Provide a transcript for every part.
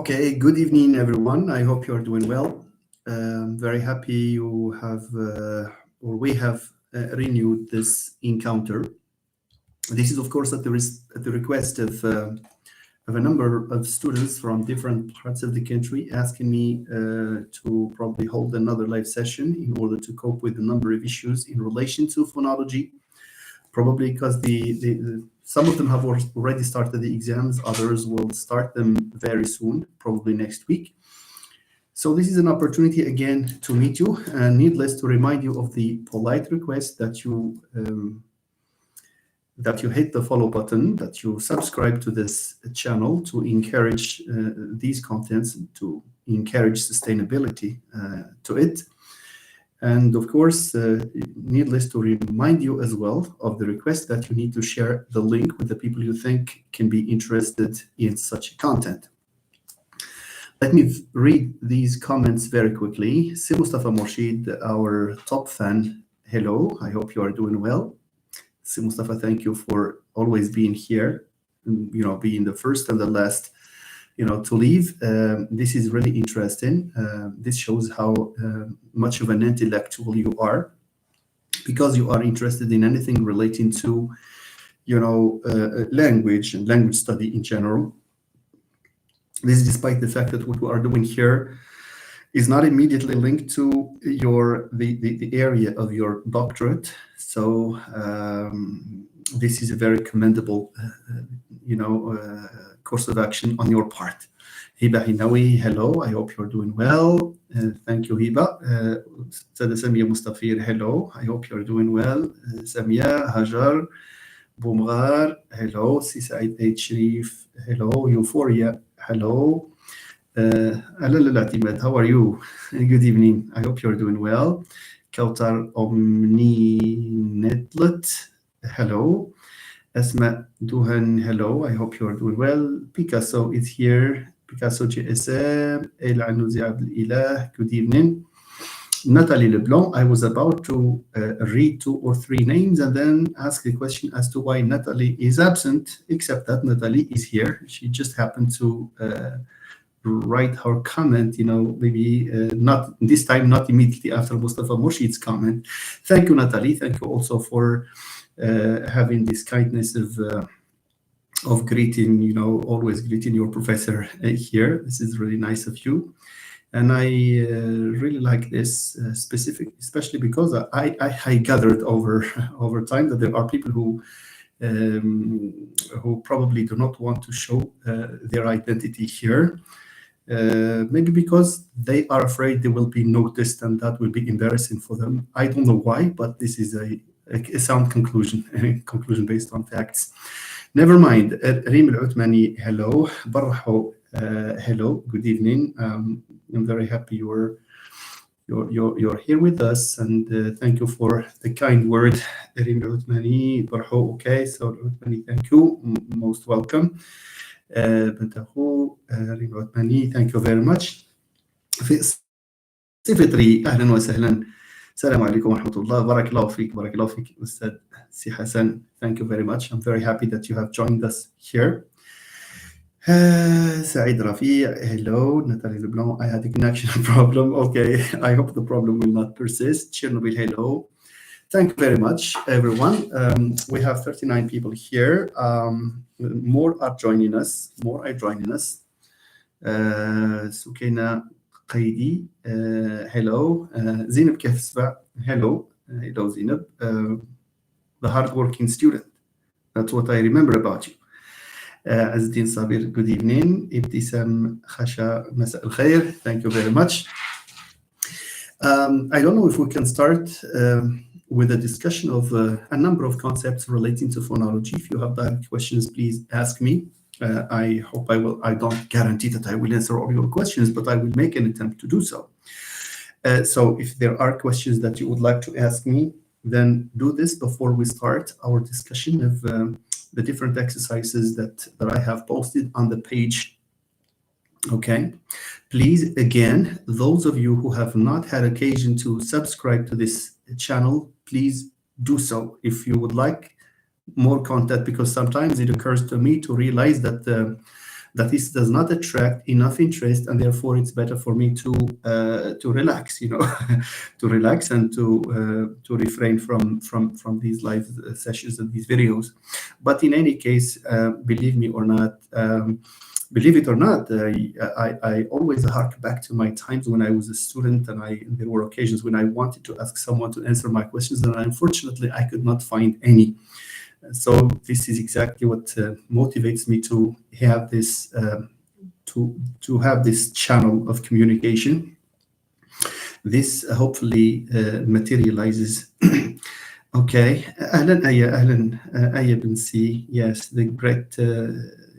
Okay, good evening, everyone. I hope you're doing well. Very happy you have, or we have renewed this encounter. This is, of course, at the request of a number of students from different parts of the country asking me to probably hold another live session in order to cope with a number of issues in relation to phonology. Probably because some of them have already started the exams, others will start them very soon, probably next week. So this is an opportunity again to meet you, and needless to remind you of the polite request that you hit the follow button, that you subscribe to this channel to encourage these contents, to encourage sustainability to it. And of course, needless to remind you as well of the request that you need to share the link with the people you think can be interested in such content. Let me read these comments very quickly. Si Mustafa Morshid, our top fan, hello, I hope you are doing well. Si Mustafa, thank you for always being here, being the first and the last to leave. This is really interesting. This shows how much of an intellectual you are, because you are interested in anything relating to, language and language study in general. This is despite the fact that what we are doing here is not immediately linked to the area of your doctorate. So this is a very commendable, course of action on your part. Hiba Hinawi, hello. I hope you're doing well. Thank you, Hiba. Sada Samia Mustafir, hello. I hope you're doing well. Samia, Hajar, Bumgar, hello. Sisaid H. Sharif, hello. Euphoria, hello. Alal how are you? Good evening. I hope you're doing well. Kautar Omninetlet, hello. Asma Duhan, hello. I hope you are doing well. Picasso is here. Picasso GSM. El Anouzi Abdel Ilah, good evening. Nathalie Leblanc, I was about to read 2 or 3 names and then ask a question as to why Nathalie is absent, except that Nathalie is here. She just happened to write her comment, maybe not this time, not immediately after Mustafa Morshid's comment. Thank you, Nathalie. Thank you also for having this kindness of greeting, always greeting your professor here. This is really nice of you. And I really like this especially because I gathered over time that there are people who probably do not want to show their identity here. Maybe because they are afraid they will be noticed and that will be embarrassing for them. I don't know why, but this is a sound conclusion, a conclusion based on facts. Never mind. Reem Al-Uthmani, hello. Barho, hello. Good evening. I'm very happy you're here with us, and thank you for the kind word, Reem Al-Uthmani. Barho, okay. So Al-Uthmani, thank you. Most welcome. بنتاخو ريم عثماني, thank you very much. صفتري أهلا وسهلا. السلام عليكم ورحمة الله. بارك الله فيك أستاذ سي حسن. Thank you very much. I'm very happy that you have joined us here. Saeed Rafi, hello. Nathalie Leblanc, I had a connection problem. Okay, I hope the problem will not persist. Chernobyl, hello. Thank you very much, everyone. We have 39 people here. More are joining us. Sukaina Qaidi, hello. Zainab Kefsba, hello. Hello, Zainab. The hardworking student. That's what I remember about you. Azzdin Sabir, good evening. Ibtisam Khasha, Masa al Khair, thank you very much. I don't know if we can start with a discussion of a number of concepts relating to phonology. If you have direct questions, please ask me. I hope I will. I don't guarantee that I will answer all your questions, but I will make an attempt to do so. So if there are questions that you would like to ask me, then do this before we start our discussion of the different exercises that I have posted on the page. Okay, please, again, those of you who have not had occasion to subscribe to this channel, please do so if you would like more content, because sometimes it occurs to me to realize that that this does not attract enough interest, and therefore it's better for me to relax, to relax and to refrain from these live sessions and these videos. But in any case, believe me or not, believe it or not, I always hark back to my times when I was a student, and there were occasions when I wanted to ask someone to answer my questions, and unfortunately I could not find any. So this is exactly what motivates me to have this to have this channel of communication. This hopefully materializes. Okay, Ahlan Aya bin C. Yes, the great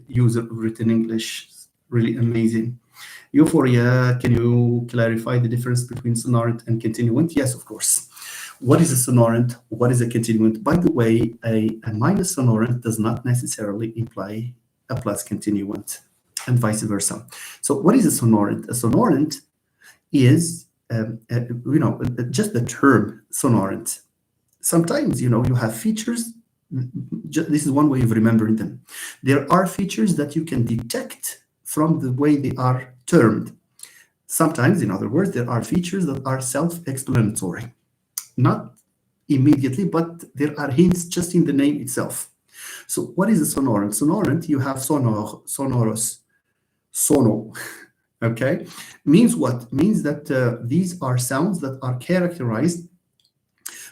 user of written English, really amazing. Euphoria, can you clarify the difference between sonorant and continuant? Yes, of course. What is a sonorant? What is a continuant? By the way, a minus sonorant does not necessarily imply a plus continuant, and vice versa. So what is a sonorant? A sonorant is, just the term sonorant. Sometimes, you have features. This is one way of remembering them. There are features that you can detect from the way they are termed. Sometimes, in other words, there are features that are self-explanatory. Not immediately, but there are hints just in the name itself. So what is a sonorant? Sonorant, you have sonor, sonorous, sono. Okay, means what? Means that these are sounds that are characterized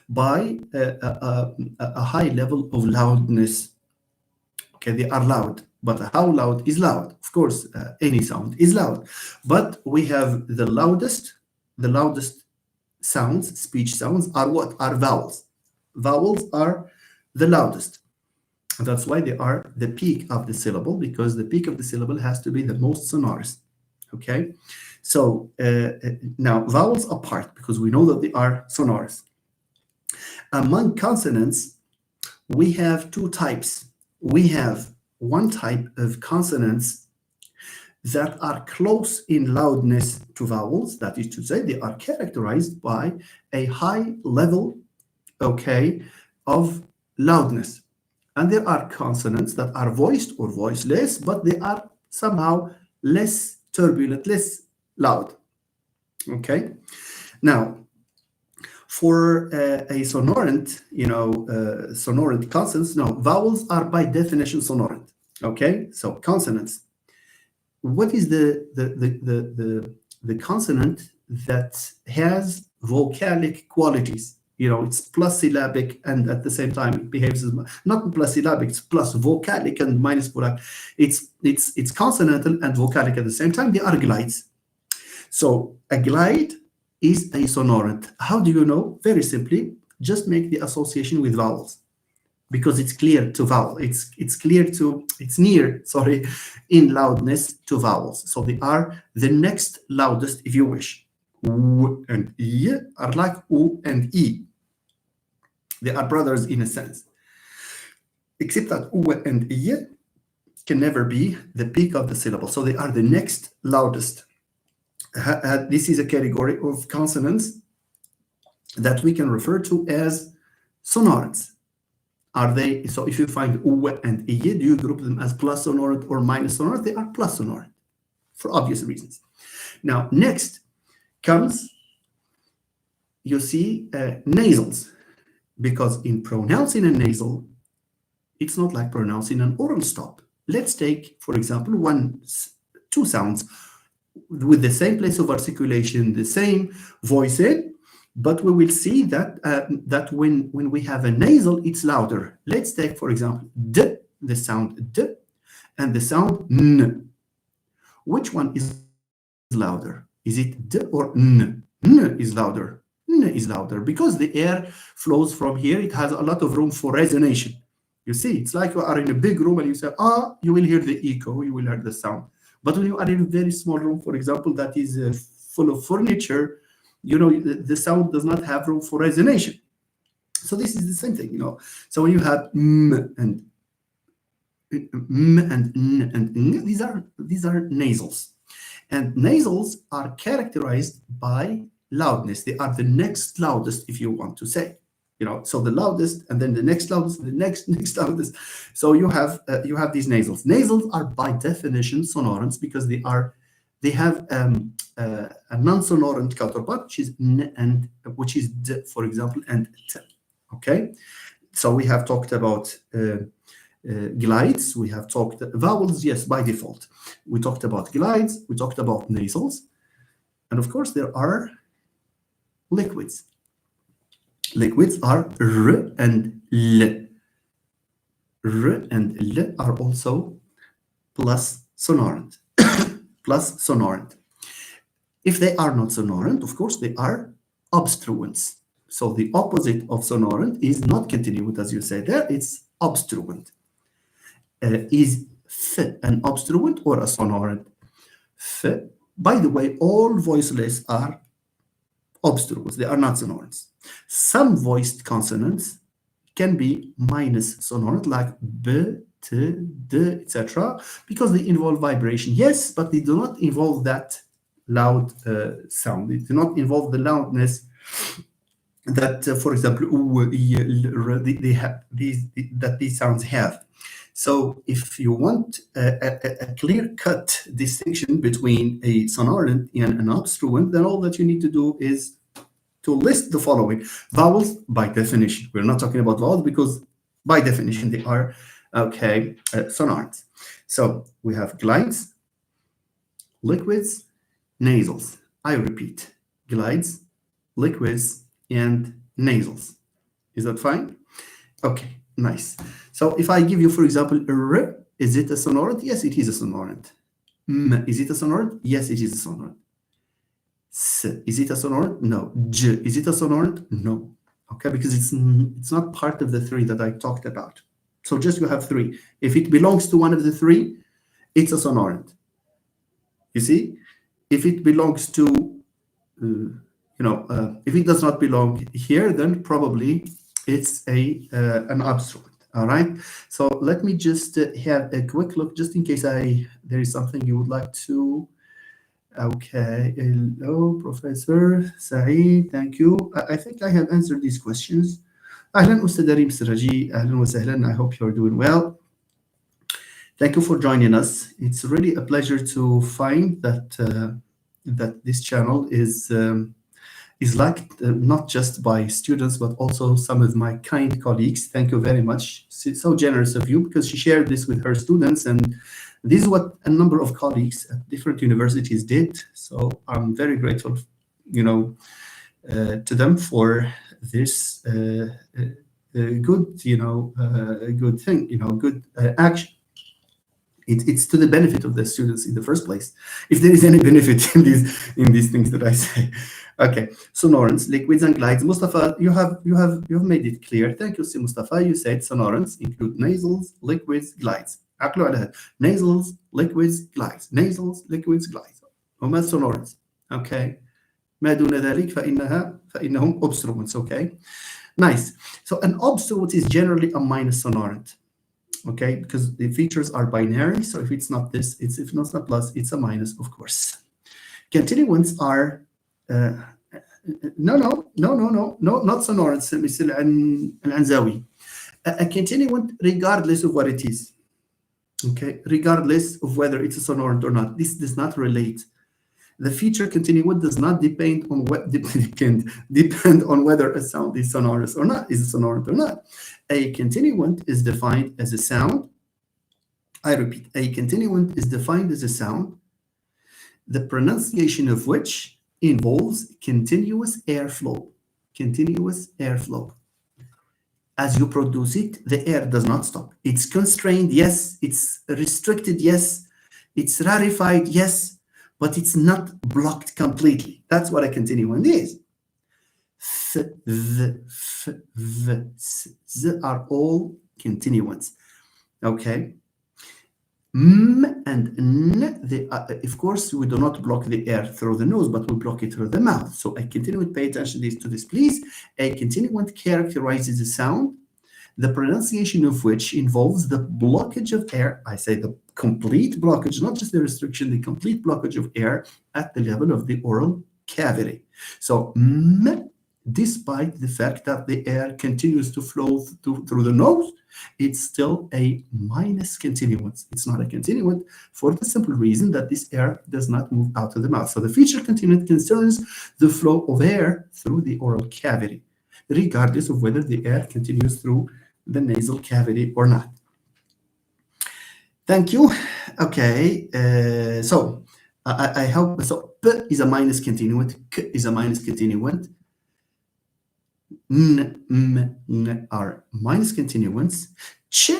by a high level of loudness. Okay, they are loud, but how loud is loud? Of course, any sound is loud, but we have the loudest sounds, speech sounds, are what? Are vowels. Vowels are the loudest. And that's why they are the peak of the syllable, because the peak of the syllable has to be the most sonorous. Okay, so now vowels apart, because we know that they are sonorous. Among consonants, we have two types. We have one type of consonants that are close in loudness to vowels. That is to say, they are characterized by a high level, okay, of loudness. And there are consonants that are voiced or voiceless, but they are somehow less turbulent, less loud. Okay. Now, for a sonorant, sonorant consonants, no, vowels are by definition sonorant. Okay, so consonants. What is the consonant that has vocalic qualities? It's plus syllabic, and at the same time it behaves as not plus syllabic, it's plus vocalic and minus vocalic. It's consonantal and vocalic at the same time. They are glides. So a glide is a sonorant. How do you know? Very simply, just make the association with vowels, because it's clear to vowel. It's near, in loudness to vowels. So they are the next loudest, if you wish. U and I are like U and I. They are brothers in a sense. Except that U and I can never be the peak of the syllable. So they are the next loudest. This is a category of consonants that we can refer to as sonorants. Are they? So if you find U and I, do you group them as plus sonorant or minus sonorant? They are plus sonorant for obvious reasons. Now, next comes, you see, nasals, because in pronouncing a nasal, it's not like pronouncing an oral stop. Let's take, for example, two sounds with the same place of articulation, the same voice in, but we will see that that when we have a nasal, it's louder. Let's take, for example, D, the sound D, and the sound N. Which one is louder? Is it D or N? N is louder. N is louder because the air flows from here. It has a lot of room for resonation. You see, it's like you are in a big room and you say, you will hear the echo, you will hear the sound. But when you are in a very small room, for example, that is full of furniture, the sound does not have room for resonation. So this is the same thing, So when you have M and N and N, these are nasals. And nasals are characterized by loudness. They are the next loudest, if you want to say. So the loudest, and then the next loudest, the next loudest. So you have these nasals. Nasals are by definition sonorants because they have a non-sonorant counterpart, which is n and which is d, for example, and t. Okay, so we have talked about glides. We have talked vowels. Yes, by default, we talked about glides. We talked about nasals, and of course there are liquids. Liquids are r and l. R and l are also plus sonorant. Plus sonorant. If they are not sonorant, of course, they are obstruents. So the opposite of sonorant is not continuant, as you said there, it's obstruent. Is f an obstruent or a sonorant? F, by the way, all voiceless are obstruents, they are not sonorants. Some voiced consonants can be minus sonorant, like b, t, d, etc., because they involve vibration. Yes, but they do not involve that loud sound. They do not involve the loudness that, for example, they have that these sounds have. So if you want a clear-cut distinction between a sonorant and an obstruent, then all that you need to do is to list the following. Vowels, by definition. We're not talking about vowels because by definition they are, okay, sonorants. So we have glides, liquids, nasals. I repeat, glides, liquids, and nasals. Is that fine? Okay, nice. So if I give you, for example, r, is it a sonorant? Yes, it is a sonorant. M, is it a sonorant? Yes, it is a sonorant. S, is it a sonorant? No. J, is it a sonorant? No. Okay, because it's not part of the three that I talked about. So just you have three. If it belongs to one of the three, it's a sonorant. You see? If it belongs to, if it does not belong here, then probably it's an obstruent. All right. So let me just have a quick look, just in case there is something you would like to. Okay. Hello, Professor Saeed. Thank you. I think I have answered these questions. أهلا أستاذ ريم سراجي. أهلا وسهلا. I hope you're doing well. Thank you for joining us. It's really a pleasure to find that this channel is liked not just by students but also some of my kind colleagues. Thank you very much. So generous of you, because she shared this with her students, and this is what a number of colleagues at different universities did. So I'm very grateful, to them for this good, good thing, good action. It's to the benefit of the students in the first place, if there is any benefit in these things that I say. Okay, sonorants, liquids, and glides. Mustafa, you have made it clear. Thank you, Si Mustafa. You said sonorants include nasals, liquids, glides. عقلوا على هذا. Nasals, liquids, glides. Nasals, liquids, glides. هما sonorants. Okay. ما دون ذلك فإنهم obstruents. Okay. Nice. So an obstruent is generally a minus sonorant. Okay, because the features are binary. So if it's not this, if it's not plus, it's a minus, of course. Continuants are no, not sonorants, Mr. Al-Anzawi. A continuant, regardless of what it is. Okay, regardless of whether it's a sonorant or not. This does not relate. The feature continuant does not depend on whether a sound is sonorous or not, is a sonorant or not. A continuant is defined as a sound. I repeat, a continuant is defined as a sound, the pronunciation of which involves continuous airflow. Continuous airflow. As you produce it, the air does not stop. It's constrained, yes. It's restricted, yes. It's rarefied, yes. But it's not blocked completely. That's what a continuant is. F, v, f, v, s, z are all continuants. Okay. M and n, of course, we do not block the air through the nose, but we block it through the mouth. So a continuant, pay attention to this, please. A continuant characterizes a sound, the pronunciation of which involves the blockage of air. I say the complete blockage, not just the restriction, the complete blockage of air at the level of the oral cavity. So m, despite the fact that the air continues to flow through the nose, it's still a minus continuance. It's not a continuant for the simple reason that this air does not move out of the mouth. So the feature continuant concerns the flow of air through the oral cavity, regardless of whether the air continues through the nasal cavity or not. Thank you. Okay, so I hope so. P is a minus continuant. K is a minus continuant. N are minus continuants. Ch,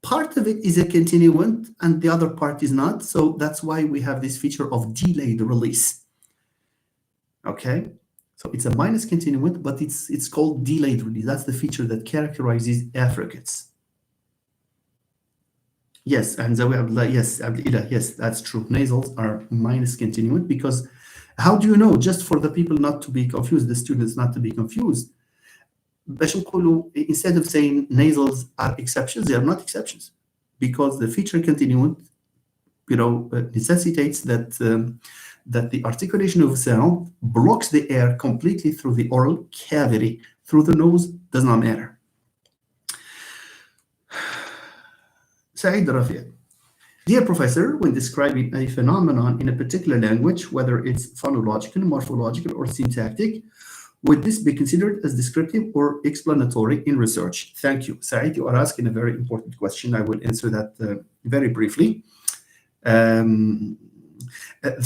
part of it is a continuant and the other part is not. So that's why we have this feature of delayed release. Okay, so it's a minus continuant, but it's called delayed release. That's the feature that characterizes affricates. Yes, and Zawi Abdullah, yes, Abdullah, yes, that's true. Nasals are minus continuant because how do you know? Just for the people not to be confused, the students not to be confused. باش نقولوا, instead of saying nasals are exceptions, they are not exceptions because the feature continuant, necessitates that that the articulation of sound blocks the air completely through the oral cavity. Through the nose does not matter. Saeed Rafi. Dear professor, when describing a phenomenon in a particular language, whether it's phonological, morphological, or syntactic, would this be considered as descriptive or explanatory in research? Thank you. Saeed, you are asking a very important question. I will answer that very briefly.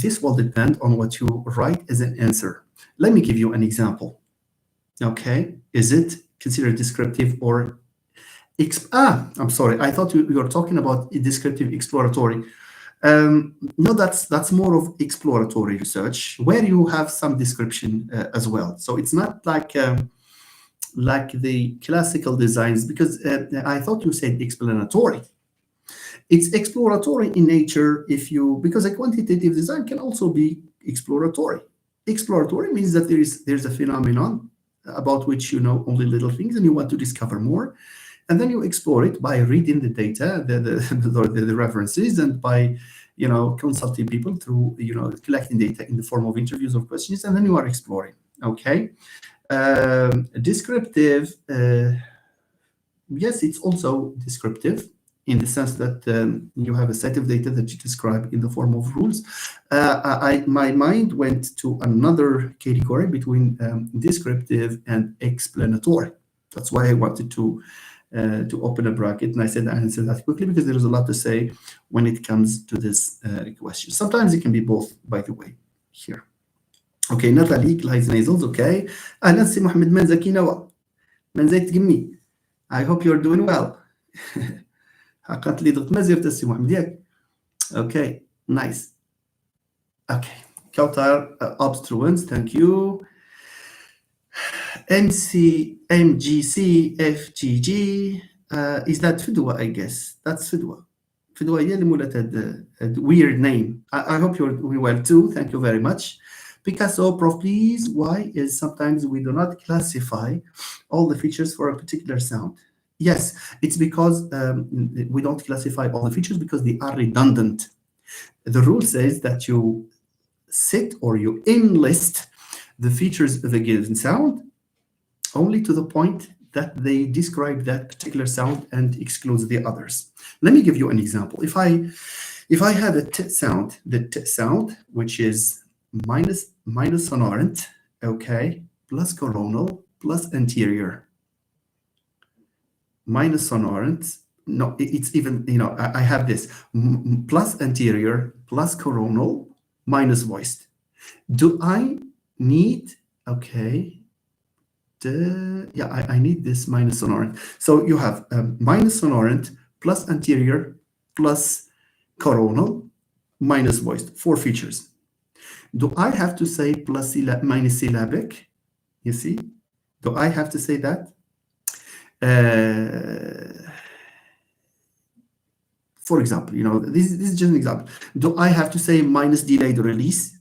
This will depend on what you write as an answer. Let me give you an example. Okay, is it considered descriptive or I'm sorry. I thought you were talking about descriptive exploratory. No, that's more of exploratory research where you have some description as well. So it's not like the classical designs, because I thought you said explanatory. It's exploratory in nature because a quantitative design can also be exploratory. Exploratory means that there's a phenomenon about which you know only little things and you want to discover more. And then you explore it by reading the data, the references, and by consulting people through collecting data in the form of interviews or questions, and then you are exploring. Okay, descriptive. Yes, it's also descriptive in the sense that you have a set of data that you describe in the form of rules. My mind went to another category between descriptive and explanatory. That's why I wanted to open a bracket, and I said I answer that quickly because there is a lot to say when it comes to this question. Sometimes it can be both, by the way, here. Okay, Natalie, glides nasals, okay. أهلا سي محمد من زكي نوا من زيت تقمي. I hope you're doing well. حققت لي ضغط ما زرت السي محمد ياك. Okay, nice. Okay, Kautar obstruents, thank you. MGCFGG, is that Fidwa, I guess. That's Fidwa. Fidwa هي اللي مولات هاد weird name. I hope you're doing well too. Thank you very much. Picasso, Prof, please. Why is sometimes we do not classify all the features for a particular sound? Yes, it's because we don't classify all the features because they are redundant. The rule says that you sit or you enlist the features of a given sound only to the point that they describe that particular sound and excludes the others. Let me give you an example. If I have a t sound, the t sound, which is minus sonorant, okay, plus coronal, plus anterior. Minus sonorant, no, it's even, I have this, plus anterior, plus coronal, minus voiced. Do I need, okay, I need this minus sonorant. So you have minus sonorant, plus anterior, plus coronal, minus voiced, 4 features. Do I have to say plus minus syllabic? You see? Do I have to say that? For example, this is just an example. Do I have to say minus delayed release?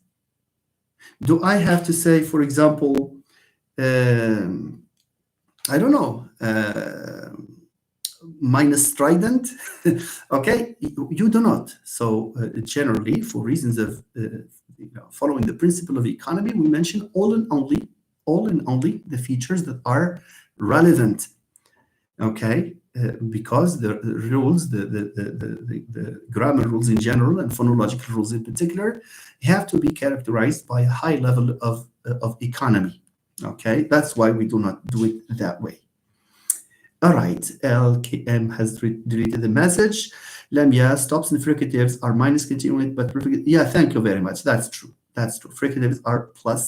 Do I have to say, for example, I don't know, minus strident? Okay, you do not. So generally, for reasons of following the principle of economy, we mention all and only all and only the features that are relevant, okay? Because the rules, the grammar rules in general and phonological rules in particular, have to be characterized by a high level of economy, okay? That's why we do not do it that way. All right, LKM has deleted the message. Lamia, stops and fricatives are minus continuing, but yeah, thank you very much. That's true. That's true. Fricatives are plus.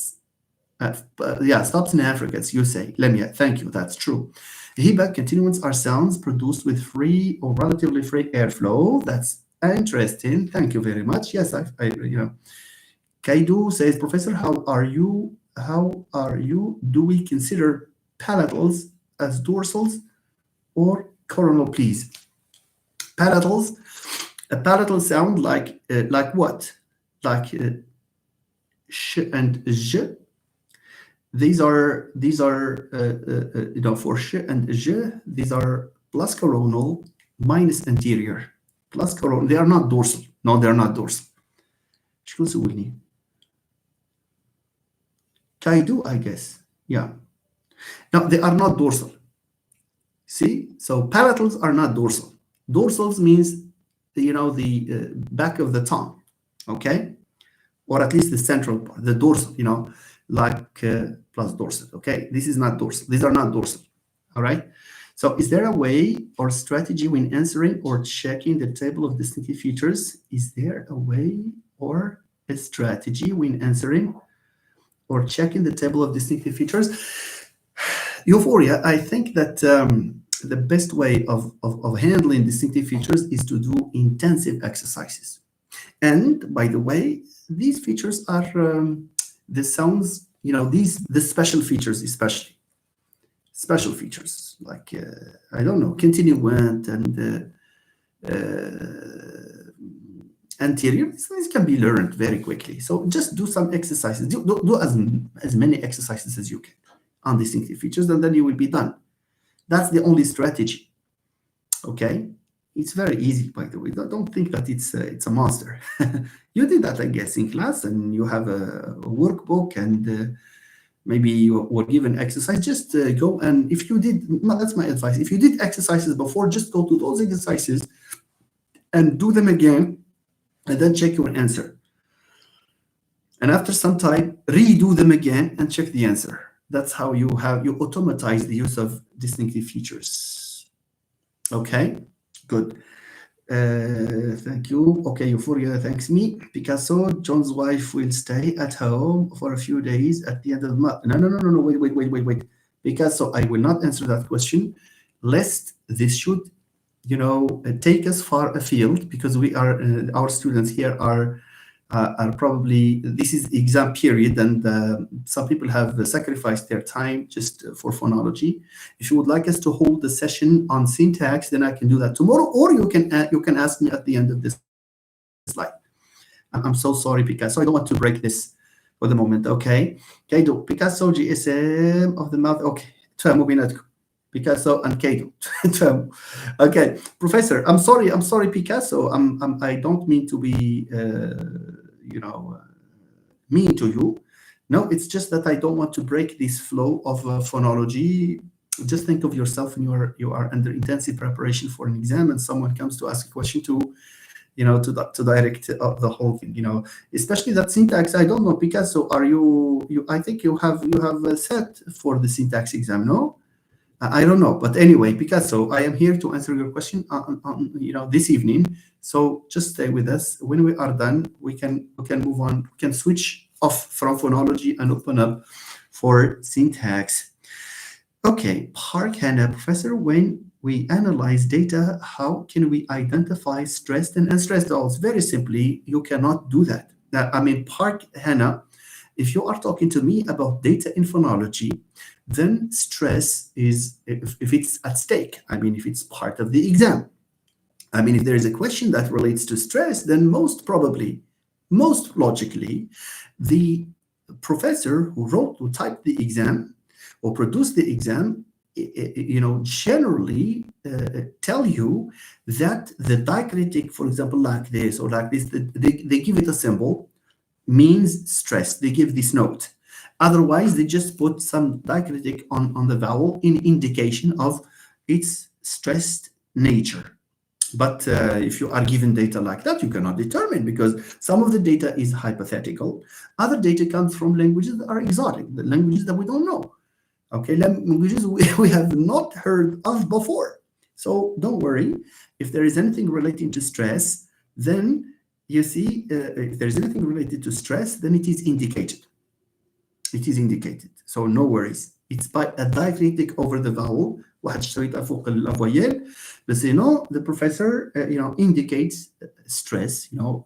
Yeah, stops and affricates, you say. Lamia, thank you. That's true. Hiba, continuants are sounds produced with free or relatively free airflow. That's interesting. Thank you very much. Yes, Kaidu says, Professor, how are you? How are you? Do we consider palatals as dorsals or coronal, please? Palatals. A palatal sound like what? Like sh and j. These are for sh and j. These are plus coronal minus anterior. Plus coronal. They are not dorsal. No, they are not dorsal. شو سويني? Kaidu, I guess. Yeah. No, they are not dorsal. See? So palatals are not dorsal. Dorsals means, the back of the tongue, okay? Or at least the central part, the dorsal, like plus dorsal, okay? This is not dorsal. These are not dorsal, all right? So is there a way or strategy when answering or checking the table of distinctive features? Is there a way or a strategy when answering or checking the table of distinctive features? Euphoria, I think that the best way of handling distinctive features is to do intensive exercises. And by the way, these features are the sounds, the special features, especially special features like, I don't know, continuant and anterior. This can be learned very quickly. So just do some exercises. Do as many exercises as you can on distinctive features, and then you will be done. That's the only strategy. Okay, it's very easy, by the way. Don't think that it's a monster. You did that, I guess, in class, and you have a workbook, and maybe you were given exercise. Just go, and if you did, that's my advice. If you did exercises before, just go to those exercises and do them again, and then check your answer. And after some time, redo them again and check the answer. That's how you automatize the use of distinctive features. Okay, good. Thank you. Okay, Euphoria thanks me. Picasso, John's wife will stay at home for a few days at the end of the month. No. Wait. Picasso, I will not answer that question, lest this should, take us far afield, because we are our students here are probably, this is exam period, and some people have sacrificed their time just for phonology. If you would like us to hold the session on syntax, then I can do that tomorrow, or you can ask me at the end of this slide. I'm so sorry, Picasso. I don't want to break this for the moment. Okay. Kaido, Picasso, GSM of the mouth. Okay. Picasso and Kaido. Okay, Professor. I'm sorry, Picasso. I don't mean to be mean to you. No, it's just that I don't want to break this flow of phonology. Just think of yourself, and you are under intensive preparation for an exam, and someone comes to ask a question to direct the whole thing. Especially that syntax. I don't know, Picasso. Are you? I think you have set for the syntax exam, no? I don't know, but anyway, Picasso, I am here to answer your question this evening. So just stay with us. When we are done, we can move on. We can switch off from phonology and open up for syntax. Okay, Park Hannah, Professor, when we analyze data, how can we identify stressed and unstressed adults? Very simply, you cannot do that. Park Hannah, if you are talking to me about data in phonology, then stress is, if it's at stake, if it's part of the exam. If there is a question that relates to stress, then most logically, the professor who typed the exam or produced the exam, generally tell you that the diacritic, for example, like this or like this, they give it a symbol, means stress. They give this note. Otherwise, they just put some diacritic on the vowel in indication of its stressed nature. But if you are given data like that, you cannot determine, because some of the data is hypothetical. Other data comes from languages that are exotic, the languages that we don't know. Okay, languages we have not heard of before. So don't worry. If there is anything relating to stress, then you see, if there's anything related to stress, then it is indicated. It is indicated. So no worries. It's by a diacritic over the vowel. واحد شريطة فوق la voyelle. But you know, the professor, indicates stress, the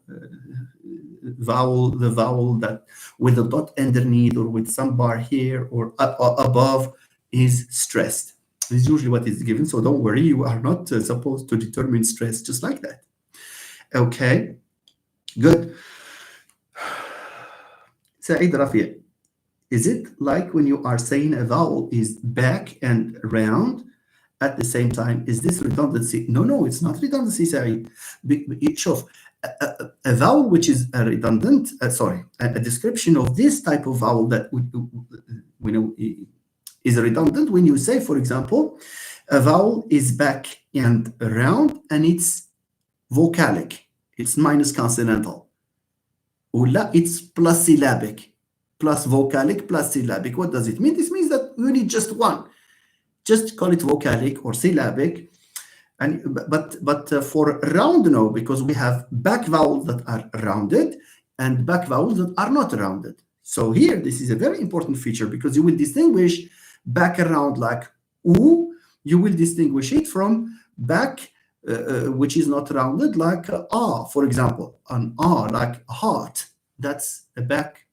vowel that with a dot underneath or with some bar here or above is stressed. This is usually what is given. So don't worry, you are not supposed to determine stress just like that. Okay, good. Saeed Rafi, is it like when you are saying a vowel is back and round at the same time? Is this redundancy? No, it's not redundancy, Saeed. شوف, a vowel which is a redundant, a description of this type of vowel that we know is redundant when you say, for example, a vowel is back and round and it's vocalic, it's minus consonantal. Or it's plus syllabic. Plus vocalic plus syllabic. What does it mean? This means that you need just one. Just call it vocalic or syllabic. But for round, no, because we have back vowels that are rounded and back vowels that are not rounded. So here, this is a very important feature, because you will distinguish back around like oo. You will distinguish it from back which is not rounded, like ah, for example, an ah, like heart. That's a back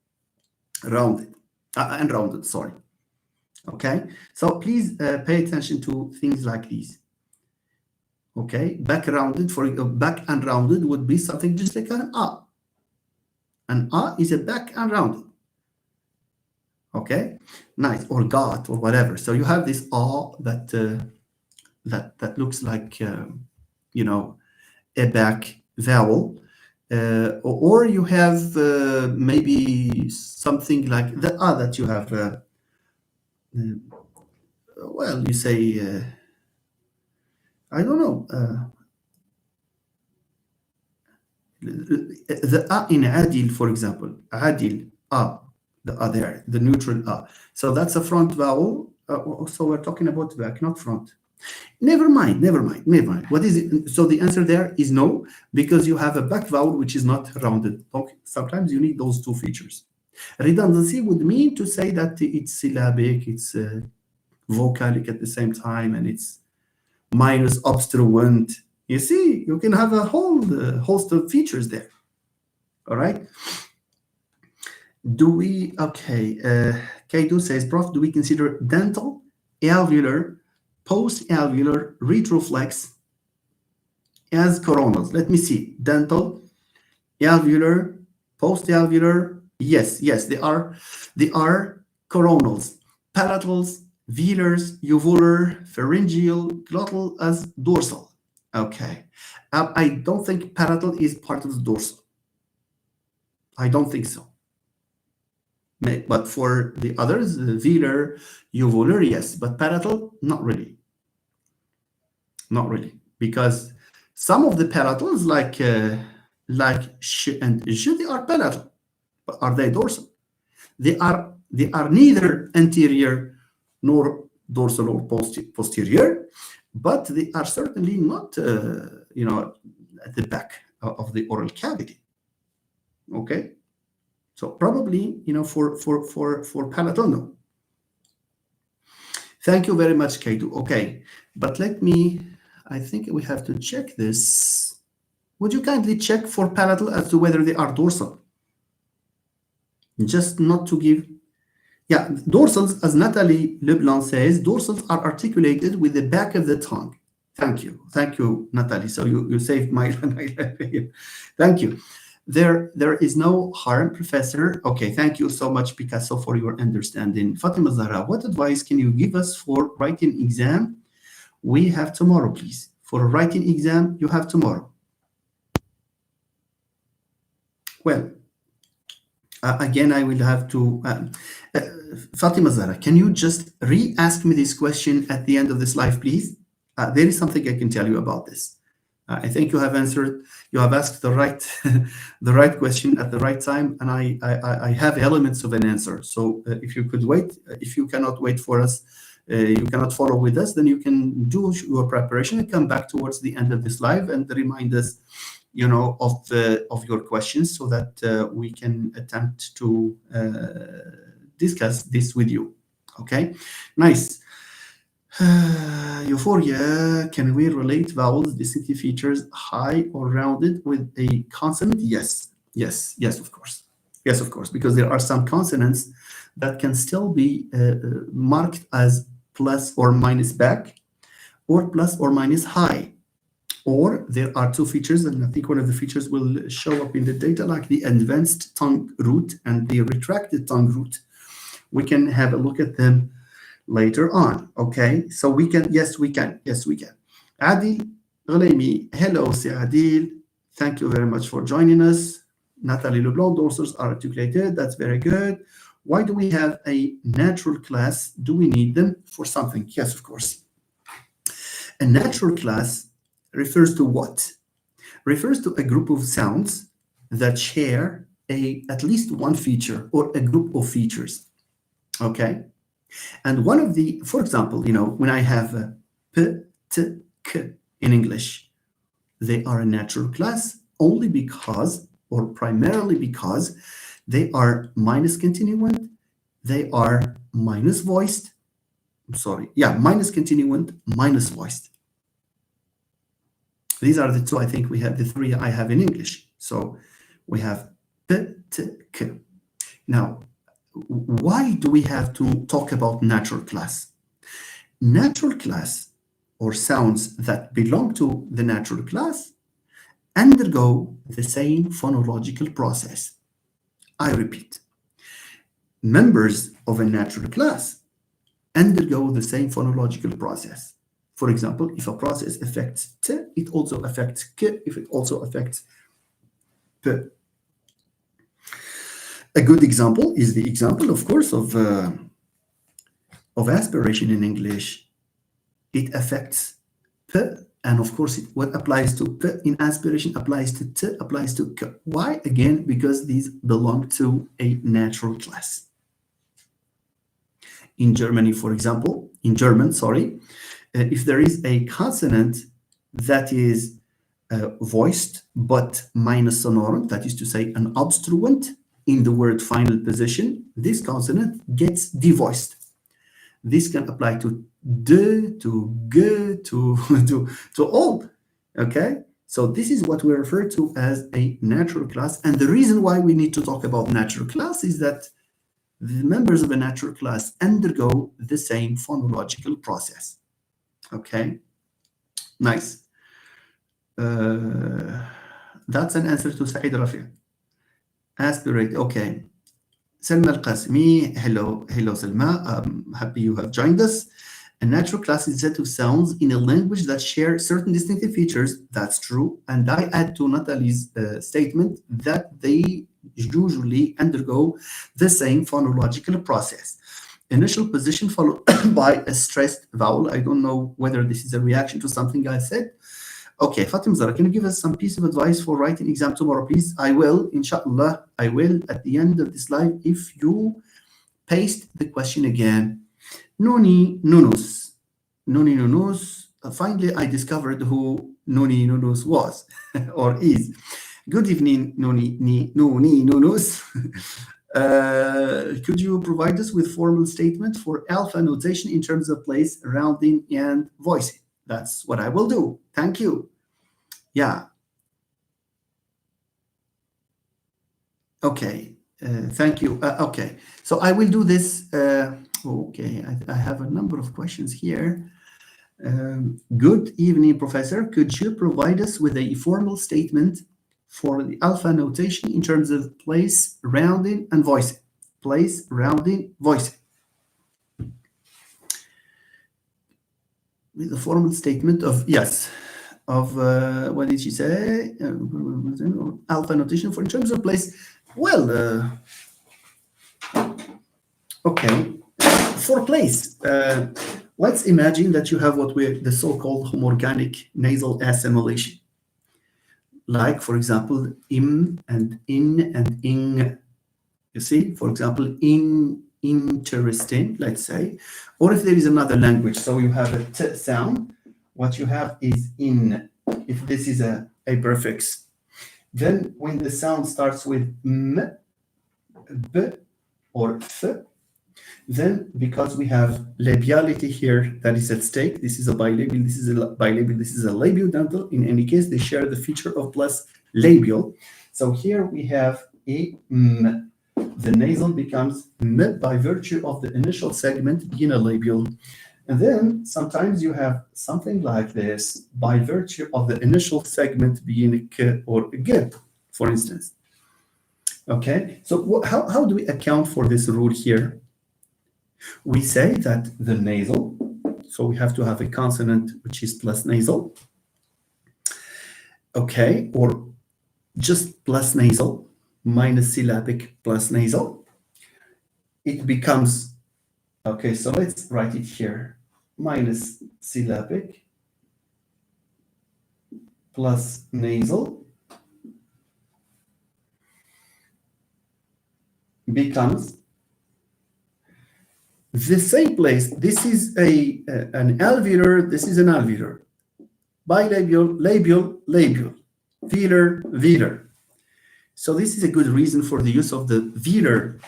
rounded and rounded, sorry. Okay, so please pay attention to things like these. Okay, back rounded, for back and rounded would be something just like an ah. An ah is a back and rounded. Okay, nice, or got or whatever. So you have this ah that looks like a back vowel. Or you have maybe something like the that you have, well, you say, I don't know, the in adil, for example, adil, the there, the neutral So that's a front vowel. So we're talking about back, not front. Never mind. What is it? So the answer there is no, because you have a back vowel which is not rounded. Okay. Sometimes you need those two features. Redundancy would mean to say that it's syllabic, it's vocalic at the same time, and it's minus obstruent. You see, you can have a whole host of features there. All right. Kaidu says, Prof, do we consider dental, alveolar, post-alveolar, retroflex as coronals? Let me see. Dental, alveolar, post-alveolar. Yes, they are coronals. Palatals, velars, uvular, pharyngeal, glottal as dorsal. Okay. I don't think palatal is part of the dorsal. I don't think so. But for the others, velar, uvular, yes. But palatal, not really. Not really. Because some of the palatals, like sh and j, they are palatal. But are they dorsal? They are neither anterior nor dorsal or posterior, but they are certainly not, at the back of the oral cavity. Okay. So probably, for palatal, no. Thank you very much, Kaidu. Okay, but I think we have to check this. Would you kindly check for palatal as to whether they are dorsal? Just not to give. Yeah, dorsals, as Nathalie Leblanc says, dorsals are articulated with the back of the tongue. Thank you, Nathalie. So you saved my Thank you. There is no harm, Professor. Okay, thank you so much, Picasso, for your understanding. Fatima Zahra, what advice can you give us for writing exam? We have tomorrow, please. For a writing exam, you have tomorrow. Well, Again, I will have to. Uh, Fatima Zara, can you just re-ask me this question at the end of this live, please? There is something I can tell you about this. I think you have answered. You have asked the right, the right question at the right time, and I have elements of an answer. So if you could wait, if you cannot wait for us, you cannot follow with us, then you can do your preparation and come back towards the end of this live and remind us, of your questions, so that we can attempt to discuss this with you. Okay, nice. Euphoria, can we relate vowels, distinctive features, high or rounded with a consonant? Yes, yes, yes, of course. Yes, of course, because there are some consonants that can still be marked as plus or minus back, or plus or minus high. Or there are two features, and I think one of the features will show up in the data, like the advanced tongue root and the retracted tongue root. We can have a look at them later on. Okay, so we can, yes, we can. Adil Ghalemi, hello, Si Adil. Thank you very much for joining us. Natalie Leblanc, dorsals are articulated. That's very good. Why do we have a natural class? Do we need them for something? Yes, of course. A natural class refers to what? Refers to a group of sounds that share at least one feature or a group of features. Okay? And one of the, for example, when I have p, t, k in English, they are a natural class only because, or primarily because, they are minus continuant, they are minus voiced. I'm sorry. Yeah, minus continuant, minus voiced. These are the two, I think we have the three I have in English. So we have p, t, k. Now, why do we have to talk about natural class? Natural class, or sounds that belong to the natural class, undergo the same phonological process. I repeat, members of a natural class undergo the same phonological process. For example, if a process affects t, it also affects k, if it also affects p. A good example is the example, of course, of aspiration in English. It affects p, and of course, what applies to p in aspiration applies to t, applies to k. Why? Again, because these belong to a natural class. In Germany, for example, in German, sorry, if there is a consonant that is voiced but minus sonorant, that is to say, an obstruent in the word final position, this consonant gets devoiced. This can apply to d, to g, to all. Okay, so this is what we refer to as a natural class, and the reason why we need to talk about natural class is that the members of a natural class undergo the same phonological process. Okay, nice. That's an answer to Saeed Rafi. Aspirate, okay. Selma Al-Qasimi, hello, Selma. I'm happy you have joined us. A natural class is a set of sounds in a language that share certain distinctive features. That's true. And I add to Natalie's statement that they usually undergo the same phonological process. Initial position followed by a stressed vowel. I don't know whether this is a reaction to something I said. Okay, Fatim Zara, can you give us some piece of advice for writing exam tomorrow, please? I will, inshallah, I will at the end of this live if you paste the question again. Nuni Nunus. Nuni Nunus. Finally, I discovered who Nuni Nunus was or is. Good evening, Nuni Nunus. Could you provide us with formal statement for alpha notation in terms of place, rounding, and voicing? That's what I will do. Thank you. Yeah. Okay. Thank you. Okay. So I will do this. Okay. I have a number of questions here. Good evening, Professor. Could you provide us with a formal statement for the alpha notation in terms of place, rounding, and voicing? Place, rounding, voicing. With a formal statement of, yes, of, what did she say? Alpha notation for in terms of place. Well, Okay, for place, let's imagine that you have what we the so-called homorganic nasal assimilation. Like, for example, im and in and ing. You see, for example, interesting, let's say, or if there is another language, so you have a t sound, what you have is in. If this is a prefix, then when the sound starts with m, b, or f, then because we have labiality here that is at stake, this is a bilabial, this is a bilabial, this is a labial dental. In any case, they share the feature of plus labial. So here we have a m. The nasal becomes m by virtue of the initial segment being a labial. And then sometimes you have something like this by virtue of the initial segment being a k or a g, for instance. Okay, so how do we account for this rule here? We say that the nasal, so we have to have a consonant which is plus nasal, okay, or just plus nasal, minus syllabic plus nasal. It becomes, okay, so let's write it here, minus syllabic plus nasal becomes the same place. This is an alveolar, this is an alveolar. Bilabial, labial, labial, velar, velar. So this is a good reason for the use of the velar,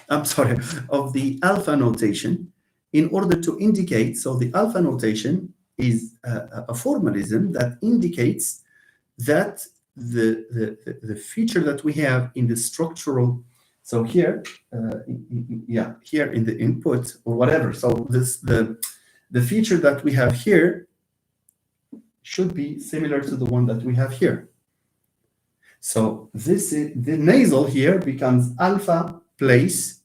of the alpha notation in order to indicate, so the alpha notation is a formalism that indicates that the feature that we have in the structural, so here, here in the input or whatever, so the feature that we have here should be similar to the one that we have here. So this is the nasal here becomes alpha place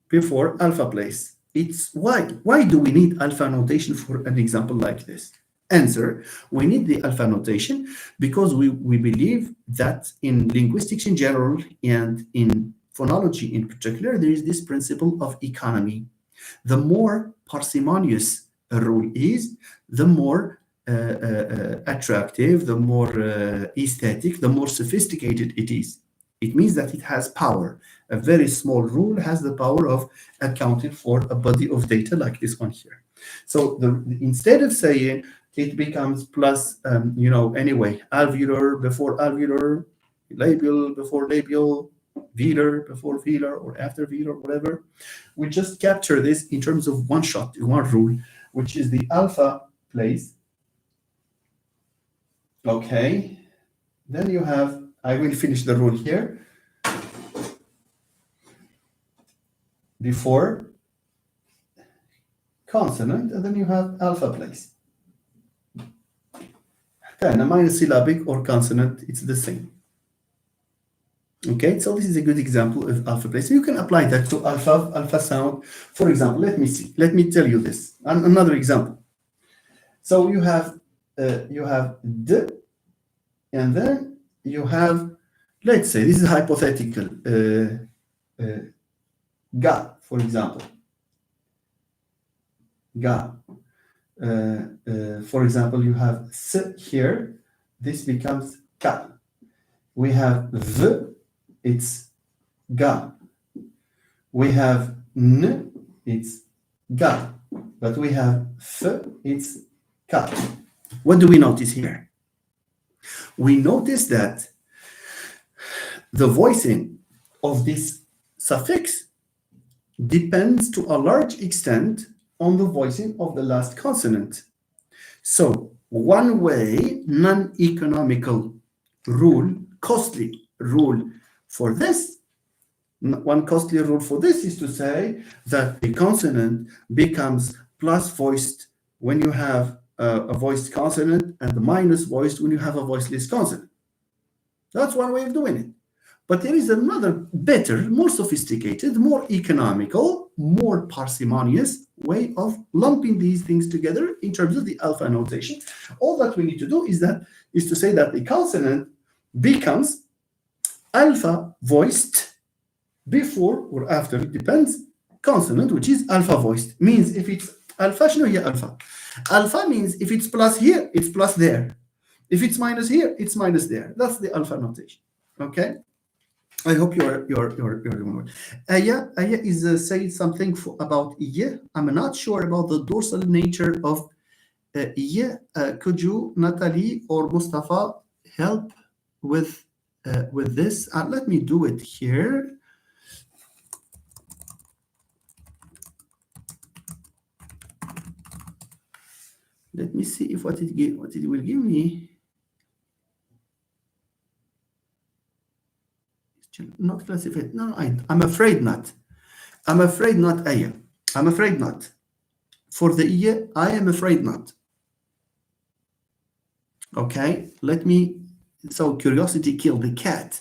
before alpha place. It's why do we need alpha notation for an example like this? Answer: we need the alpha notation because we believe that in linguistics in general and in phonology in particular, there is this principle of economy. The more parsimonious a rule is, the more attractive, the more aesthetic, the more sophisticated it is. It means that it has power. A very small rule has the power of accounting for a body of data like this one here. So instead of saying it becomes plus, anyway, alveolar before alveolar, labial before labial, velar before velar, or after velar, whatever, we just capture this in terms of one shot, one rule, which is the alpha place. Okay, then you have, I will finish the rule here. Before consonant, and then you have alpha place. Then a minus syllabic or consonant, it's the same. Okay, so this is a good example of alpha place. So you can apply that to alpha sound. For example, let me see. Let me tell you this. Another example. So you have d, and then you have, let's say, this is hypothetical, ga, for example. Ga. For example, you have s here. This becomes ka. We have v, it's ga. We have n, it's ga. But we have f, it's ka. What do we notice here? We notice that the voicing of this suffix depends to a large extent on the voicing of the last consonant. So one way, non-economical rule, costly rule for this, one costly rule for this is to say that the consonant becomes plus voiced when you have a voiced consonant and minus voiced when you have a voiceless consonant. That's one way of doing it. But there is another better, more sophisticated, more economical, more parsimonious way of lumping these things together in terms of the alpha notation. All that we need to do is to say that the consonant becomes alpha voiced before or after, it depends, consonant which is alpha voiced. Means if it's alpha, شنو هي alpha? Alpha means if it's plus here, it's plus there. If it's minus here, it's minus there. That's the alpha notation. Okay. I hope you're doing well. Aya is saying something about yeah. I'm not sure about the dorsal nature of yeah. Could you, Natalie or Mustafa, help with this? Let me do it here. Let me see if what it will give me. Not classified. No, I'm afraid not. I'm afraid not, Aya. I'm afraid not. For the year, I am afraid not. Okay, let me. So curiosity killed the cat.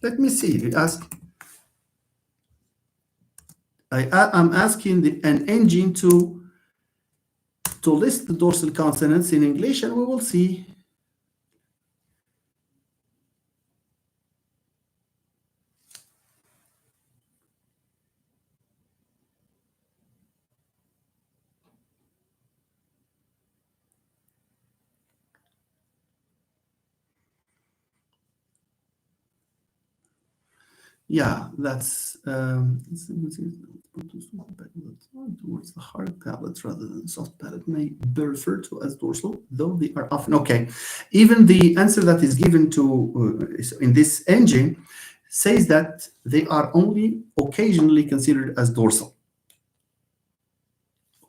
Let me see. You ask. I'm asking an engine to list the dorsal consonants in English, and we will see. Yeah, that's towards the hard palates rather than soft palate may be referred to as dorsal, though they are often okay. Even the answer that is given to in this engine says that they are only occasionally considered as dorsal.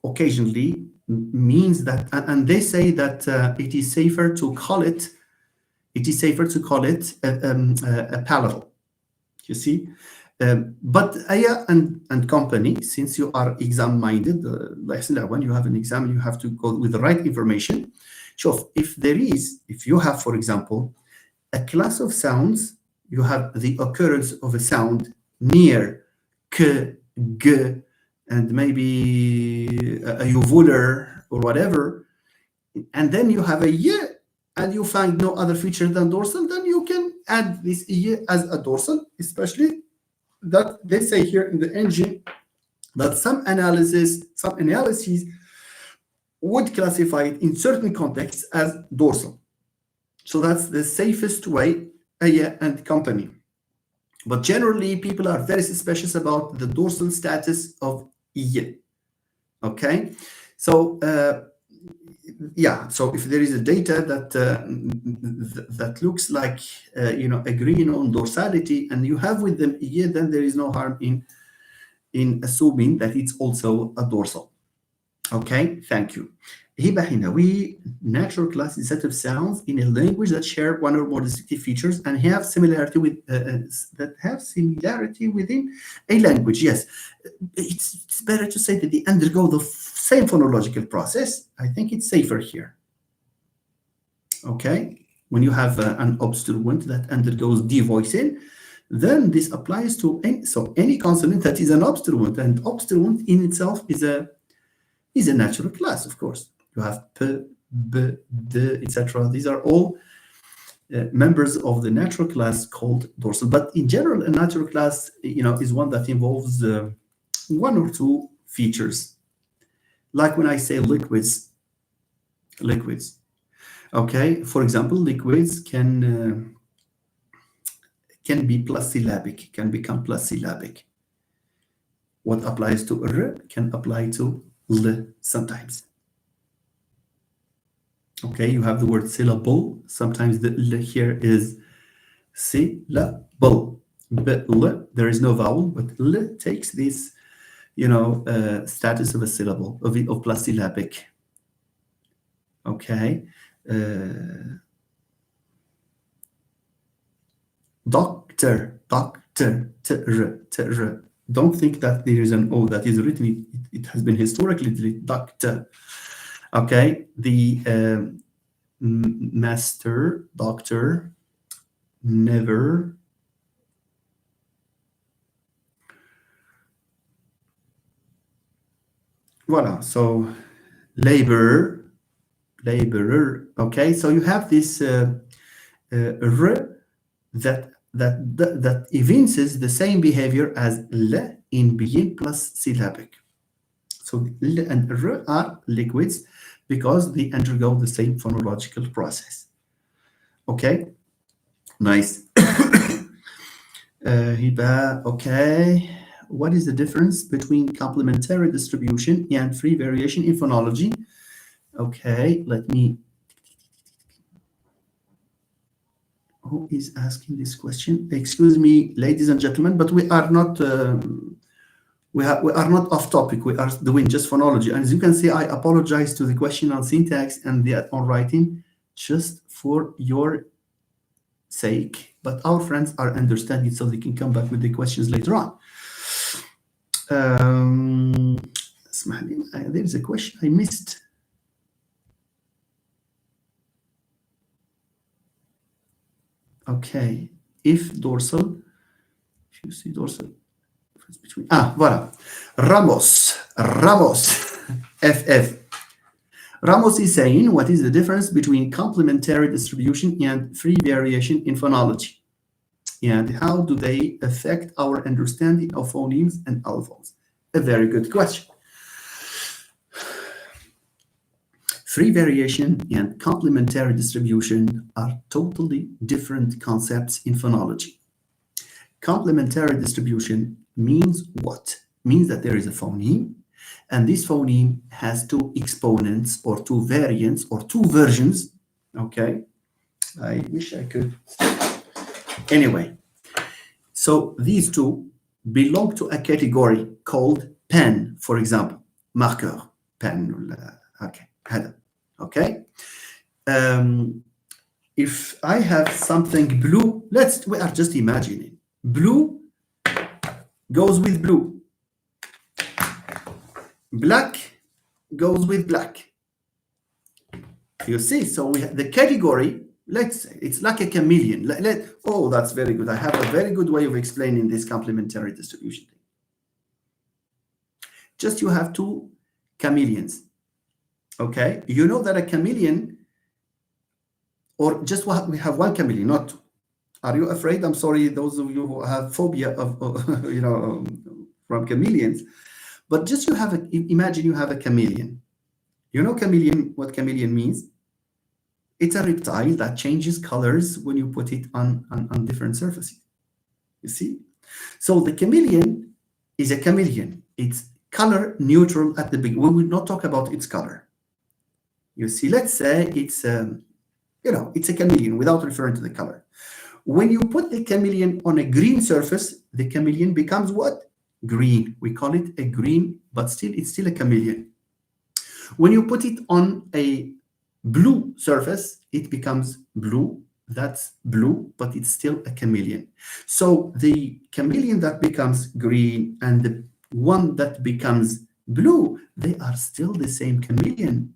Occasionally means that, and they say that it is safer to call it. It is safer to call it a palatal. You see, but Aya and company, since you are exam-minded, when you have an exam, you have to go with the right information. So if you have, for example, a class of sounds, you have the occurrence of a sound near k, g, and maybe a uvular or whatever, and then you have a y, and you find no other feature than dorsal, then you can add this y as a dorsal, especially that they say here in the engine that some analyses would classify it in certain contexts as dorsal. So that's the safest way, Aya and company. But generally, people are very suspicious about the dorsal status of y. Okay, so yeah, so if there is a data that looks like agreeing on dorsality, and you have with them yeah, then there is no harm in assuming that it's also a dorsal. Okay, thank you. Hiba Hinawi, natural class is a set of sounds in a language that share one or more distinctive features and have similarity within a language. Yes, it's better to say that they undergo the same phonological process. I think it's safer here. Okay, when you have an obstruent that undergoes devoicing, then this applies to any consonant that is an obstruent, and obstruent in itself is a natural class, of course. You have p, b, d, etc. These are all members of the natural class called dorsal. But in general, a natural class, is one that involves one or two features. Like when I say liquids. Okay, for example, liquids can be plusyllabic, can become plusyllabic. What applies to r can apply to l sometimes. Okay, you have the word syllable. Sometimes the l here is syllable. But l, there is no vowel, but l takes this, status of a syllable, of plusyllabic. Okay. Doctor, tr. Don't think that there is an O that is written. It has been historically doctor. Okay, the master, doctor, never. Voila, so laborer. Okay, so you have this r that evinces the same behavior as L in being plus syllabic. So L and R are liquids because they undergo the same phonological process. Okay, nice. Okay. What is the difference between complementary distribution and free variation in phonology? Okay, let me. Who is asking this question? Excuse me, ladies and gentlemen, but we are not. We are not off topic. We are doing just phonology. And as you can see, I apologize to the question on syntax and the on writing just for your sake. But our friends are understanding, so they can come back with the questions later on. There's a question I missed. Okay. If you see dorsal, between voilà. Ramos, FF. Ramos is saying, what is the difference between complementary distribution and free variation in phonology? And how do they affect our understanding of phonemes and allophones? A very good question. Free variation and complementary distribution are totally different concepts in phonology. Complementary distribution means what? Means that there is a phoneme, and this phoneme has two exponents or two variants or two versions. Okay, I wish I could. Anyway, so these two belong to a category called pen, for example, marker, pen. Okay, okay. If I have something blue, we are just imagining. Blue goes with blue. Black goes with black. You see, so we have the category, let's say, it's like a chameleon. Oh, that's very good. I have a very good way of explaining this complementary distribution thing. Just you have two chameleons. Okay, you know that a chameleon, or just we have one chameleon, not two. Are you afraid? I'm sorry, those of you who have phobia of from chameleons. But just imagine you have a chameleon. You know what chameleon means? It's a reptile that changes colors when you put it on different surfaces. You see? So the chameleon is a chameleon. It's color neutral at the beginning. We will not talk about its color. You see, let's say it's it's a chameleon without referring to the color. When you put the chameleon on a green surface, the chameleon becomes what? Green. We call it a green, but it's still a chameleon. When you put it on a blue surface, it becomes blue. That's blue, but it's still a chameleon. So the chameleon that becomes green and the one that becomes blue, they are still the same chameleon.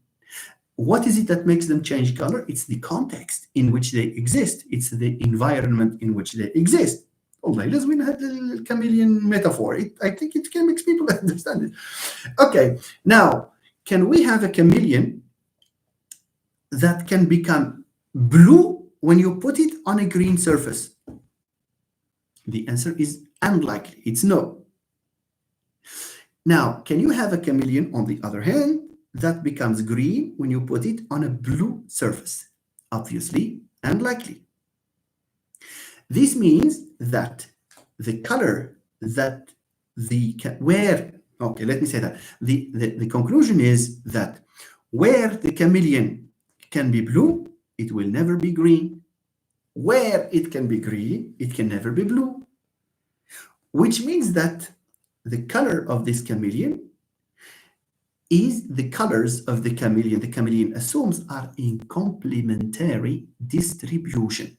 What is it that makes them change color? It's the context in which they exist. It's the environment in which they exist. Oh, let's win a chameleon metaphor. I think it can make people understand it. Okay, now, can we have a chameleon that can become blue when you put it on a green surface? The answer is unlikely. It's no. Now, can you have a chameleon, on the other hand, that becomes green when you put it on a blue surface? Obviously, unlikely. This means that the color that okay, let me say that. The conclusion is that where the chameleon can be blue, it will never be green. Where it can be green, it can never be blue. Which means that the color of this chameleon is the colors of the chameleon assumes are in complementary distribution.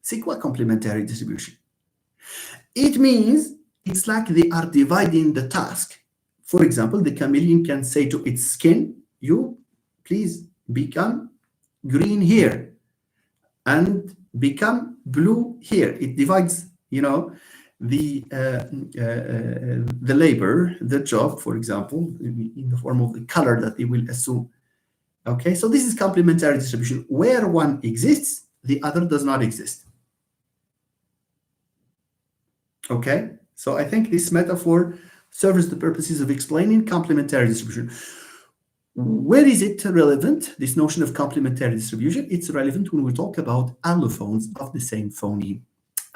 C'est quoi complementary distribution? It means it's like they are dividing the task. For example, the chameleon can say to its skin, you please become green here and become blue here. It divides, the labor, the job, for example, in the form of the color that they will assume. Okay, so this is complementary distribution. Where one exists, the other does not exist. Okay, so I think this metaphor serves the purposes of explaining complementary distribution. Where is it relevant, this notion of complementary distribution? It's relevant when we talk about allophones of the same phoneme.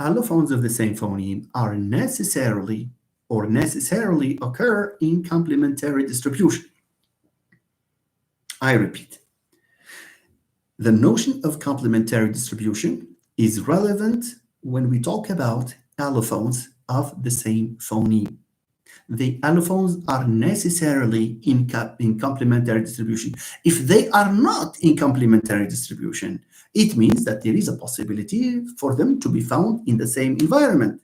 Allophones of the same phoneme are necessarily occur in complementary distribution. I repeat, the notion of complementary distribution is relevant when we talk about allophones of the same phoneme. The allophones are necessarily in complementary distribution. If they are not in complementary distribution, it means that there is a possibility for them to be found in the same environment.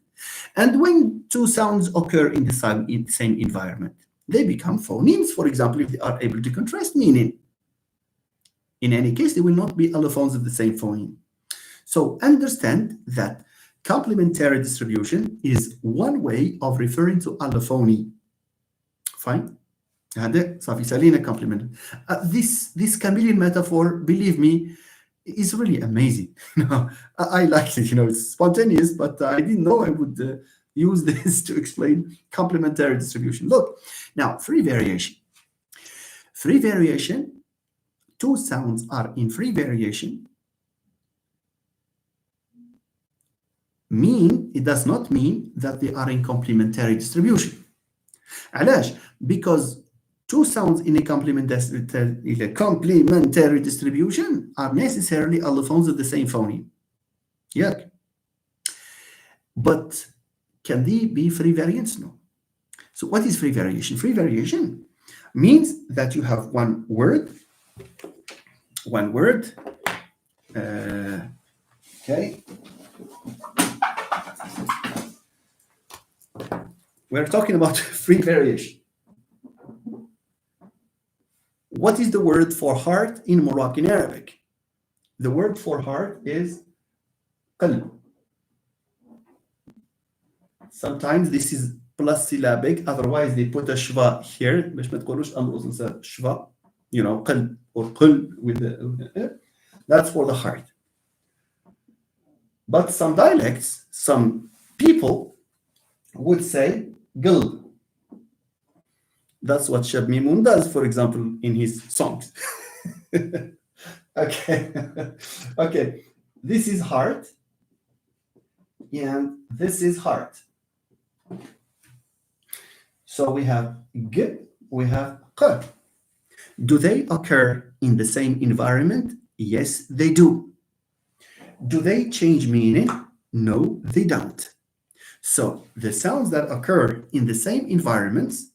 And when two sounds occur in the same environment, they become phonemes, for example, if they are able to contrast meaning. In any case, they will not be allophones of the same phoneme. So understand that complementary distribution is one way of referring to allophony. Fine. هذا صافي سالينا complement. This chameleon metaphor, believe me, is really amazing. I like it. It's spontaneous, but I didn't know I would use this to explain complementary distribution. Look, now free variation. Free variation. Two sounds are in free variation. It does not mean that they are in complementary distribution. علاش? Because two sounds in a complementary distribution are necessarily allophones of the same phoneme. Yeah. But can they be free variants? No. So what is free variation? Free variation means that you have one word. Okay. We're talking about free variation. What is the word for heart in Moroccan Arabic? The word for heart is qalb. Sometimes this is plus syllabic, otherwise they put a shva here. باش ما تقولوش shva, qalb or qul with the that's for the heart. But some dialects, some people would say qalb. That's what Shab Mimoun does, for example, in his songs. Okay. This is heart, and this is heart. So we have g, we have q. Do they occur in the same environment? Yes, they do. Do they change meaning? No, they don't. So the sounds that occur in the same environments,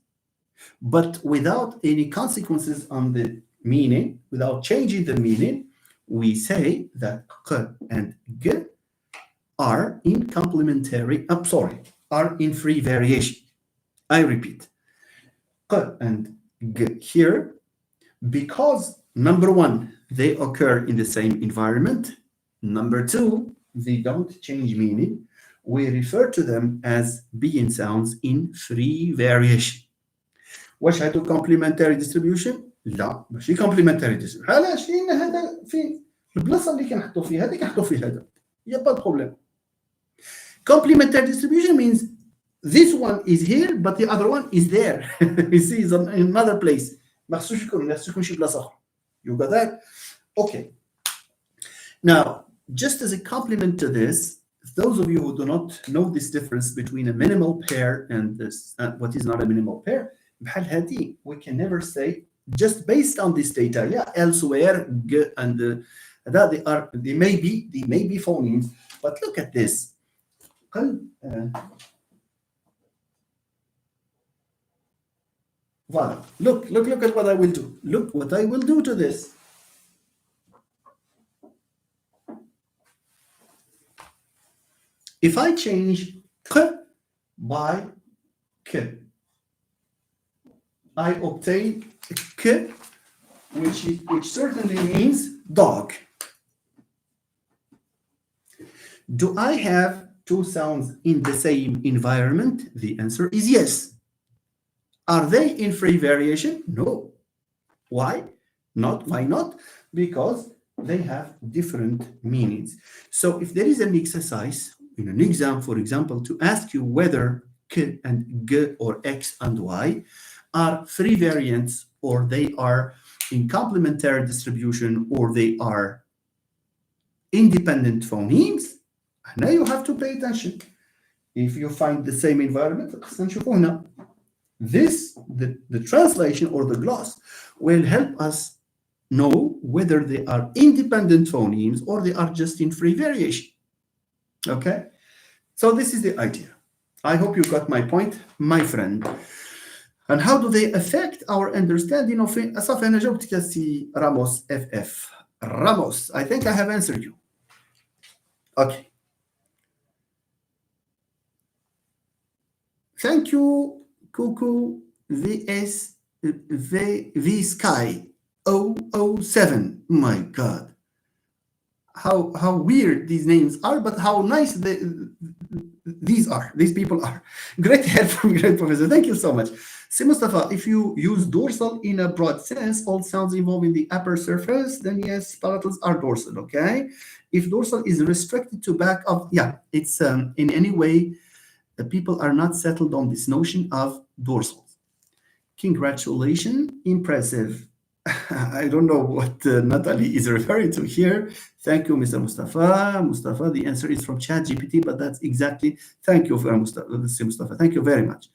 but without any consequences on the meaning, without changing the meaning, we say that q and g are in are in free variation. I repeat, q and g here, because number one, they occur in the same environment. Number two, they don't change meaning. We refer to them as being sounds in free variation. واش هادو complementary distribution؟ لا ماشي complementary distribution. علاش؟ لأن هذا في البلاصة اللي كنحطو فيها هذه كنحطو فيه هذا. يا با بروبليم. Complementary distribution means this one is here but the other one is there. You see, it's in another place. ما خصوش يكون شي بلاصة أخرى. You got that? Okay. Now, just as a complement to this, those of you who do not know this difference between a minimal pair and this, what is not a minimal pair, بحال هذه, we can never say, just based on this data, yeah, elsewhere, g and that they may be phonemes, but look at this. Voilà. Look at what I will do. Look what I will do to this. If I change k by k, I obtain k, which certainly means dog. Do I have two sounds in the same environment? The answer is yes. Are they in free variation? No. Why? Why not? Because they have different meanings. So if there is an exercise in an exam, for example, to ask you whether k and g or x and y are free variants or they are in complementary distribution or they are independent phonemes, now you have to pay attention. If you find the same environment, this, the translation or the gloss will help us know whether they are independent phonemes or they are just in free variation. Okay? So this is the idea. I hope you got my point, my friend. And how do they affect our understanding of it? أصف أنا جاوبتك سي Ramos FF. Ramos, I think I have answered you. Okay. Thank you, Cuckoo V Sky 007. My God. How weird these names are, but how nice these people are. Great help from great professor. Thank you so much. See, Mustafa, if you use dorsal in a broad sense, all sounds involving the upper surface, then yes, palatals are dorsal, okay? If dorsal is restricted to back of, yeah, it's in any way, the people are not settled on this notion of dorsals. Congratulations, impressive. I don't know what Natalie is referring to here. Thank you, Mr. Mustafa. Mustafa, the answer is from ChatGPT, but that's exactly, thank you for Mustafa. Thank you very much.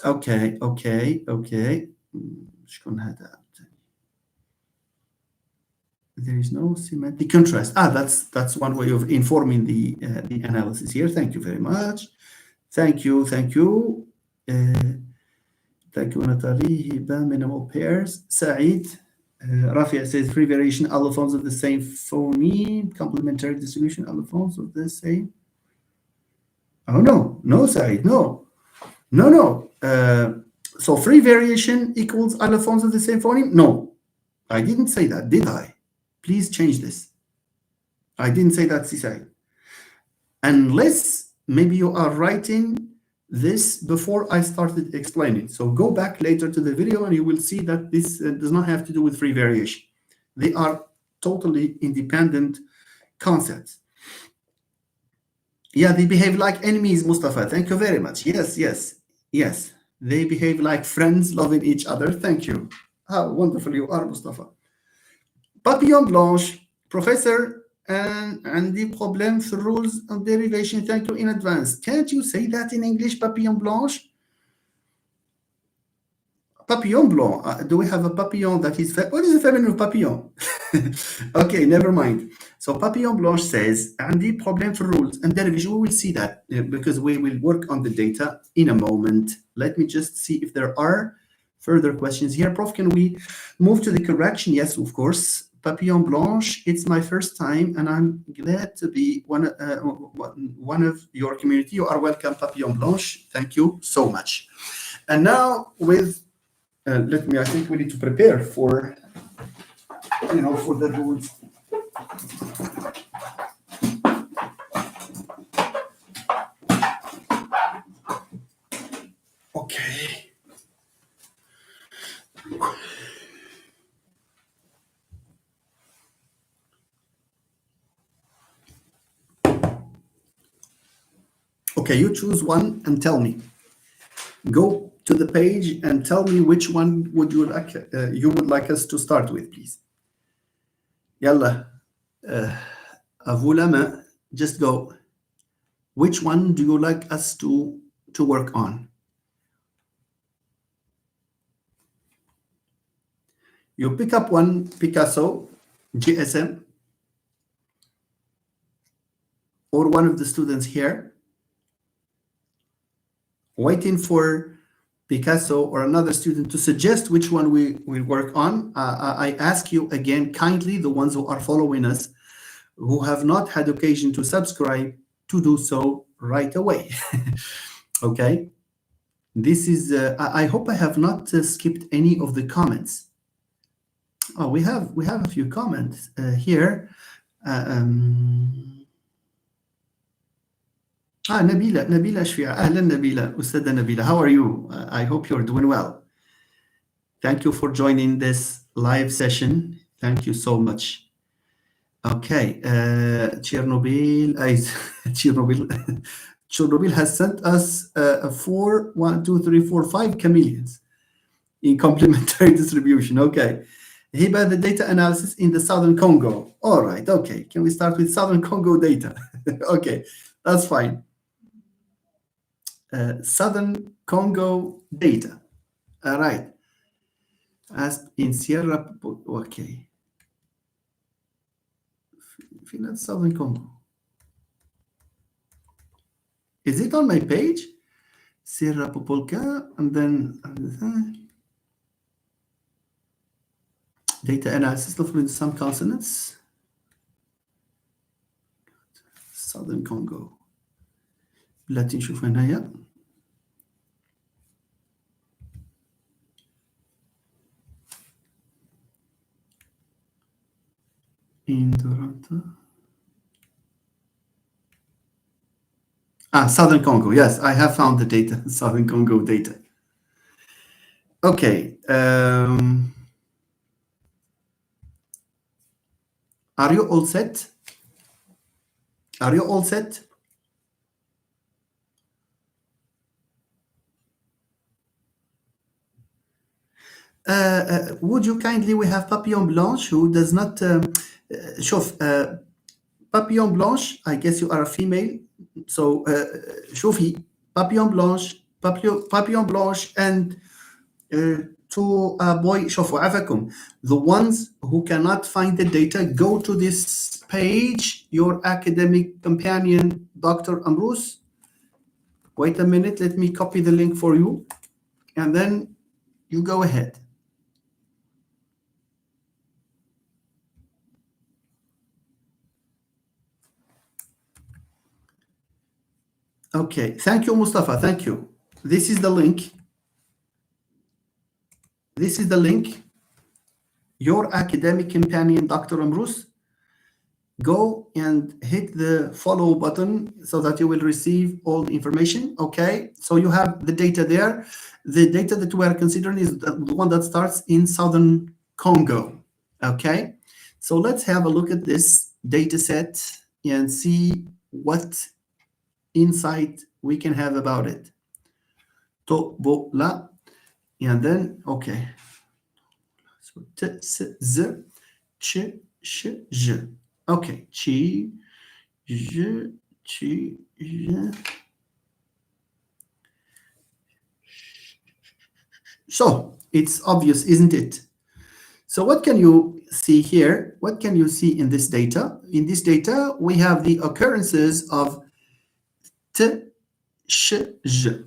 Okay. There is no semantic contrast. That's one way of informing the analysis here. Thank you very much. Thank you. Thank you, Natalie. Hiba, minimal pairs. Saeed, Rafia says free variation allophones of the same phoneme, complementary distribution allophones of the same. Oh no, Saeed, no. So free variation equals allophones of the same phoneme? No, I didn't say that, did I? Please change this. I didn't say that, Saeed. Unless maybe you are writing this before I started explaining. So go back later to the video and you will see that this does not have to do with free variation. They are totally independent concepts. Yeah, they behave like enemies, Mustafa. Thank you very much. Yes. They behave like friends loving each other. Thank you. How wonderful you are, Mustafa. Papillon Blanche, Professor, and the problem for rules of derivation. Thank you in advance. Can't you say that in English, Papillon Blanche? Papillon Blanc. Do we have a papillon that is... What is the feminine of papillon? Okay, never mind. So Papillon Blanche says, عندي problem for rules and derivation. We will see that because we will work on the data in a moment. Let me just see if there are further questions here. Prof, can we move to the correction? Yes, of course. Papillon Blanche, it's my first time and I'm glad to be one of your community. You are welcome, Papillon Blanche. Thank you so much. And now with... I think we need to prepare for, for the rules. Okay. Okay, you choose one and tell me. Go to the page and tell me which one would you like us to start with, please. Yalla, à vous la main. Just go. Which one do you like us to work on? You pick up one Picasso, GSM, or one of the students here, waiting for Picasso or another student to suggest which one we will work on. I ask you again kindly, the ones who are following us, who have not had occasion to subscribe, to do so right away. Okay. This is, I hope I have not skipped any of the comments. Oh, we have a few comments here. Nabila Shfia. Ahlan Nabila, Ustada Nabila. How are you? I hope you're doing well. Thank you for joining this live session. Thank you so much. Okay, Chernobyl, Chernobyl, Chernobyl has sent us four, 5 chameleons in complementary distribution. Okay. Hiba, the data analysis in the Southern Congo. All right. Okay. Can we start with Southern Congo data? Okay. That's fine. Southern Congo data. All right. As in Sierra. Okay. Finland, Southern Congo. Is it on my page? Sierra Popolka, and then data analysis of some consonants. Southern Congo. بلاتي نشوف هنايا. In Toronto. Southern Congo. Yes, I have found the data. Southern Congo data. Okay. Are you all set? Are you all set? Would you kindly, we have Papillon Blanche who does not شوف Papillon Blanche, I guess you are a female. So شوفي Papillon Blanche and to boy شوفوا عفاكم, the ones who cannot find the data, go to this page, your academic companion, Dr. Amrous. Wait a minute, let me copy the link for you, and then you go ahead. Okay, thank you, Mustafa, thank you. This is the link. This is the link. Your academic companion, Dr. Amrous. Go and hit the follow button so that you will receive all the information. Okay, so you have the data there. The data that we are considering is the one that starts in Southern Congo. Okay, so let's have a look at this data set and see what insight we can have about it. Tobola, and then, okay. So, t, s, z, ch, sh, j. Okay, chi, j, chi, j. So it's obvious, isn't it? So what can you see here? What can you see in this data? In this data, we have the occurrences of t, sh, j.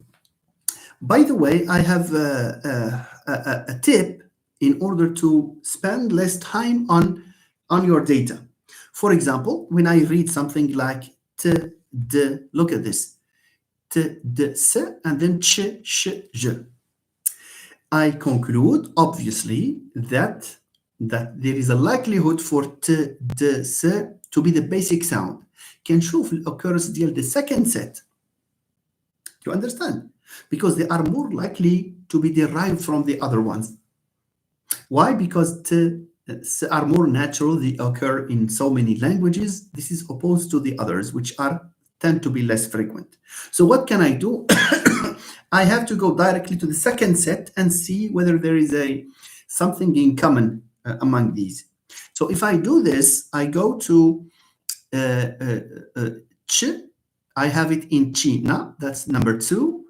By the way, I have a tip in order to spend less time on your data. For example, when I read something like t, d, look at this. T, d, s, and then ch, sh, j. I conclude, obviously, that there is a likelihood for t, d, s to be the basic sound. كنشوف الoccurrence ديال the second set. You understand? Because they are more likely to be derived from the other ones. Why? Because t, s are more natural. They occur in so many languages. This is opposed to the others, which tend to be less frequent. So what can I do? I have to go directly to the second set and see whether there is something in common among these. So if I do this, I go to ch. I have it in China. That's number 2.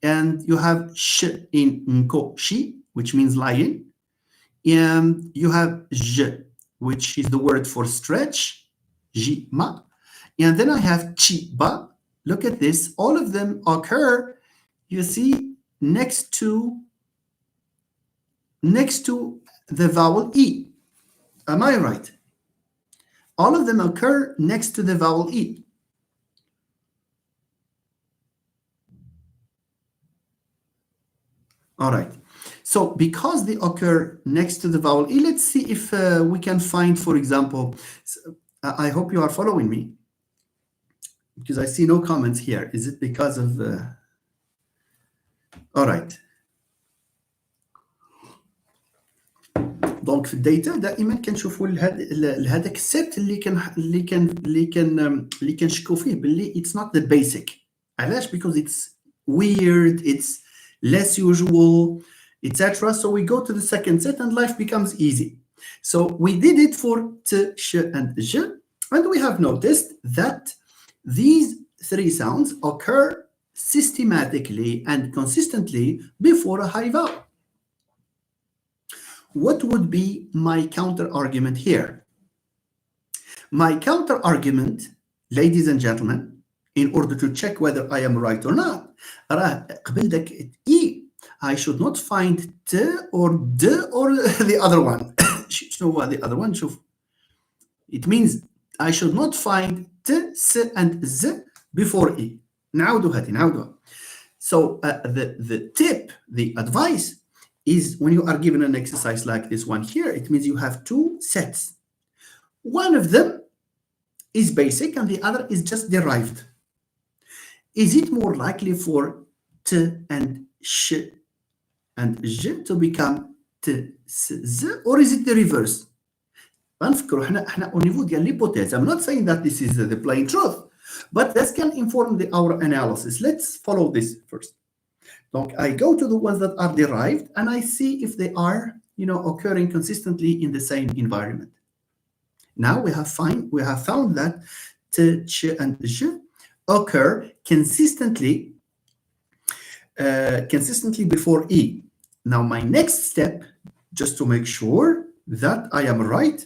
And you have sh in nko, shi, which means lion. And you have j, which is the word for stretch, jima. And then I have chi, ba. Look at this. All of them occur, you see, next to the vowel E. Am I right? All of them occur next to the vowel E. All right. So because they occur next to the vowel E, let's see if we can find, for example, I hope you are following me, because I see no comments here. Is it because of... all right. دونك في الداتا دائما كنشوفوا هذاك السيت اللي كنشكوا فيه باللي it's not the basic. علاش؟ because it's weird, it's less usual, etc. So we go to the second set and life becomes easy. So we did it for t, sh, and j, and we have noticed that these three sounds occur systematically and consistently before a high vowel. What would be my counter argument here? My counter argument, ladies and gentlemen, in order to check whether I am right or not, راه قبل داك E, I should not find T or D or the other one. شنو هو the other one؟ شوف. It means I should not find T, S and Z before E. نعاودوها. So the tip, the advice is when you are given an exercise like this one here, it means you have two sets. One of them is basic and the other is just derived. Is it more likely for T and Sh and J to become T, S, Z, or is it the reverse? غنفكروا احنا au niveau ديال l'hypothèse. I'm not saying that this is the plain truth, but this can inform our analysis. Let's follow this first. Donc, I go to the ones that are derived and I see if they are, occurring consistently in the same environment. Now we have found that T, Ch, and J occur consistently before E. Now my next step, just to make sure that I am right,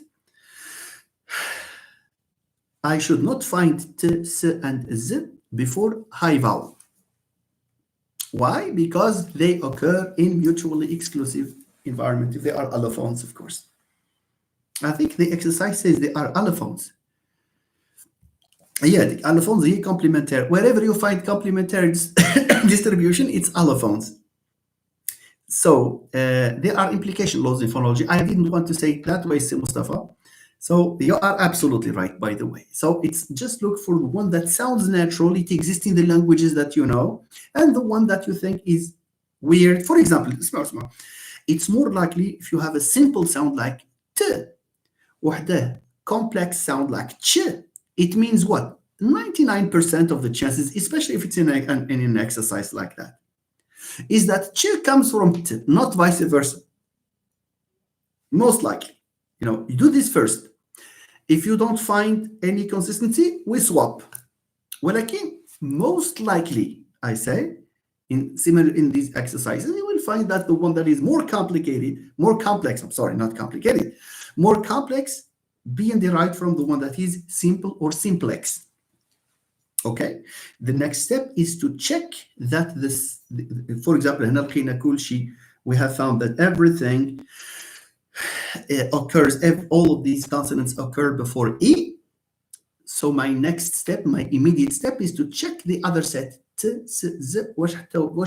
I should not find T, S, and Z before high vowel. Why? Because they occur in mutually exclusive environment, if they are allophones, of course. I think the exercise says they are allophones. Yeah, the allophones are complementary. Wherever you find complementary distribution, it's allophones. So there are implication laws in phonology. I didn't want to say it that way, Mustafa. So you are absolutely right, by the way. So it's just look for the one that sounds natural. It exists in the languages that you know, and the one that you think is weird. For example, it's more likely if you have a simple sound like T, or the complex sound like Ch. It means what? 99% of the chances, especially if it's in an exercise like that, is that Ch comes from T, not vice versa. Most likely. You do this first. If you don't find any consistency, we swap. ولكن most likely, I say, in these exercises, you will find that the one that is more complex, being derived from the one that is simple or simplex. Okay? The next step is to check that for example, هنا لقينا كل شيء. We have found that everything occurs, all of these consonants occur before E. So my next step, my immediate step, is to check the other set. T, S, Z. واش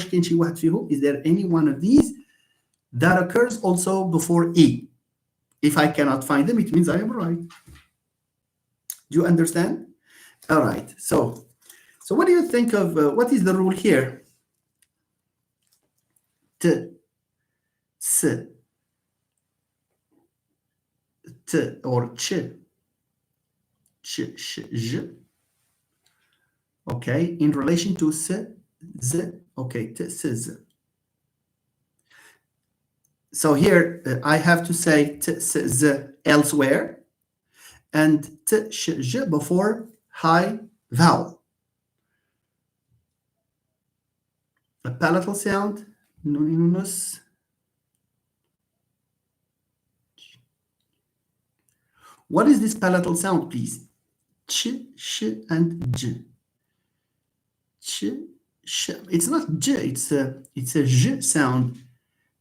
كاين شي واحد فيهم? Is there any one of these that occurs also before E? If I cannot find them, it means I am right. Do you understand? All right. So what do you think of what is the rule here? T, S, T or Ch, Ch, Sh, J. Okay, in relation to S, Z. Okay, T, S, Z. So here I have to say T, S, Z elsewhere, and T, Sh, J before high vowel. A palatal sound, nuninus. What is this palatal sound, please? Ch, sh, and j. Ch, sh. It's not j. It's a j sound.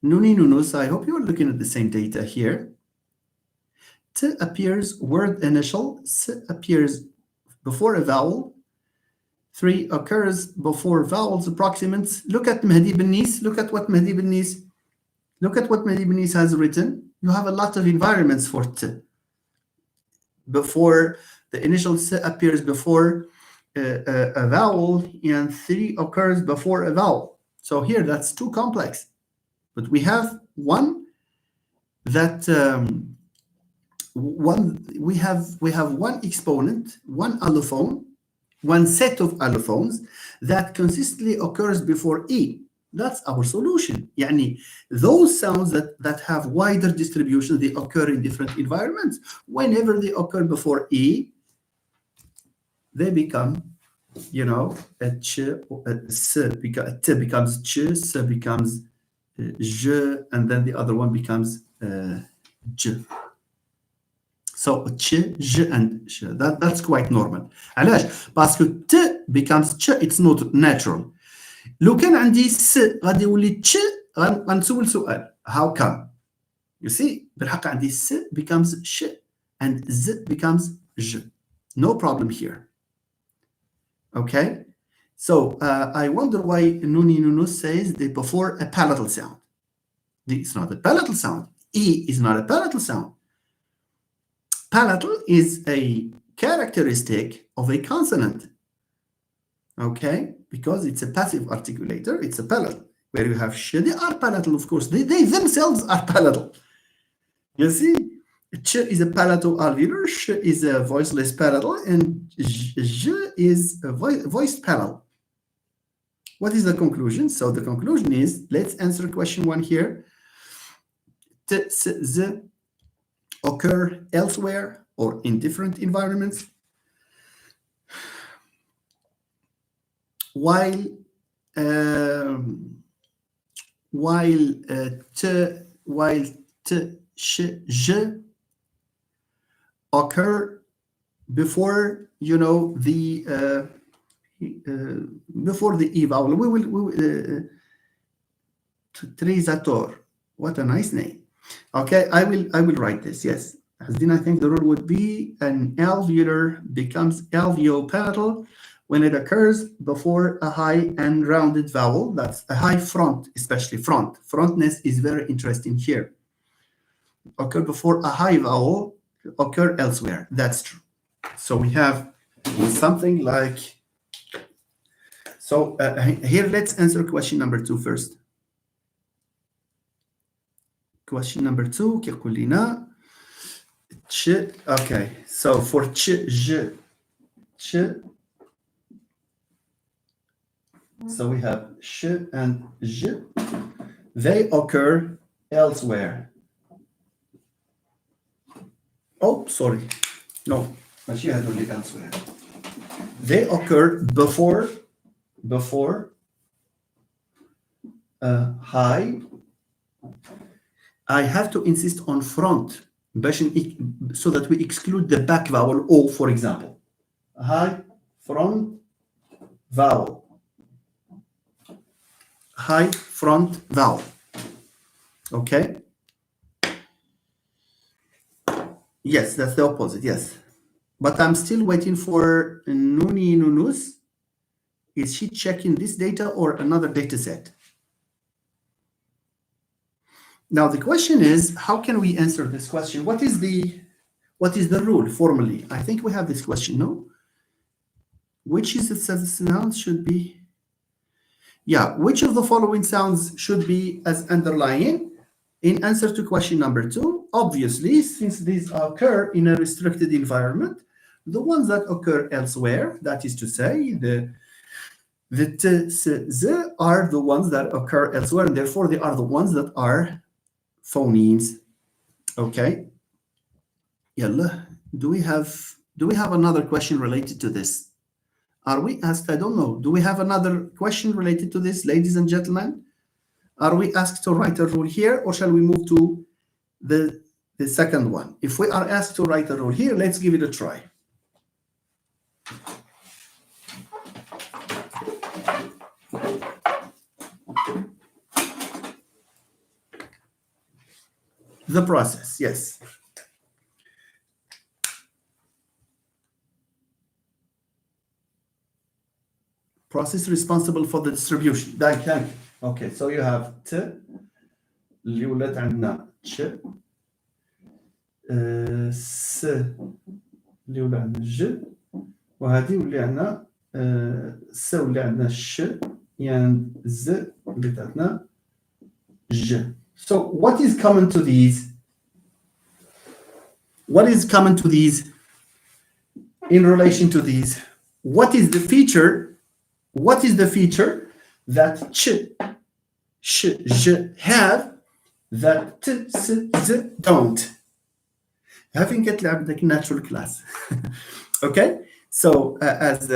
Nuninunus. I hope you are looking at the same data here. T appears word initial. S appears before a vowel. 3 occurs before vowels approximants. Look at Mehdi Benis. Look at what Mehdi Benis has written. You have a lot of environments for T. Before the initial S appears before a vowel, and 3 occurs before a vowel. So here that's too complex. But we have one that we have one exponent, one allophone, one set of allophones that consistently occurs before E. That's our solution. يعني those sounds that have wider distribution, they occur in different environments. Whenever they occur before E, they become, you know, a ch, a s, a t becomes ch, s becomes j, and then the other one becomes j. So ch, j, and sh. That's quite normal. علاش؟ parce que t becomes ch, it's not natural. لو كان عندي س غادي يولي تش، غنسول سؤال how come. You see بالحق عندي س becomes sh and z becomes j. No problem here. Okay, so I wonder why Nuni Nunu says they before a palatal sound. It's not a palatal sound. E is not a palatal sound. Palatal is a characteristic of a consonant. Okay, because it's a passive articulator, it's a palatal. Where you have sh, they are palatal, of course. They themselves are palatal. You see, ch is a palato-alveolar, sh is a voiceless palatal, and j is a voiced palatal. What is the conclusion? So the conclusion is, let's answer question 1 here. T, s, z occur elsewhere or in different environments, while t, sh, j occur before, you know, the before the E vowel. We will Trizator. What a nice name. Okay, I will write this. Yes, as then I think the rule would be an alveolar becomes alveopalatal when it occurs before a high and rounded vowel. That's a high front, especially front. Frontness is very interesting here. Occur before a high vowel, occur elsewhere. That's true. So we have something like, so here let's answer question number 2 first. Question number 2 كيقول لنا ch. Okay, so for ch, j, ch, so we have sh and j, they occur elsewhere. Oh, sorry, no, elsewhere. They occur before high. I have to insist on front so that we exclude the back vowel O, for example. High front vowel. High front vowel. Okay? Yes, that's the opposite, yes. But I'm still waiting for Nuni Nunus. Is she checking this data or another data set? Now the question is, how can we answer this question? What is the rule formally? I think we have this question, no? Which is the sound should be? Yeah, which of the following sounds should be as underlying? In answer to question number 2, obviously, since these occur in a restricted environment, the ones that occur elsewhere, that is to say, the t, s, z are the ones that occur elsewhere, and therefore they are the ones that are phonemes. Okay. Yalla. Do we have another question related to this? Are we asked? I don't know. Do we have another question related to this, ladies and gentlemen? Are we asked to write a rule here, or shall we move to the second one? If we are asked to write a rule here, let's give it a try. The process, yes. Process responsible for the distribution. Thank you. Okay, so you have T اللي ولات عندنا ش س اللي ولا عندنا ج وهذه ولي عندنا س ولي عندنا ش يعني ز اللي عندنا ج. So what is common to these? What is common to these in relation to these? What is the feature? What is the feature that sh, j have that t, s, z don't? Having it like natural class. Okay, so as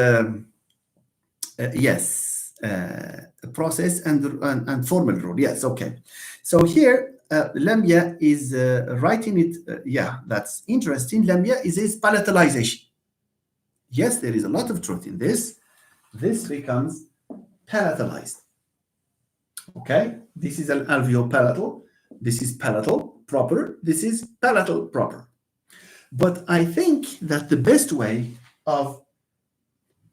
yes, process and formal rule. Yes, okay. So here, Lamia is writing it. Yeah, that's interesting. Lamia is his palatalization. Yes, there is a lot of truth in this. This becomes palatalized. Okay, this is an alveopalatal. This is palatal proper. This is palatal proper. But I think that the best way of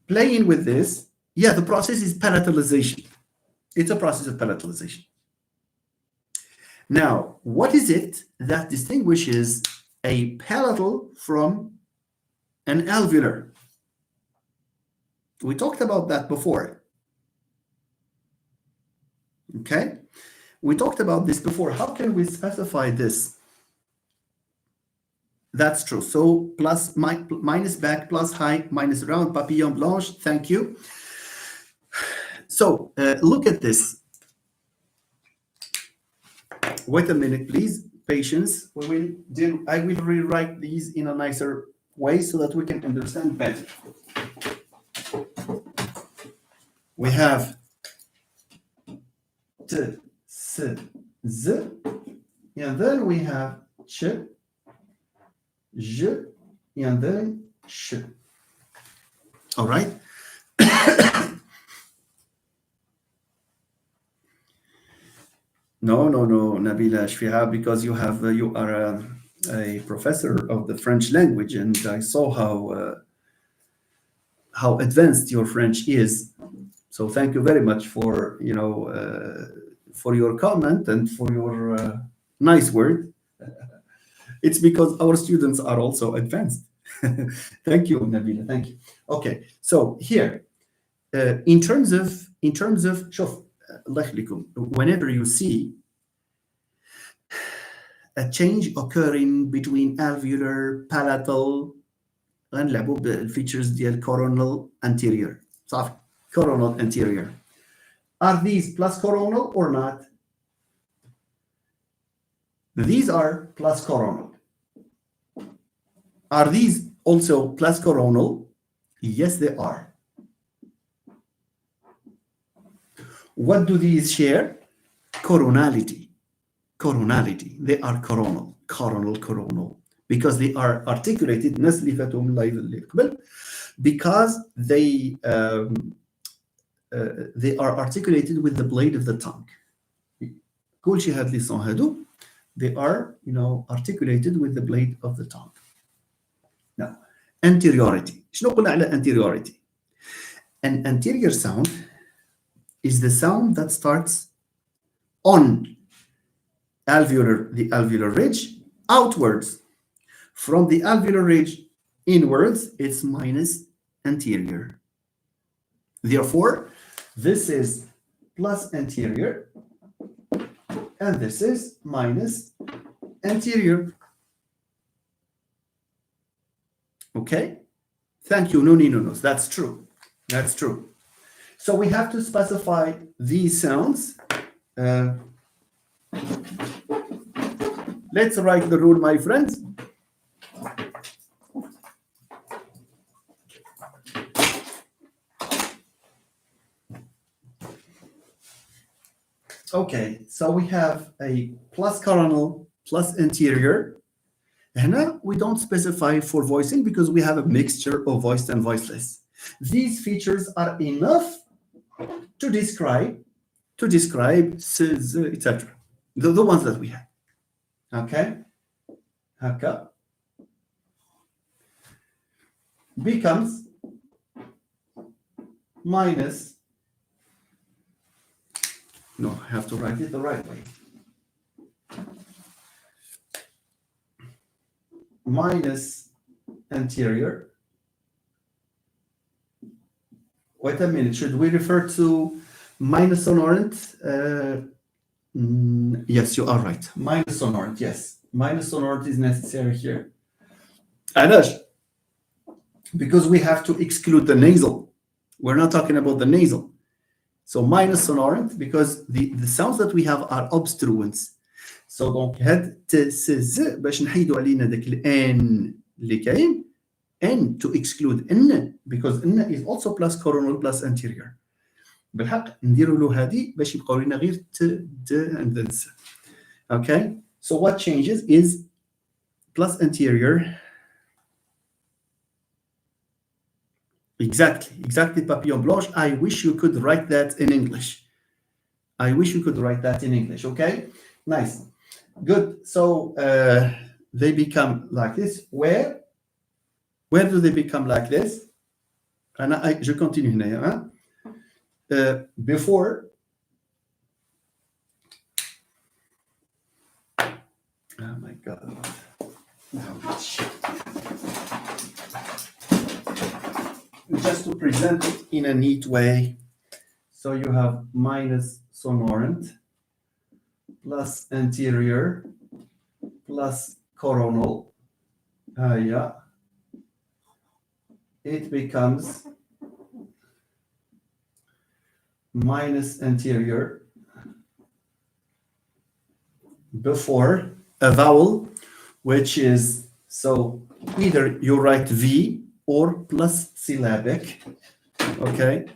playing with this, yeah, the process is palatalization. It's a process of palatalization. Now, what is it that distinguishes a palatal from an alveolar? We talked about that before. Okay? We talked about this before. How can we specify this? That's true. So plus, minus back, plus high, minus round, papillon blanche. Thank you. So look at this. Wait a minute, please. Patience. I will rewrite these in a nicer way so that we can understand better. We have t, s, z, and then we have ch, j, and then sh. All right. No, Nabila Shfiha, because you are a professor of the French language, and I saw how advanced your French is. So thank you very much for for your comment and for your nice word. It's because our students are also advanced. Thank you, Nabila. Thank you. Okay, so here, in terms of شوف الله يخليكم, whenever you see a change occurring between alveolar, palatal, غنلعبوا بالفيتشرز ديال coronal anterior. صافي, coronal anterior. Are these plus coronal or not? These are plus coronal. Are these also plus coronal? Yes, they are. What do these share? Coronality. Coronality. They are coronal. Coronal. Because they are articulated, because they are articulated with the blade of the tongue. They are, articulated with the blade of the tongue. Now, anteriority. شنو قلنا على anteriority? An anterior sound is the sound that starts on the alveolar ridge outwards. From the alveolar ridge inwards, it's minus anterior. Therefore, this is plus anterior, and this is minus anterior. Okay? Thank you. No. That's true. That's true. So we have to specify these sounds. Let's write the rule, my friends. Okay, so we have a plus coronal, plus anterior. And we don't specify for voicing because we have a mixture of voiced and voiceless. These features are enough to describe, etc. The ones that we have. Okay? Haka becomes minus. No, I have to write it the right way. Minus anterior. Wait a minute. Should we refer to minus sonorant? Yes, you are right. Minus sonorant, yes. Minus sonorant is necessary here. علاش? Because we have to exclude the nasal. We're not talking about the nasal. So minus sonorant, because the sounds that we have are obstruents. So donc هاد ت س ز باش نحيدوا علينا داك الان اللي كاين n to exclude n, because n is also plus coronal plus anterior. بالحق نديروا له هذه باش يبقاو لنا غير ت د and then s. Okay, so what changes is plus anterior. Exactly, Papillon Blanche. I wish you could write that in English. Okay, nice, good. So they become like this. Where do they become like this? And je continue هنا, hein? Before. Oh my God. Just to present it in a neat way. So you have minus sonorant plus anterior plus coronal. Yeah. It becomes minus anterior before a vowel, which is, so either you write V or plus syllabic. Okay.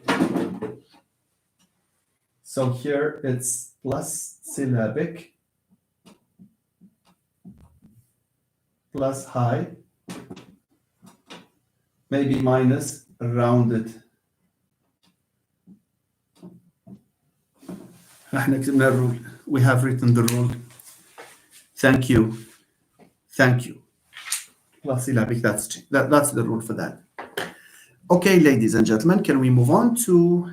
So here it's plus syllabic plus high, maybe minus rounded. We have written the rule. Thank you. Plus syllabic, that's the rule for that. Okay, ladies and gentlemen, can we move on to,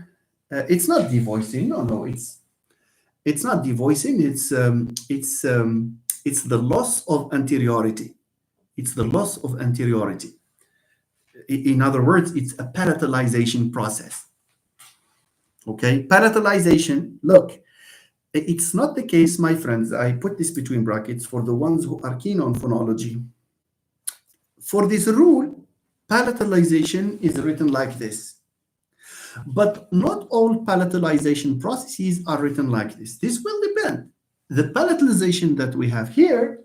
it's not devoicing, no, it's not devoicing, it's the loss of anteriority. In other words, it's a palatalization process. Okay, palatalization, look, it's not the case, my friends, I put this between brackets for the ones who are keen on phonology. For this rule, palatalization is written like this. But not all palatalization processes are written like this. This will depend. The palatalization that we have here,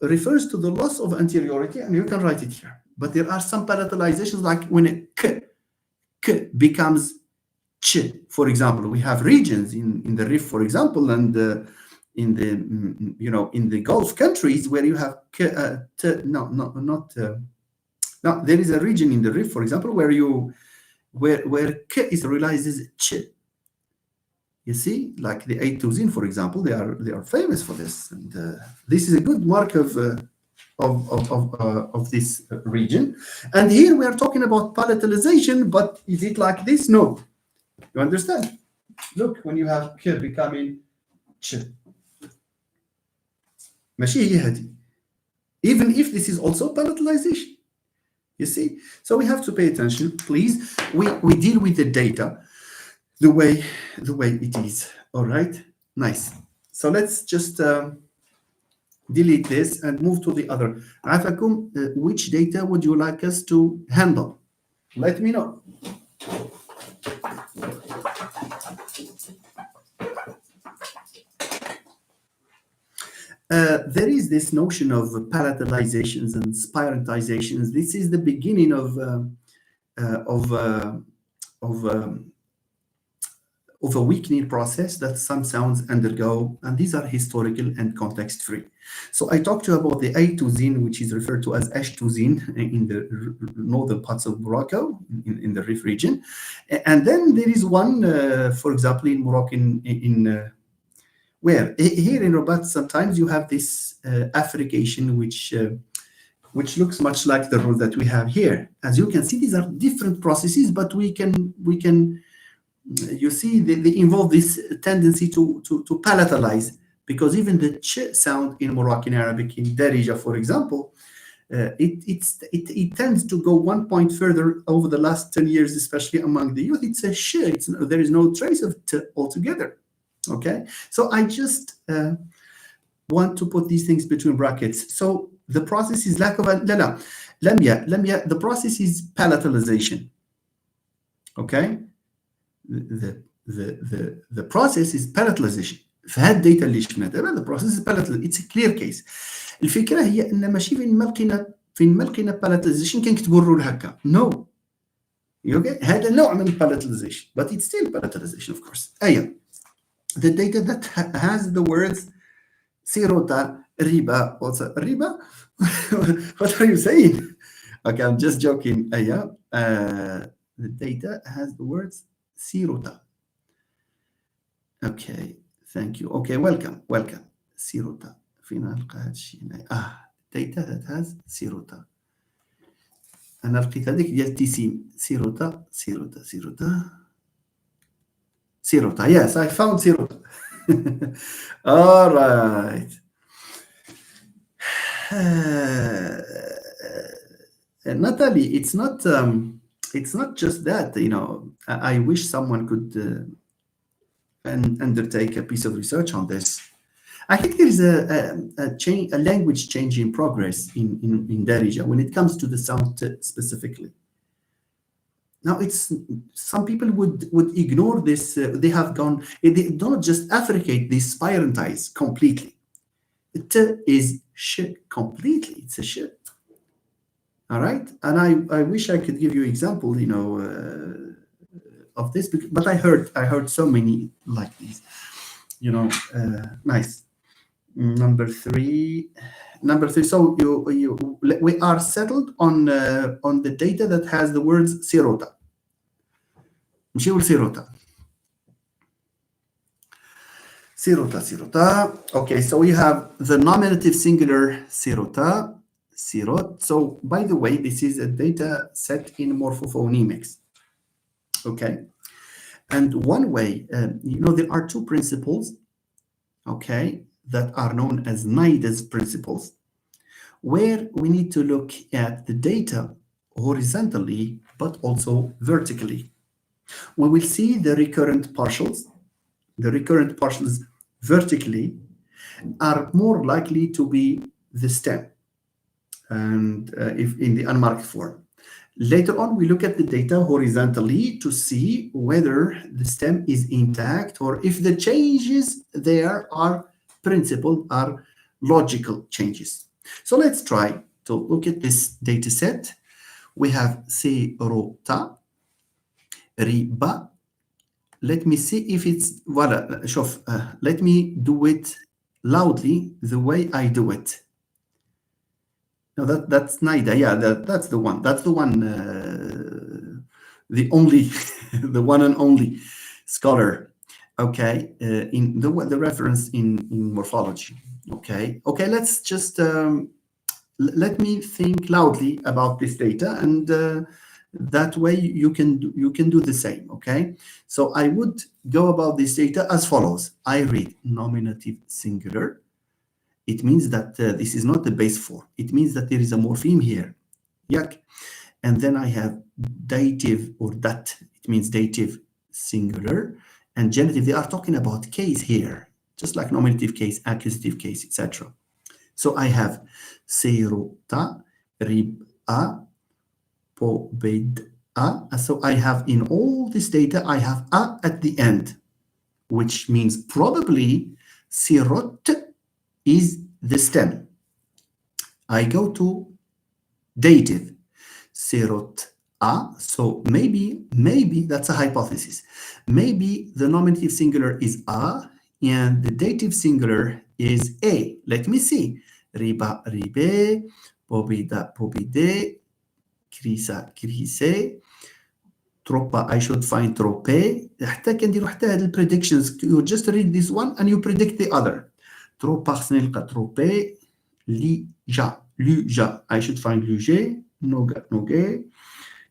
refers to the loss of anteriority, and you can write it here. But there are some palatalizations, like when a k becomes ch, for example. We have regions in the Rif, for example, and in the Gulf countries where you have there is a region in the Rif, for example, where k is realized as ch. You see, like the Aituzin, for example, they are famous for this, and this is a good mark of this region. And here we are talking about palatalization, but is it like this? No. You understand? Look, when you have k becoming ch. Even if this is also palatalization. You see? So we have to pay attention, please. We deal with the data the way it is. All right? Nice. So let's just delete this and move to the other. Afakum, which data would you like us to handle? Let me know. There is this notion of palatalizations and spiritizations. This is the beginning of a weakening process that some sounds undergo, and these are historical and context-free. So I talked to you about the Aituzin, which is referred to as Ashtuzin in the northern parts of Morocco, in the Rif region. And then there is one, for example, in Morocco, where here in Rabat, sometimes you have this affrication, which looks much like the rule that we have here. As you can see, these are different processes, but we can you see, they involve this tendency to palatalize, because even the ch sound in Moroccan Arabic, in Darija, for example, it tends to go one point further over the last 10 years, especially among the youth. It's a sh. There is no trace of t altogether. Okay, so I just want to put these things between brackets. So The process is lack of لا لا the process is palatalization. Okay, the process is palatalization. في هالديتا اللي شفنا دابا the process is palatalization. It's a clear case. الفكره هي ان ماشي فين ما لقينا palatalization كنكتبوا الرول هكا. No. Okay, هذا نوع من palatalization, but it's still palatalization of course. The data that has the words sirota, riba, also riba. What are you saying? Okay, I'm just joking. The data has the words sirota. Okay, thank you. Okay, welcome. Sirota. فين نلقى هذا الشيء هنا؟ data that has sirota. أنا لقيت هذيك ديال تيسيم sirota. Yes, I found sirota. All right. Natalie, it's not just that, you know. I wish someone could undertake a piece of research on this. I think there is a language change in progress in Darija when it comes to the sound specifically. Now, some people would ignore this. They don't just affricate these spirantize completely. It is shit completely. It's a shit. All right, and I wish I could give you example, you know, of this, but I heard so many like these, you know. Nice. Number three. So we are settled on the data that has the words sirota. نمشيو لسيروتا. Sirota. Okay, so we have the nominative singular sirota. Sirot. So, by the way, this is a data set in morphophonemics. Okay, and one way, you know, there are two principles, okay, that are known as Naida's principles, where we need to look at the data horizontally, but also vertically. We will see the recurrent partials. The recurrent partials vertically are more likely to be the stem, and if in the unmarked form. Later on, we look at the data horizontally to see whether the stem is intact or if the changes there are principal, are logical changes. So let's try to look at this data set. We have sirota, riba. Let me see if it's, voilà, شوف, let me do it loudly the way I do it. No, that's Naida. Yeah, that's the one. That's the one, the only, the one and only scholar. Okay, in the reference in morphology. Okay, let's just let me think loudly about this data, and that way you can do the same. Okay, so I would go about this data as follows. I read nominative singular. It means that this is not the base form. It means that there is a morpheme here. Yak. And then I have dative or dat. It means dative singular. And genitive, they are talking about case here, just like nominative case, accusative case, etc. So I have sirota, rib'a, pobed'a. So I have in all this data, I have a at the end, which means probably sirot is the stem. I go to dative, sirot a. So maybe that's a hypothesis. Maybe the nominative singular is a and the dative singular is a. Let me see. Riba, ribe, pobida, pobide, krisa, krise. Tropa, I should find trope. حتى كنديروا حتى هاد البريدكشنز. You just read this one and you predict the other. Tropa خصني نلقى trope. Lija, luja. I should find luje. Noga, noge.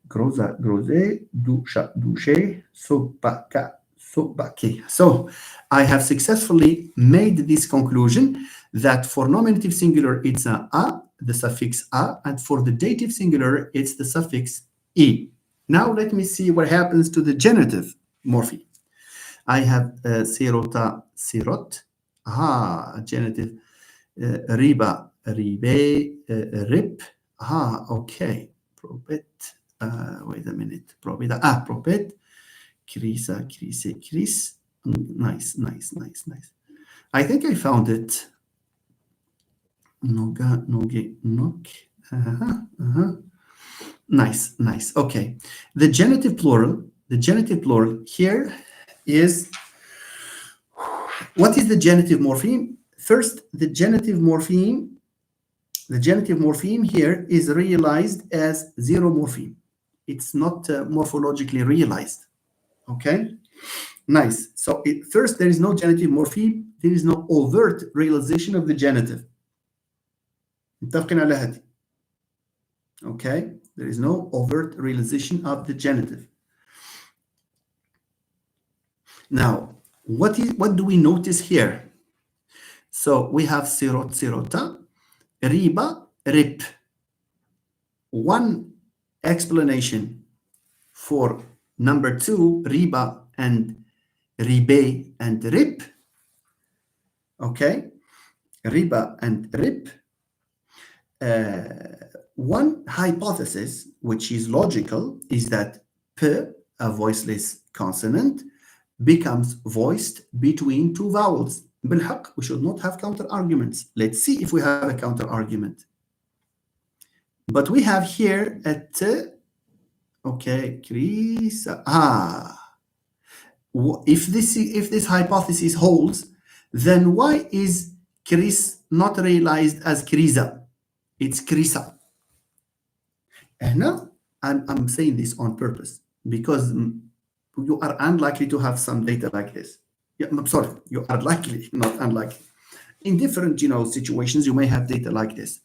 Groza, groze. Dusha, dushe. Sobaka, sobake. So I have successfully made this conclusion that for nominative singular it's a, the suffix a, and for the dative singular it's the suffix e. Now let me see what happens to the genitive morpheme. I have sirota, sirot. Genitive. Riba, ribe, rip. Okay. Propet. Wait a minute. Propet. Propet. Krisa, krise, kris. Nice. I think I found it. Noga, noge, nok. Nice. Okay. The genitive plural here is, what is the genitive morpheme? First, the genitive morpheme here is realized as zero morpheme. It's not morphologically realized. Okay? Nice. So first, there is no genitive morpheme. There is no overt realization of the genitive. متفقين على هذه. Okay? There is no overt realization of the genitive. Now, what do we notice here? So we have sirot, sirota, riba, rip. One explanation for number 2, riba and ribe and rip. Okay, riba and rip. One hypothesis, which is logical, is that p, a voiceless consonant, becomes voiced between two vowels. بالحق, we should not have counter arguments. Let's see if we have a counter argument. But we have here a t. Okay, krisa. If this hypothesis holds, then why is kris not realized as krisa? It's krisa. And now I'm saying this on purpose because you are unlikely to have some data like this. Yeah, I'm sorry, you are likely, not unlikely. In different, situations, you may have data like this.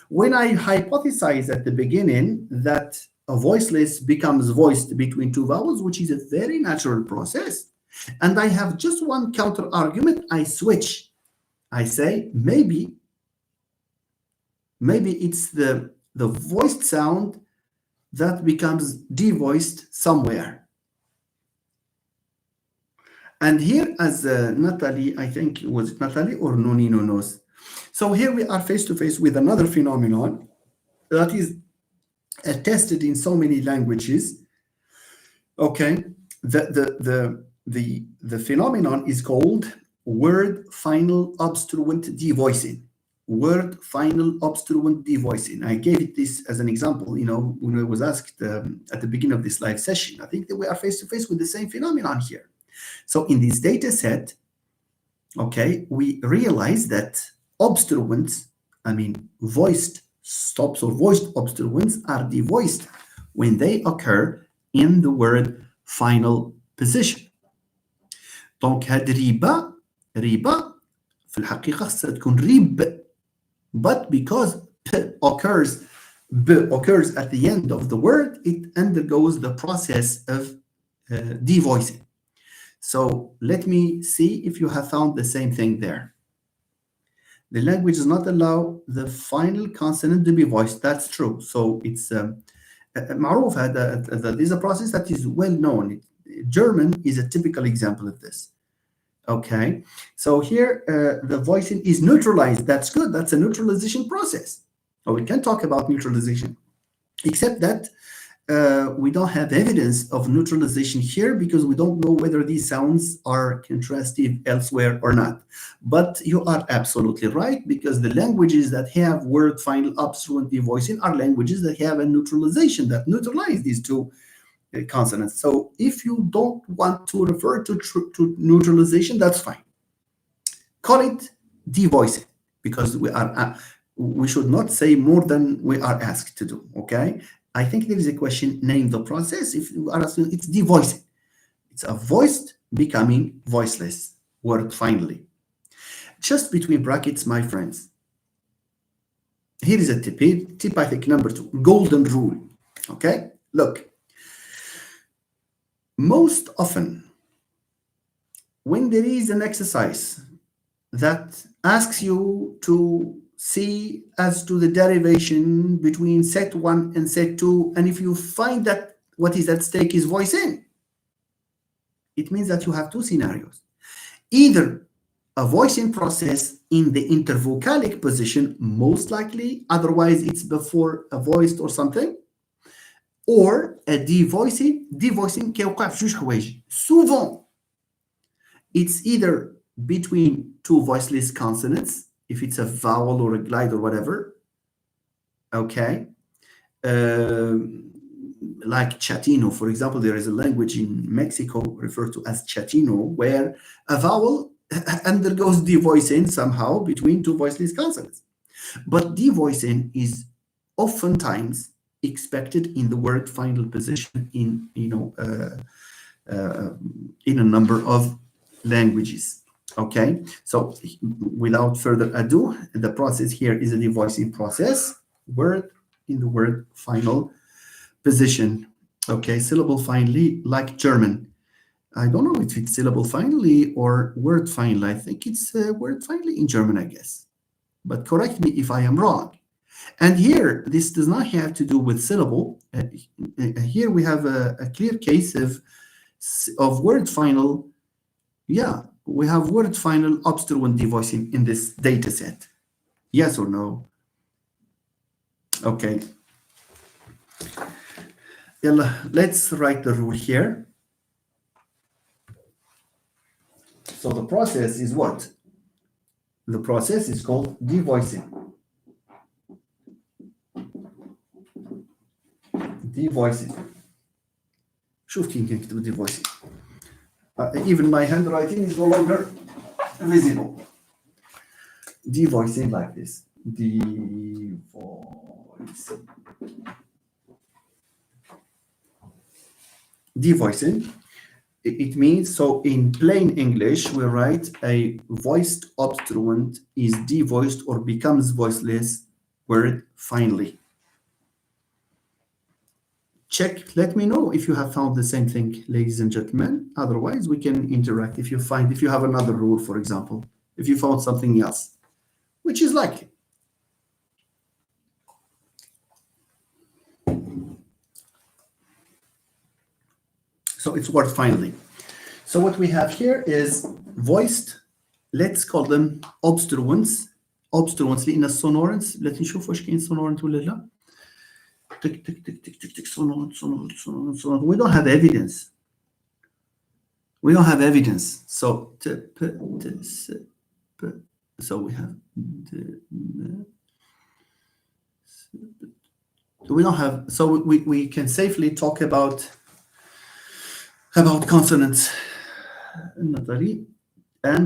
When I hypothesize at the beginning that a voiceless becomes voiced between two vowels, which is a very natural process, and I have just one counter argument, I switch. I say maybe it's the voiced sound that becomes devoiced somewhere. And here, as Natalie, I think, was it Natalie or Nonino knows? So here we are face to face with another phenomenon that is attested in so many languages. Okay, the phenomenon is called word final obstruent devoicing. Word final obstruent devoicing. I gave it this as an example, when I was asked at the beginning of this live session. I think that we are face to face with the same phenomenon here. So in this data set, okay, we realize that obstruents, voiced stops or voiced obstruents are devoiced when they occur in the word final position. Donc هاد ريبة في الحقيقة ستكون ريب, but because b occurs at the end of the word, it undergoes the process of devoicing. So let me see if you have found the same thing there. The language does not allow the final consonant to be voiced. That's true. So it's معروف هذا. This is a process that is well known. German is a typical example of this. Okay, so here the voicing is neutralized. That's good. That's a neutralization process. So we can talk about neutralization, except that we don't have evidence of neutralization here because we don't know whether these sounds are contrastive elsewhere or not. But you are absolutely right, because the languages that have word final obstruent devoicing are languages that have a neutralization that neutralize these two consonants. So if you don't want to refer to neutralization, that's fine. Call it devoicing, because we should not say more than we are asked to do. Okay, I think there is a question, name the process. If you are asking, it's devoicing. It's a voiced becoming voiceless word finally. Just between brackets, my friends, here is a tip, I think, number 2, golden rule. Okay, look. Most often, when there is an exercise that asks you to see as to the derivation between set 1 and set 2, and if you find that what is at stake is voice in, it means that you have two scenarios. Either a voicing process in the intervocalic position, most likely, otherwise it's before a voiced or something, or a devoicing كيوقع في جوج حوايج. Souvent, it's either between two voiceless consonants, if it's a vowel or a glide or whatever, okay? Like Chatino, for example, there is a language in Mexico referred to as Chatino, where a vowel undergoes devoicing somehow between two voiceless consonants. But devoicing is oftentimes expected in the word final position in in a number of languages. Okay, so without further ado, the process here is a devoicing process, word in the word final position. Okay, syllable finally, like German. I don't know if it's syllable finally or word finally. I think it's word finally in German, I guess. But correct me if I am wrong. And here, this does not have to do with syllable. Here we have a clear case of word final. Yeah, we have word final obstruent devoicing in this data set. Yes or no? Okay. Let's write the rule here. So the process is what? The process is called devoicing. Devoicing. شوف كيف نكتب devoicing. Even my handwriting is no longer visible. Devoicing like this. Devoicing. Devoicing. It means, so in plain English, we write a voiced obstruent is devoiced or becomes voiceless word finally. Check, let me know if you have found the same thing, ladies and gentlemen. Otherwise, we can interact if you have another rule, for example, if you found something else, which is likely. So it's word finally. So what we have here is voiced, let's call them obstruents. Obstruents لأن السونورنس، let's نشوف واش كاين sonorant ولا لا. Tick, tick, tick, tick, tick, tick, sonorant. We don't have evidence. We don't have evidence. So so we have we don't have, so we can safely talk about consonants and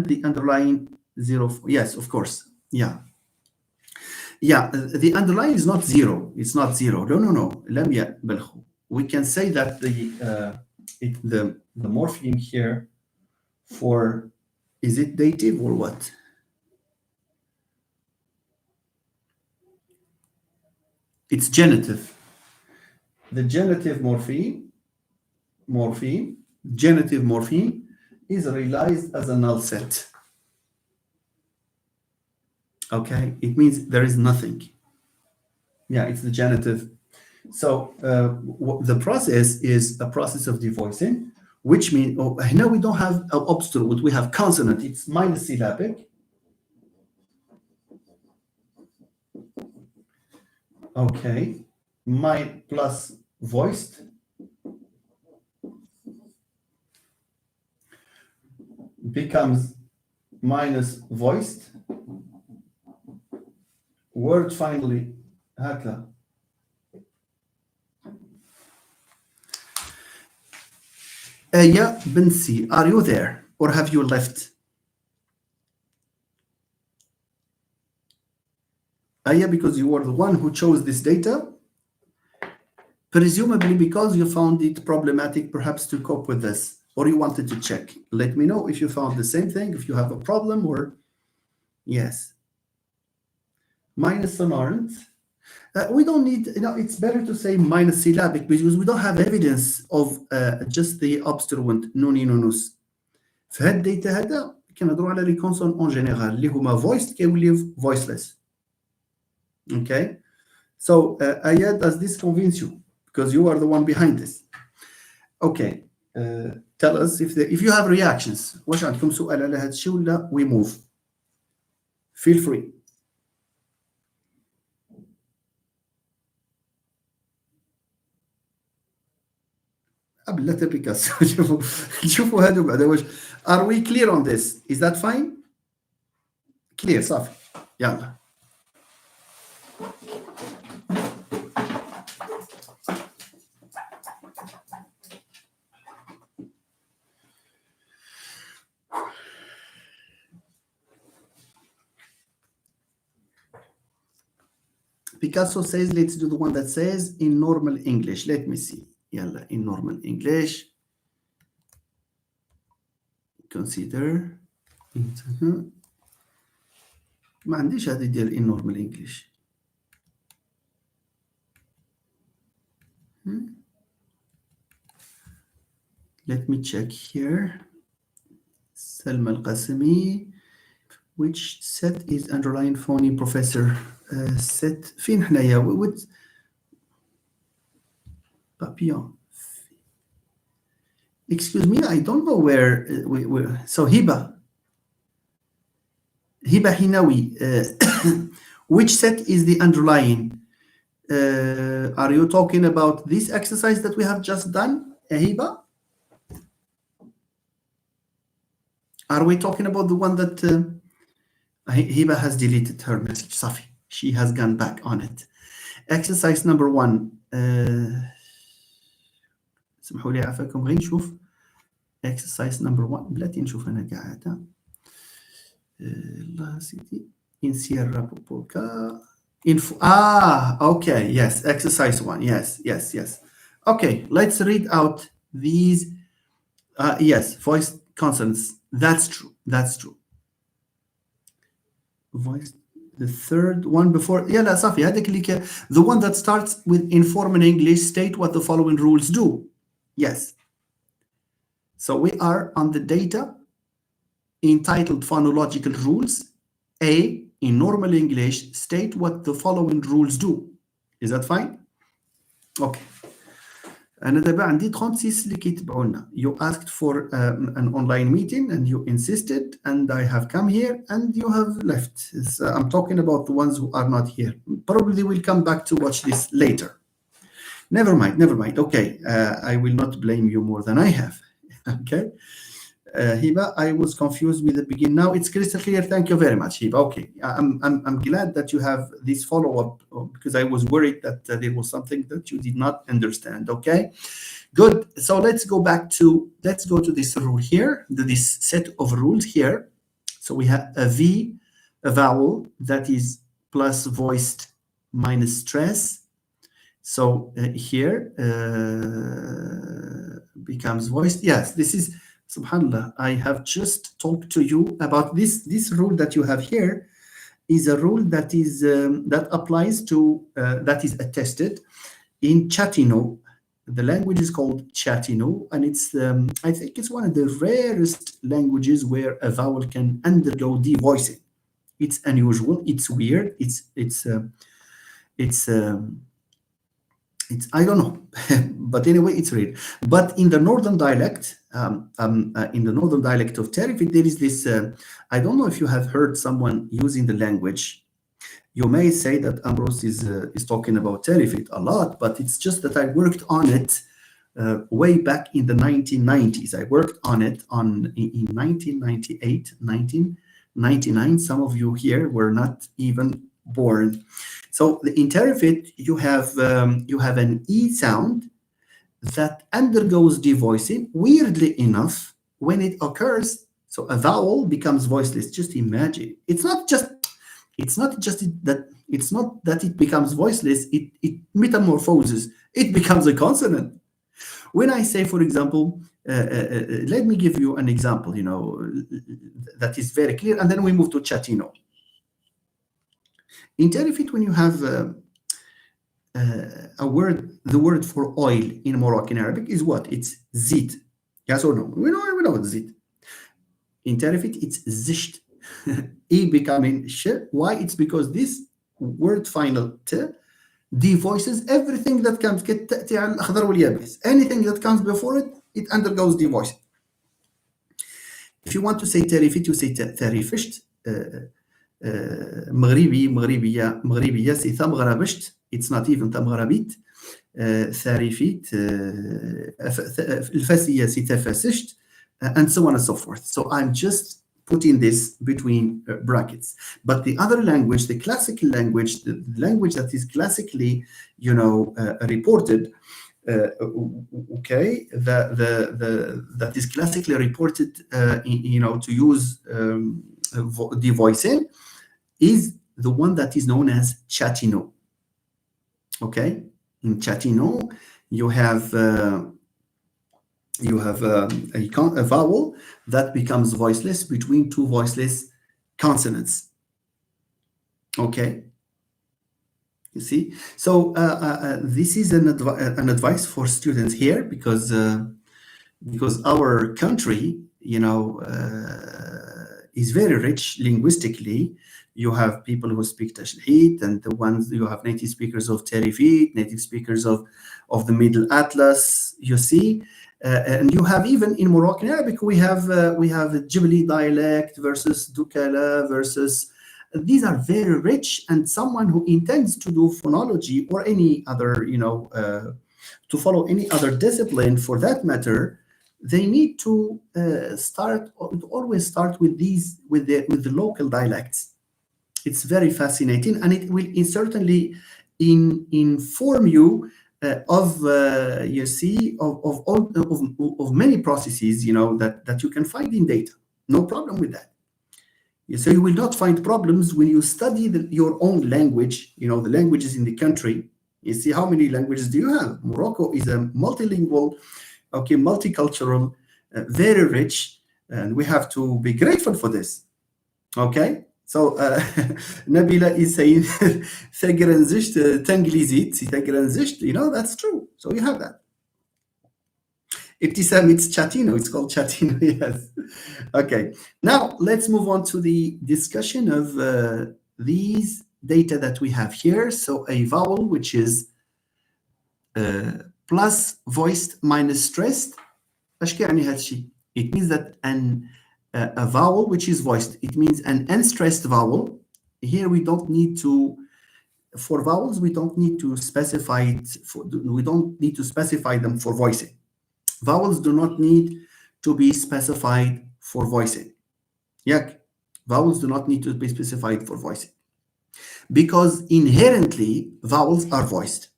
the underlying zero. Yes, of course. Yeah, the underlying is not zero. It's not zero. No. We can say that the morpheme here for, is it dative or what? It's genitive. The genitive genitive morpheme is realized as a null set. Okay, it means there is nothing. Yeah, it's the genitive. So the process is a process of devoicing, which means, now we don't have an obstruent, we have consonant. It's minus syllabic. Okay, plus voiced. Becomes minus voiced. Word finally, هكذا. Aya Binsi, are you there or have you left? Aya, because you were the one who chose this data, presumably because you found it problematic perhaps to cope with this, or you wanted to check. Let me know if you found the same thing, if you have a problem, or yes. Minus sonorant. We don't need, it's better to say minus syllabic because we don't have evidence of just the obstruent نوني نونوس. في هاد الداتا هذا كنهضروا على لي كونسون اون جينيرال اللي هما voiced كيوليو voiceless. Okay, so Aya, does this convince you? Because you are the one behind this. Okay, tell us if you have reactions. واش عندكم سؤال على هذا الشيء ولا we move. Feel free. لا بيكاسو. شوفوا هادو بعدا واش. Are we clear on this? Is that fine? Clear صافي. يلا. Picasso says, let's do the one that says in normal English. Let me see. يلا, in normal English. Consider. ما عنديش هذه ديال in normal English. Let me check here. Salma Al-Qasimi. Which set is underlying phoneme professor? Set فين حنايا with papillon. Excuse me, I don't know where so Hiba Hinawi, which set is the underlying? Are you talking about this exercise that we have just done, Hiba? Are we talking about the one that Hiba has deleted her message? Safi, she has gone back on it. Exercise number 1. سمحوا لي عفاكم غير نشوف exercise number 1 بلاتي نشوف انا قاعده. الله سيدي in Sierra Popoca info. Okay, yes, exercise 1. Yes. Okay, let's read out these. Yes, voice consonants. That's true. Voice. The third one before, لا صافي هذاك اللي the one that starts with informal English, state what the following rules do. Yes. So we are on the data entitled phonological rules. A, in normal English, state what the following rules do. Is that fine? Okay. أنا دابا عندي 36 اللي كيتبعونا. You asked for an online meeting and you insisted, and I have come here and you have left. I'm talking about the ones who are not here. Probably will come back to watch this later. Never mind. Okay, I will not blame you more than I have. Okay. Hiba, I was confused with the beginning. Now it's crystal clear. Thank you very much, Hiba. Okay, I'm glad that you have this follow-up because I was worried that there was something that you did not understand. Okay, good. So let's go to this rule here, this set of rules here. So we have a V, a vowel that is plus voiced minus stress. So here becomes voiced. Yes, this is. Subhanallah, I have just talked to you about this rule that you have here is a rule that is that applies to that is attested in Chatino. The language is called Chatino, and it's I think it's one of the rarest languages where a vowel can undergo devoicing. It's unusual, it's weird, it's I don't know, but anyway, it's real. But in the northern dialect, of Terifit, there is this. I don't know if you have heard someone using the language. You may say that Ambrose is talking about Terifit a lot, but it's just that I worked on it way back in the 1990s. I worked on it in 1998, 1999. Some of you here were not even born. So in Terifit, you have an E sound that undergoes devoicing. Weirdly enough, when it occurs, so a vowel becomes voiceless. Just imagine. It's not that it becomes voiceless. It metamorphoses. It becomes a consonant. When I say, for example, let me give you an example. That is very clear, and then we move to Chatino. In Terifit, when you have the word for oil in Moroccan Arabic is what? It's zit. Yes or no? We know what zit. In Terifit, it's zisht. E becoming sh. Why? It's because this word final t devoices everything that comes. Anything that comes before it it undergoes devoicing. If you want to say ترفت, you say ترفشت. مغربي, مغربية, مغربية, c'est ثمغربشت. It's not even ثمغربيت. ثرفيت, الفاسية, c'est تفسشت, and so on and so forth. So I'm just putting this between brackets. But the other language, the classical language, the language that is classically, reported, okay, that is classically reported, to use devoicing, is the one that is known as Chatino. Okay, in Chatino, you have a vowel that becomes voiceless between two voiceless consonants. Okay, you see. So this is an advice for students here, because our country, is very rich linguistically. You have people who speak Tashleet, and you have native speakers of Terifit, native speakers of the Middle Atlas, you see. And you have, even in Moroccan Arabic, we have Jibli dialect versus Dukala versus. These are very rich, and someone who intends to do phonology or any other, to follow any other discipline for that matter, they need to always start with the local dialects. It's very fascinating, and it will certainly inform you of many processes, that you can find in data. No problem with that. So you will not find problems when you study your own language, the languages in the country. You see, how many languages do you have? Morocco is a multilingual, multicultural, very rich, and we have to be grateful for this. Okay, so Nabila is saying تجرنزشت تنجليزيت تجرنزشت, that's true. So you have that. Ibtisam, it's Chatino. It's called Chatino. Yes. Okay. Now let's move on to the discussion of these data that we have here. So a vowel which is plus voiced minus stressed. It means that a vowel which is voiced, it means an unstressed vowel. Here we don't need to, for vowels, we don't need to specify it. We don't need to specify them for voicing. Vowels do not need to be specified for voicing. Vowels do not need to be specified for voicing, because inherently vowels are voiced.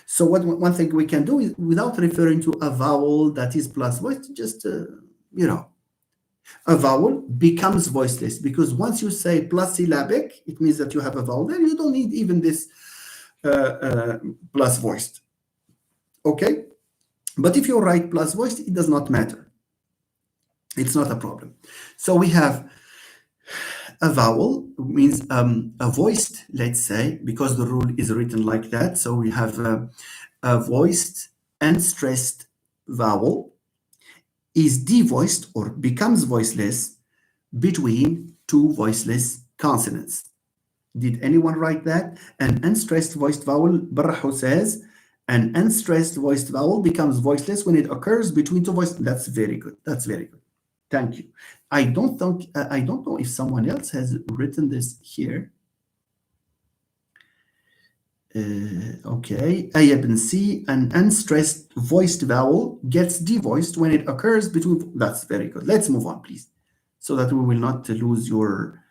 So one thing we can do is, without referring to a vowel that is plus voiced, just a vowel becomes voiceless, because once you say plus syllabic, it means that you have a vowel there. You don't need even this plus voiced. Okay. But if you write plus voiced, it does not matter. It's not a problem. So we have a vowel, means a voiced, let's say, because the rule is written like that. So we have a voiced and stressed vowel is devoiced or becomes voiceless between two voiceless consonants. Did anyone write that? An unstressed voiced vowel, Barraho says, an unstressed voiced vowel becomes voiceless when it occurs between two voices. That's very good. That's very good. Thank you. I don't know if someone else has written this here. Okay. A and C, an unstressed voiced vowel gets devoiced when it occurs between. That's very good. Let's move on, please, so that we will not lose your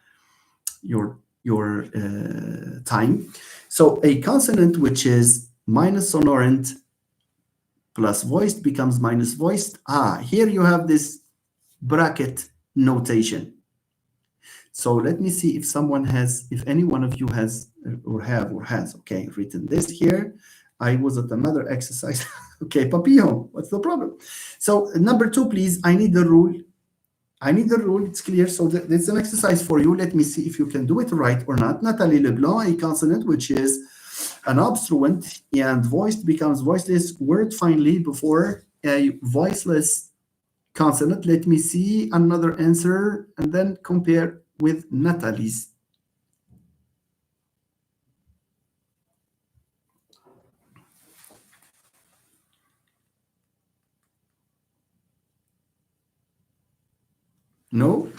time. So a consonant which is minus sonorant plus voiced becomes minus voiced. Here you have this bracket notation. So let me see if any one of you has written this here. I was at another exercise. Okay, Papillon, what's the problem? So number 2, please. I need the rule. It's clear. So there's an exercise for you. Let me see if you can do it right or not. Nathalie Leblanc, a consonant which is an obstruent and voiced becomes voiceless word finally before a voiceless consonant. Let me see another answer and then compare with Nathalie's. No.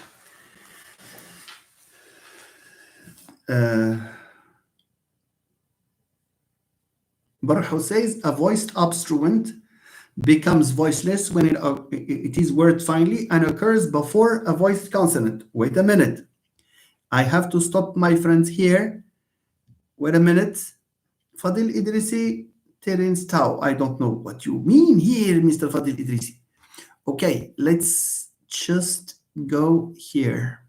Barho says a voiced obstruent becomes voiceless when it is word finally and occurs before a voiced consonant. Wait a minute. I have to stop my friends here. Wait a minute. Fadil Idrisi, Terence Tau. I don't know what you mean here, Mr. Fadil Idrisi. Okay, let's just go here.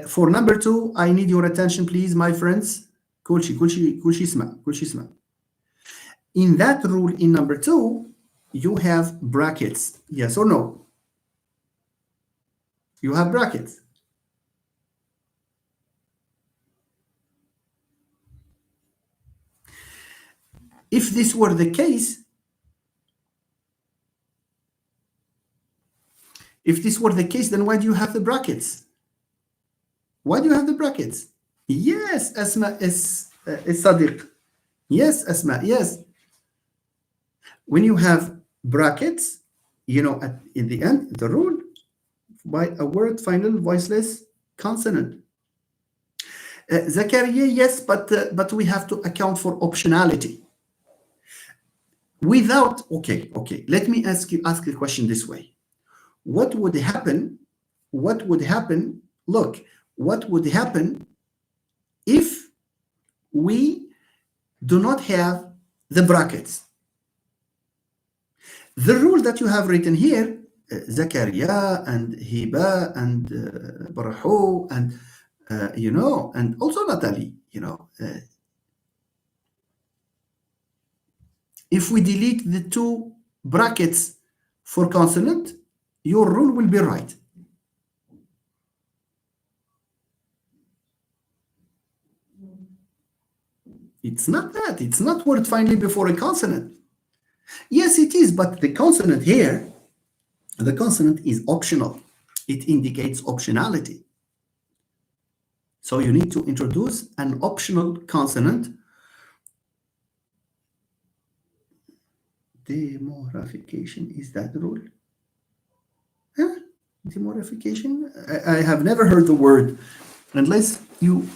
For number 2, I need your attention, please, my friends. كل شيء اسمع. In that rule in number 2, you have brackets. Yes or no? You have brackets. If this were the case, then why do you have the brackets? Why do you have the brackets? Yes, Asma is Sadiq. Yes, Asma, yes. When you have brackets, in the end, the rule by a word final voiceless consonant. Zakaria, yes, but we have to account for optionality. Okay, let me ask the question this way. What would happen if we do not have the brackets? The rule that you have written here, Zakaria and Hiba and Barho and and also Natalie, if we delete the 2 brackets for consonant, your rule will be right. It's not that. It's not word finally before a consonant. Yes, it is, but the consonant here, the consonant is optional. It indicates optionality. So you need to introduce an optional consonant. Demorphication, is that the rule? Huh? Demorphication? I have never heard the word unless you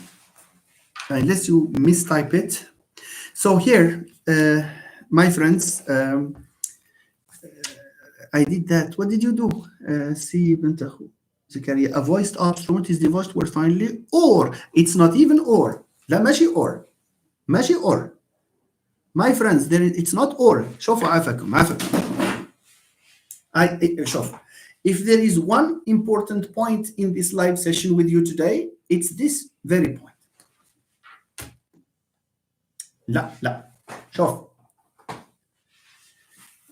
mistype it. So here, my friends, I did that. What did you do? See, Zakaria, a voiced obstruent is divorced word finally, or it's not even or. لا ماشي or. My friends, it's not or. شوفوا عافاكم. شوف. If there is one important point in this live session with you today, it's this very point. لا. شوف.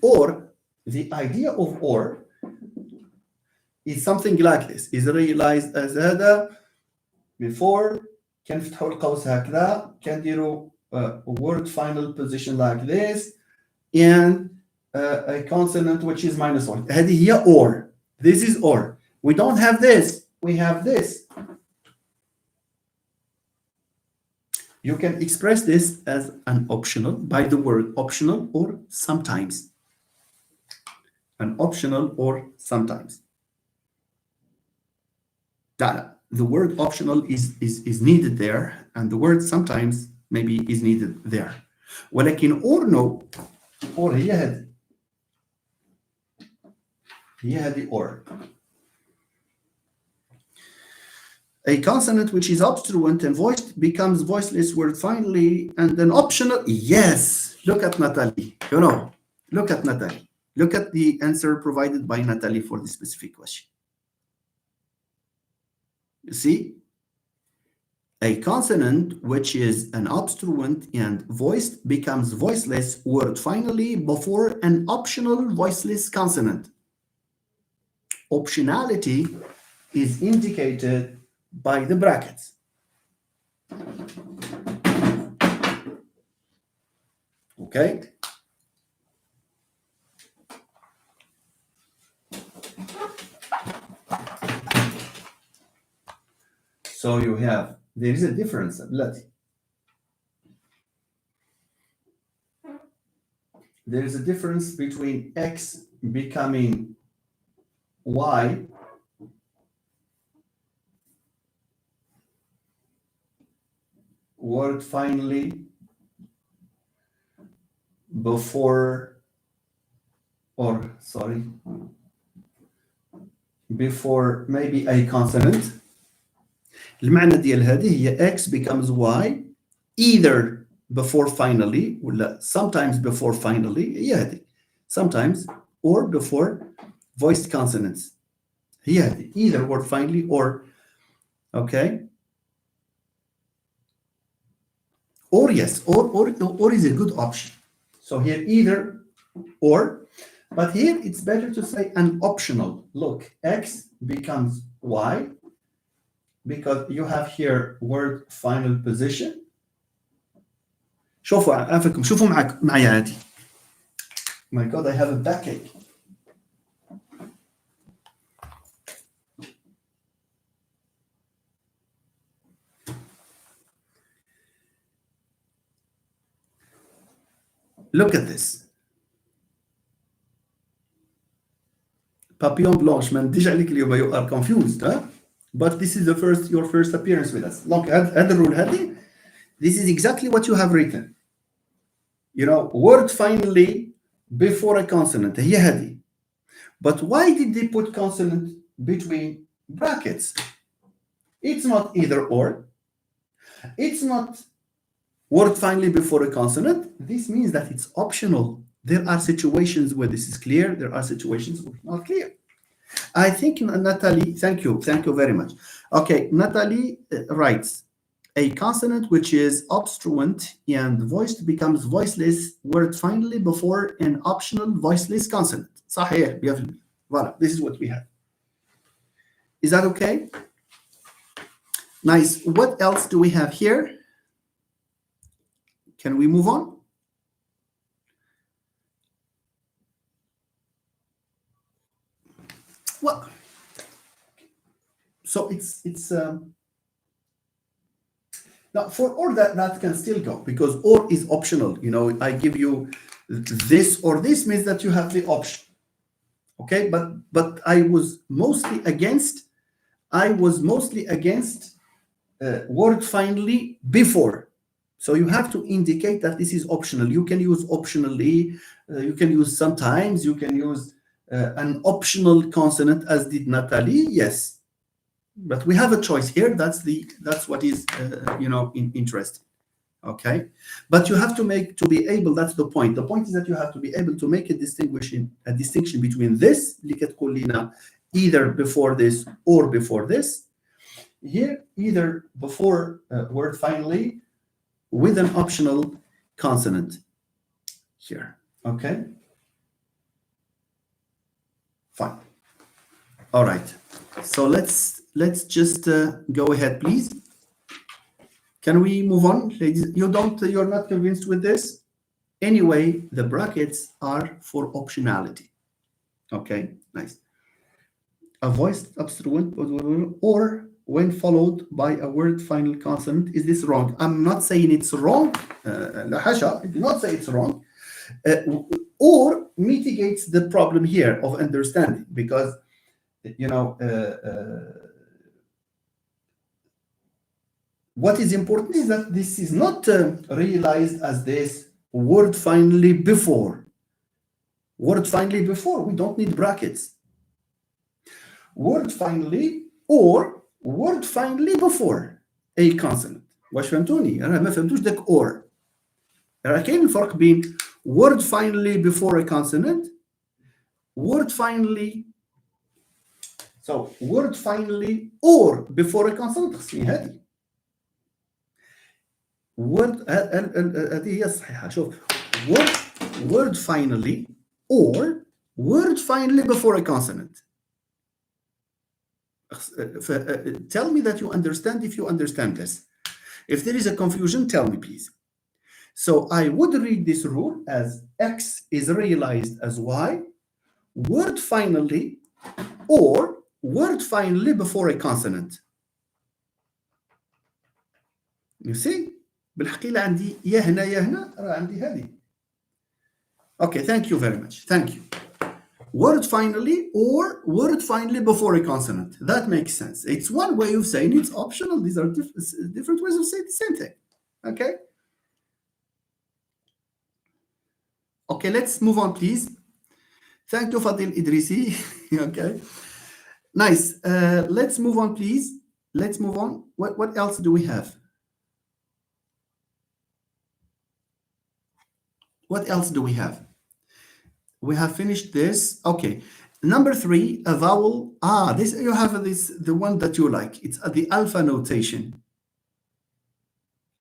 Or, the idea of or is something like this. is realized as هذا before كان فتحوا القوس هكذا كان ديروا a word final position like this and a consonant which is -1. هذه هي or. This is or. We don't have this. We have this. You can express this as an optional by the word optional or sometimes. An optional or sometimes. The word optional is needed there, and the word sometimes maybe is needed there. ولكن or no, or هي هذه or. A consonant which is obstruent and voiced becomes voiceless word finally, and then optional. Yes, look at Natalie. Look at Natalie. Look at the answer provided by Natalie for this specific question. You see, a consonant which is an obstruent and voiced becomes voiceless word finally before an optional voiceless consonant. Optionality is indicated by the brackets. Okay? So you have, there is a difference. there is a difference between X becoming Y word finally before, or sorry, before maybe a consonant. المعنى ديال هذه هي X becomes Y either before finally ولا sometimes before finally هي هذه sometimes or before voiced consonants هي هذه either word finally or okay or yes or is a good option. So here either or, but here it's better to say an optional. Look, X becomes Y because you have here word final position. شوفوا عافاكم شوفوا معايا عادي. My God, I have a backache. Look at this. Papillon blanche, ما نديش عليك اليوم, you are confused, huh? But this is your first appearance with us. Look, هذا الرول هذه, this is exactly what you have written. You know, word finally before a consonant, هي هذه. But why did they put consonant between brackets? It's not either or. It's not word finally before a consonant. This means that it's optional. There are situations where this is clear. There are situations where it's not clear. I think Natalie, thank you very much. Okay, Natalie writes, a consonant which is obstruent and voiced becomes voiceless word finally before an optional voiceless consonant. صحيح 100%. Voilà, this is what we have. Is that okay? Nice. What else do we have here? Can we move on? Well, so it's now for or that can still go because or is optional. You know, I give you this or this means that you have the option. Okay, but I was mostly against word finally before. So you have to indicate that this is optional. You can use optionally, you can use sometimes, you can use an optional consonant as did Natalie, yes. But we have a choice here. That's what is interesting. Okay, but you have to be able. That's the point. The point is that you have to be able to make a distinction between this اللي كتقول لنا either before this or before this. Here, either before word finally with an optional consonant. Here, okay. Fine. All right. So let's just go ahead, please. Can we move on, ladies? You're not convinced with this? Anyway, the brackets are for optionality. Okay, nice. A voiced obstruent or when followed by a word final consonant. Is this wrong? I'm not saying it's wrong. لا حاشا, I do not say it's wrong. Or mitigates the problem here of understanding because, what is important is that this is not realized as this word finally before. Word finally before, we don't need brackets. Word finally or word finally before a consonant. واش فهمتوني؟ أنا ما فهمتوش داك or. كاين الفرق بين word finally before a consonant, word finally or before a consonant. خصني هذه. word هذه هي الصحيحة. شوف word finally or word finally before a consonant. Tell me that you understand if you understand this. If there is a confusion, tell me, please. So I would read this rule as X is realized as Y, word finally or word finally before a consonant. You see? بالحقيقة عندي يا هنا راه عندي هذه. Okay, thank you very much. Thank you. Word finally or word finally before a consonant. That makes sense. It's one way of saying it's optional. These are different ways of saying the same thing. Okay? Okay, let's move on, please. Thank you, Fadil Idrisi. Okay. Nice. Let's move on, please. Let's move on. What else do we have? What else do we have? We have finished this. Okay. Number 3, a vowel. This you have this the one that you like. It's the alpha notation.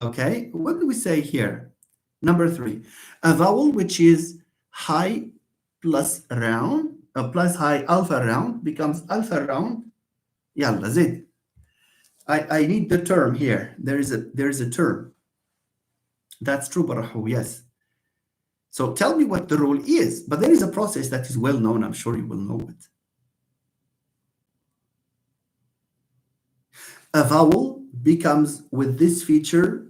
Okay. What do we say here? Number 3, a vowel which is high plus round, plus high alpha round becomes alpha round. Yalla, zid. I need the term here. There is a term. That's true, Barahu, yes. So tell me what the rule is. But there is a process that is well known. I'm sure you will know it. A vowel becomes with this feature.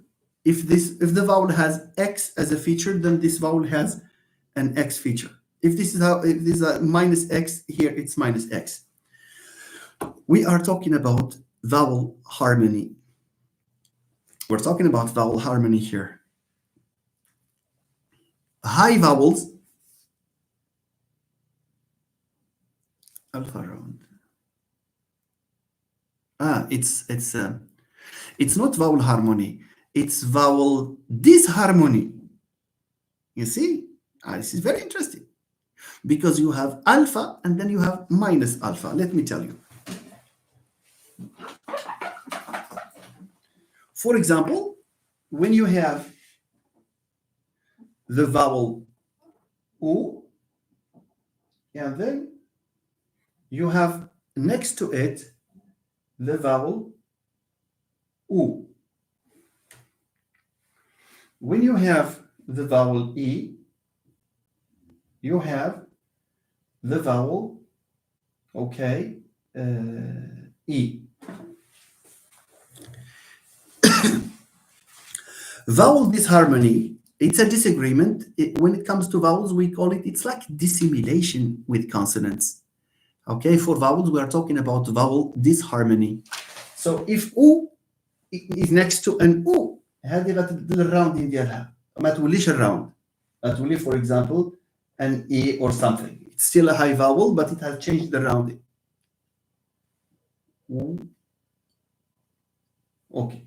If the vowel has X as a feature, then this vowel has an X feature. If this is a minus X, here it's minus X. We are talking about vowel harmony. We're talking about vowel harmony here. High vowels, alpha round. It's not vowel harmony. It's vowel disharmony. You see, this is very interesting because you have alpha and then you have minus alpha. Let me tell you. For example, when you have the vowel U, and then you have next to it the vowel U. When you have the vowel E, you have the vowel, okay, E. Vowel disharmony, it's a disagreement. When it comes to vowels, we call it's like dissimilation with consonants. Okay, for vowels, we are talking about vowel disharmony. So if U is next to an U, هذه غتبدل الراوندين ديالها ما توليش الراوند. تولي, for example, an E or something. It's still a high vowel, but it has changed the rounding. Okay.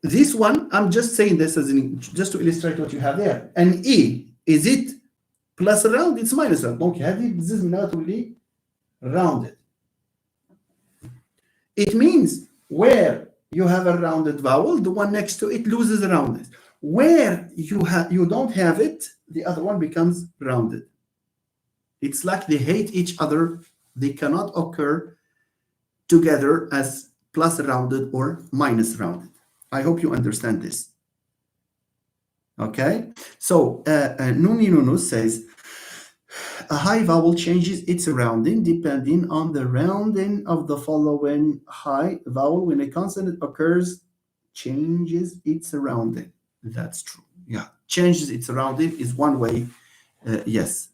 This one, I'm just saying this as just to illustrate what you have there. An E, is it plus round? It's minus round. Okay, هذه بزز منها تولي rounded. It means where you have a rounded vowel, the one next to it loses rounded. Where you don't have it, the other one becomes rounded. It's like they hate each other. They cannot occur together as plus rounded or minus rounded. I hope you understand this. Okay, so Nuni Nunu says, a high vowel changes its rounding depending on the rounding of the following high vowel. When a consonant occurs, changes its rounding. That's true. Yeah, changes its rounding is one way. Yes.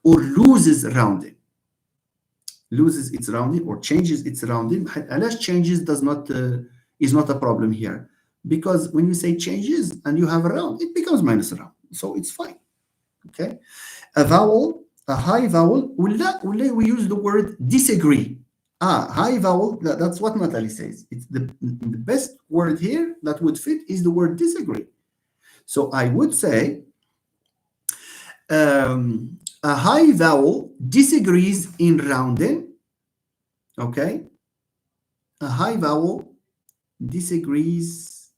Or loses rounding. Loses its rounding or changes its rounding. Unless changes is not a problem here. Because when you say changes and you have a round, it becomes minus round. So it's fine. Okay. A vowel, a high vowel, we use the word disagree. High vowel, that's what Natalie says. It's the best word here that would fit is the word disagree. So I would say a high vowel disagrees in rounding. Okay. A high vowel disagrees.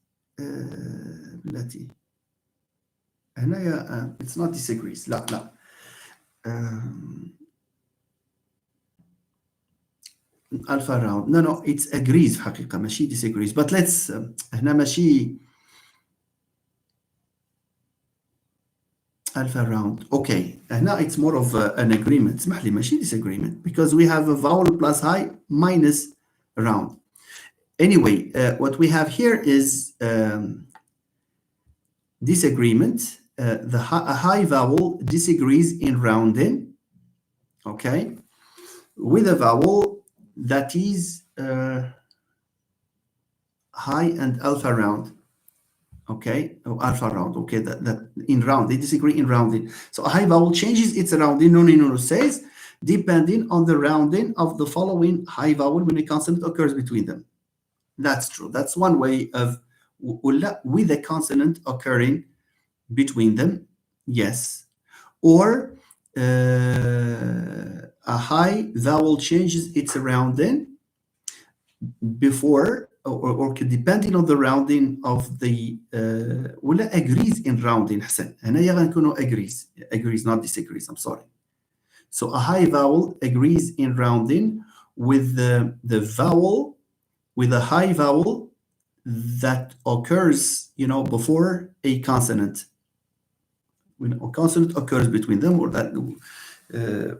It's not disagrees. لا. Alpha round. No, it's agrees في حقيقة ماشي disagrees. But let's هنا ماشي alpha round. Okay. هنا it's more of an agreement. اسمح لي ماشي disagreement because we have a vowel plus high minus round. Anyway, what we have here is disagreement. a high vowel disagrees in rounding, okay, with a vowel that is high and alpha round. Okay, alpha round. Okay, that in round they disagree in rounding. So a high vowel changes its rounding. Nonino says, depending on the rounding of the following high vowel when a consonant occurs between them. That's true. That's one way of with a consonant occurring between them. Yes, or a high vowel changes its rounding before or depending on the rounding of the ولا agrees in rounding حسن هنايا غنكونوا agrees not disagrees. I'm sorry. So a high vowel agrees in rounding with the vowel with a high vowel that occurs before a consonant. When a consonant occurs between them, or that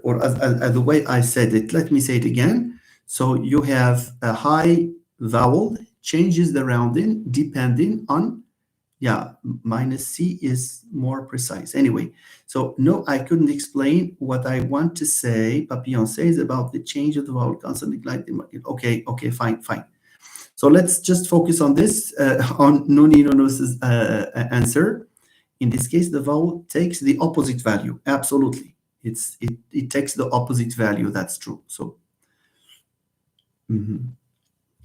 or as the way I said it, let me say it again. So you have a high vowel changes the rounding depending on, minus C is more precise. Anyway, so no, I couldn't explain what I want to say. Papillon says about the change of the vowel consonant like the market. Okay, fine. So let's just focus on this, on Nonino's answer. In this case, the vowel takes the opposite value. Absolutely. It takes the opposite value. That's true. So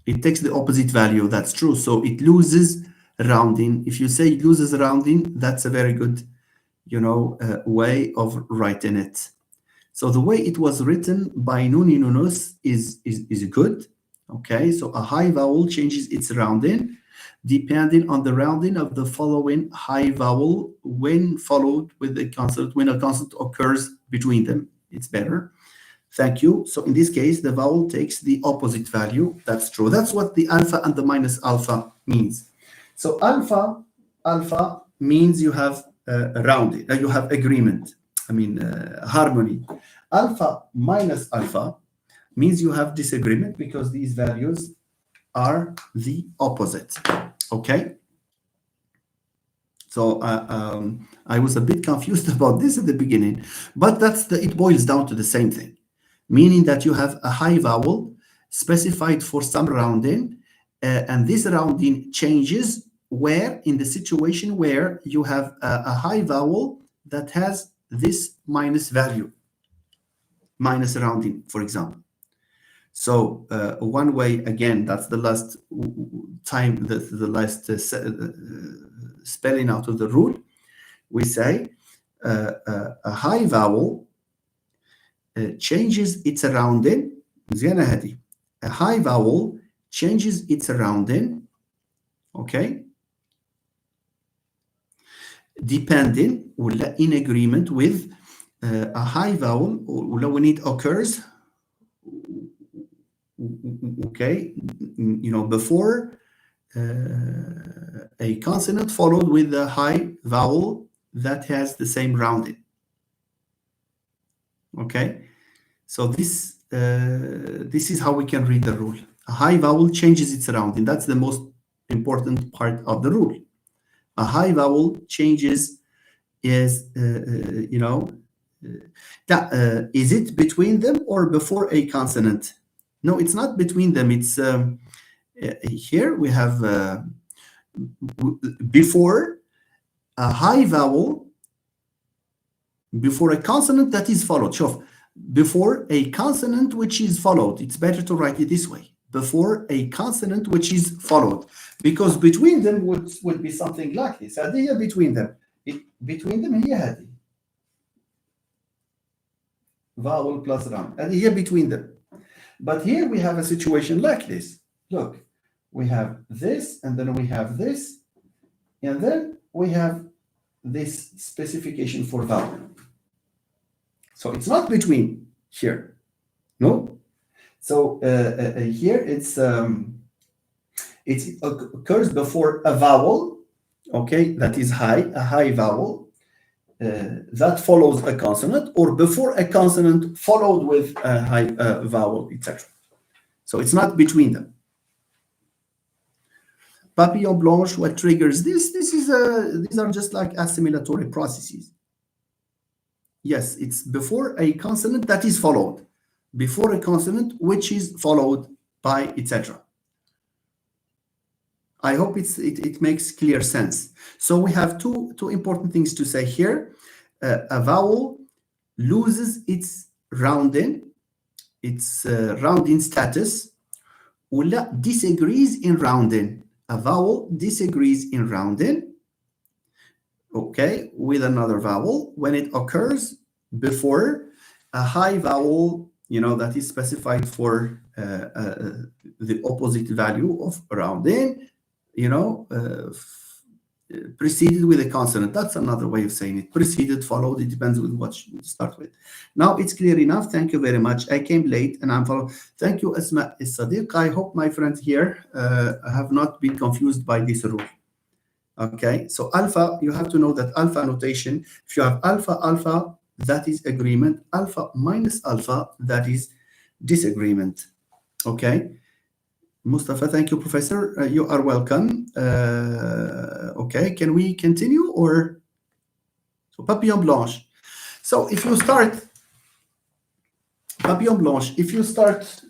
it takes the opposite value. That's true. So it loses rounding. If you say it loses rounding, that's a very good, way of writing it. So the way it was written by Nonino is good. Okay. So a high vowel changes its rounding depending on the rounding of the following high vowel when followed with a consonant, when a consonant occurs between them. It's better. Thank you. So in this case, the vowel takes the opposite value. That's true. That's what the alpha and the minus alpha means. So alpha means you have rounding, you have agreement. Harmony. Alpha minus alpha means you have disagreement because these values are the opposite. Okay. So I was a bit confused about this at the beginning, but it boils down to the same thing, meaning that you have a high vowel specified for some rounding, and this rounding changes where in the situation where you have a high vowel that has this minus value, minus rounding, for example. So one way, again, that's the last time, the last spelling out of the rule. We say a high vowel changes its rounding. A high vowel changes its rounding, okay, depending or in agreement with a high vowel or when it occurs, okay, before a consonant followed with a high vowel that has the same rounding. Okay, so this is how we can read the rule. A high vowel changes its rounding. That's the most important part of the rule. A high vowel changes is is it between them or before a consonant? No, it's not between them. It's here we have before a high vowel, before a consonant that is followed. Show, before a consonant which is followed. It's better to write it this way. Before a consonant which is followed. Because between them would be something like this. هذه between them. Between them هي هذه. Vowel plus round. هذه between them. But here we have a situation like this. Look, we have this, and then we have this, and then we have this specification for vowel. So it's not between here. No. So here it occurs before a vowel, okay, that is high, a high vowel that follows a consonant, or before a consonant followed with a high vowel, etc. So it's not between them. Papillon Blanche, what triggers this? This is these are just like assimilatory processes. Yes, it's before a consonant that is followed, before a consonant which is followed by etc. I hope it makes clear sense. So we have two important things to say here. A vowel loses its rounding status, ولا disagrees in rounding. A vowel disagrees in rounding, okay, with another vowel when it occurs before a high vowel, that is specified for the opposite value of rounding, preceded with a consonant. That's another way of saying it. Preceded, followed, it depends with what you start with. Now it's clear enough. Thank you very much. I came late and I'm following. Thank you, Asma Sadiq. I hope my friends here have not been confused by this rule. Okay, so alpha, you have to know that alpha notation, if you have alpha, alpha, that is agreement. Alpha minus alpha, that is disagreement. Okay. Mustafa, thank you, Professor. You are welcome. Okay, can we continue or? So papillon blanche. So if you start papillon blanche, if you start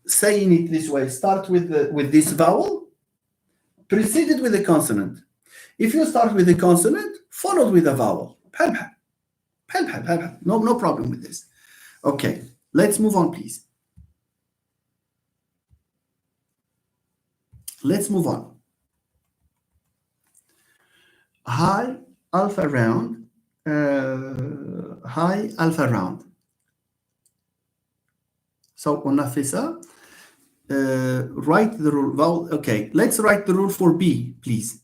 saying it this way, start with this vowel, preceded with a consonant. If you start with a consonant, followed with a vowel. No problem with this. Okay, let's move on, please. Let's move on. High alpha round. High alpha round. So Onafisa, write the rule. Well, okay, let's write the rule for B, please.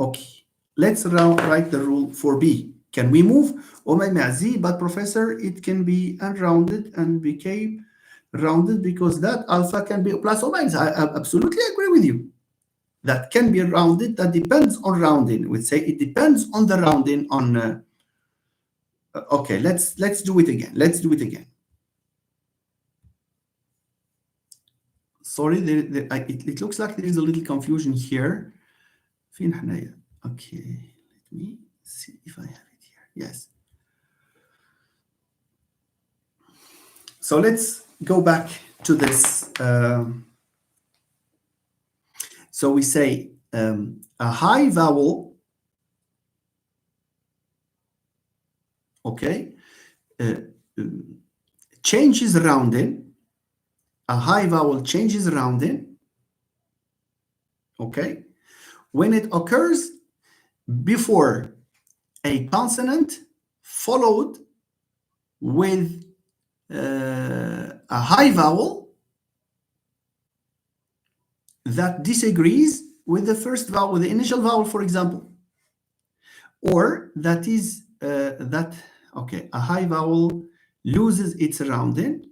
Okay, let's write the rule for B. Can we move? Oh my mazi, but Professor, it can be unrounded and became rounded because that alpha can be plus or minus. I absolutely agree with you. That can be rounded. That depends on rounding. We say it depends on the rounding on. Okay, let's do it again. Let's do it again. Sorry, it looks like there is a little confusion here. Okay, let me see if I have it here. Yes. So let's go back to this. So we say a high vowel, okay, changes rounding. A high vowel changes rounding, okay, when it occurs before a consonant followed with a high vowel that disagrees with the first vowel, with the initial vowel, for example, or that is okay, a high vowel loses its rounding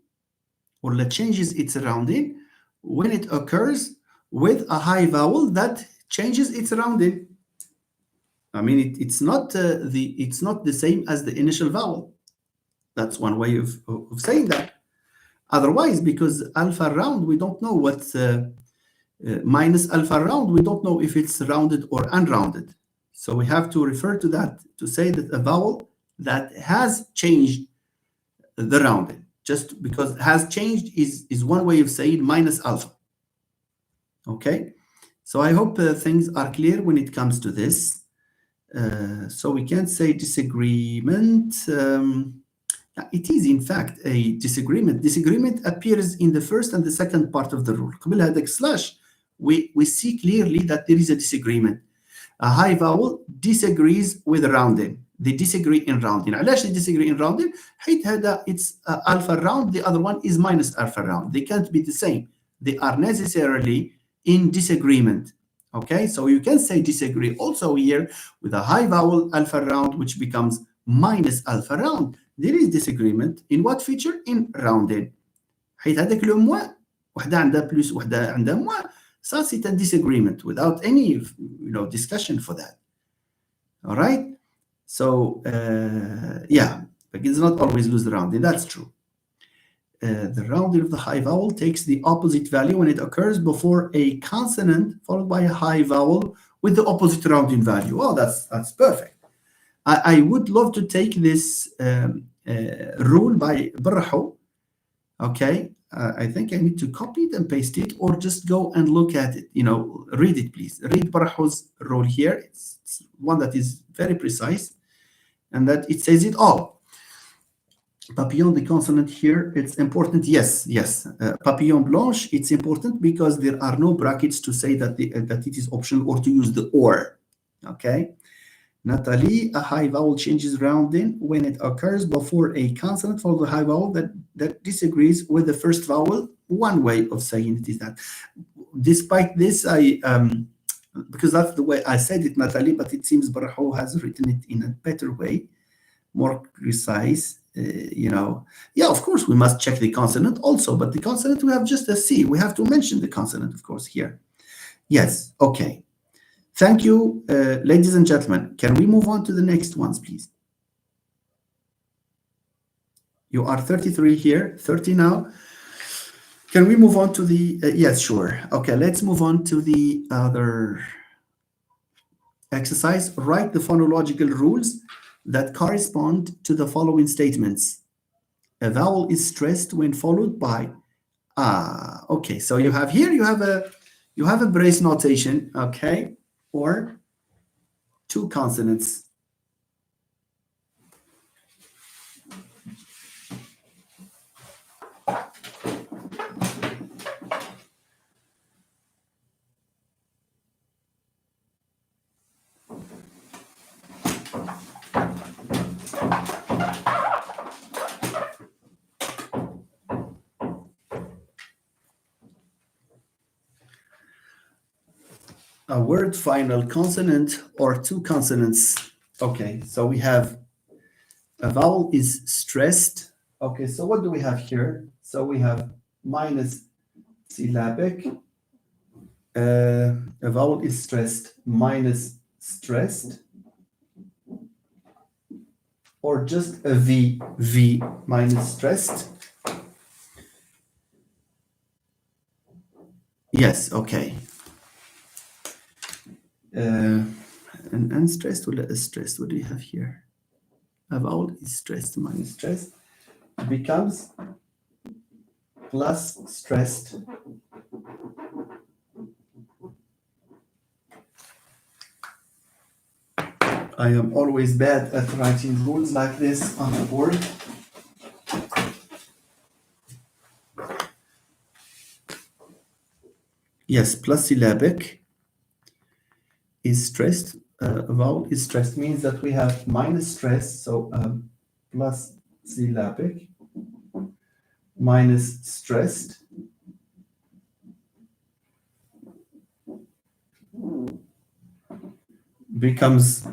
or changes its rounding when it occurs with a high vowel that changes its rounding. I mean, it's not the same as the initial vowel. That's one way of saying that. Otherwise, because alpha round, we don't know what's minus alpha round, we don't know if it's rounded or unrounded. So we have to refer to that to say that a vowel that has changed the rounding. Just because has changed is one way of saying minus alpha. Okay, so I hope things are clear when it comes to this. So we can't say disagreement. It is in fact a disagreement. Disagreement appears in the first and the second part of the rule. قبل هذاك slash, we see clearly that there is a disagreement. A high vowel disagrees with rounding. They disagree in rounding. علاش they disagree in rounding؟ حيث هذا it's alpha round, the other one is minus alpha round. They can't be the same. They are necessarily in disagreement. Okay, so you can say disagree also here with a high vowel alpha round, which becomes minus alpha round. There is disagreement in what feature? In rounding. حيث هذاك لو موان وحده عندها بلس وحده عندها موان. So it's a disagreement without any discussion for that. All right. So yeah, but it's not always lose the rounding. That's true. The rounding of the high vowel takes the opposite value when it occurs before a consonant followed by a high vowel with the opposite rounding value. Oh, that's perfect. I would love to take this rule by Barraho. Okay, I think I need to copy it and paste it, or just go and look at it. Read it, please. Read Barraho's rule here. It's one that is very precise, and that it says it all. Papillon, the consonant here, it's important. Yes. Papillon blanche, it's important because there are no brackets to say that it is optional or to use the or. Okay. Nathalie, a high vowel changes rounding when it occurs before a consonant followed by a high vowel that disagrees with the first vowel. One way of saying it is that. Despite this, because that's the way I said it, Nathalie, but it seems Barraho has written it in a better way, more precise. Yeah, of course, we must check the consonant also, but the consonant, we have just a C. We have to mention the consonant, of course, here. Yes, okay. Thank you, ladies and gentlemen. Can we move on to the next ones, please? You are 33 here, 30 now. Can we move on to the, yes, sure. Okay, let's move on to the other exercise. Write the phonological rules that correspond to the following statements. A vowel is stressed when followed by okay. So you have here, you have a brace notation, okay, or two consonants. A word final consonant or two consonants. Okay, so we have a vowel is stressed. Okay, so what do we have here? So we have minus syllabic. A vowel is stressed minus stressed. Or just a V minus stressed. Yes, okay. And unstressed or stressed, what do you have here? A vowel is stressed minus stressed. It becomes plus stressed. I am always bad at writing rules like this on the board. Yes, plus syllabic is stressed. A vowel is stressed means that we have minus stress, so plus syllabic minus stressed becomes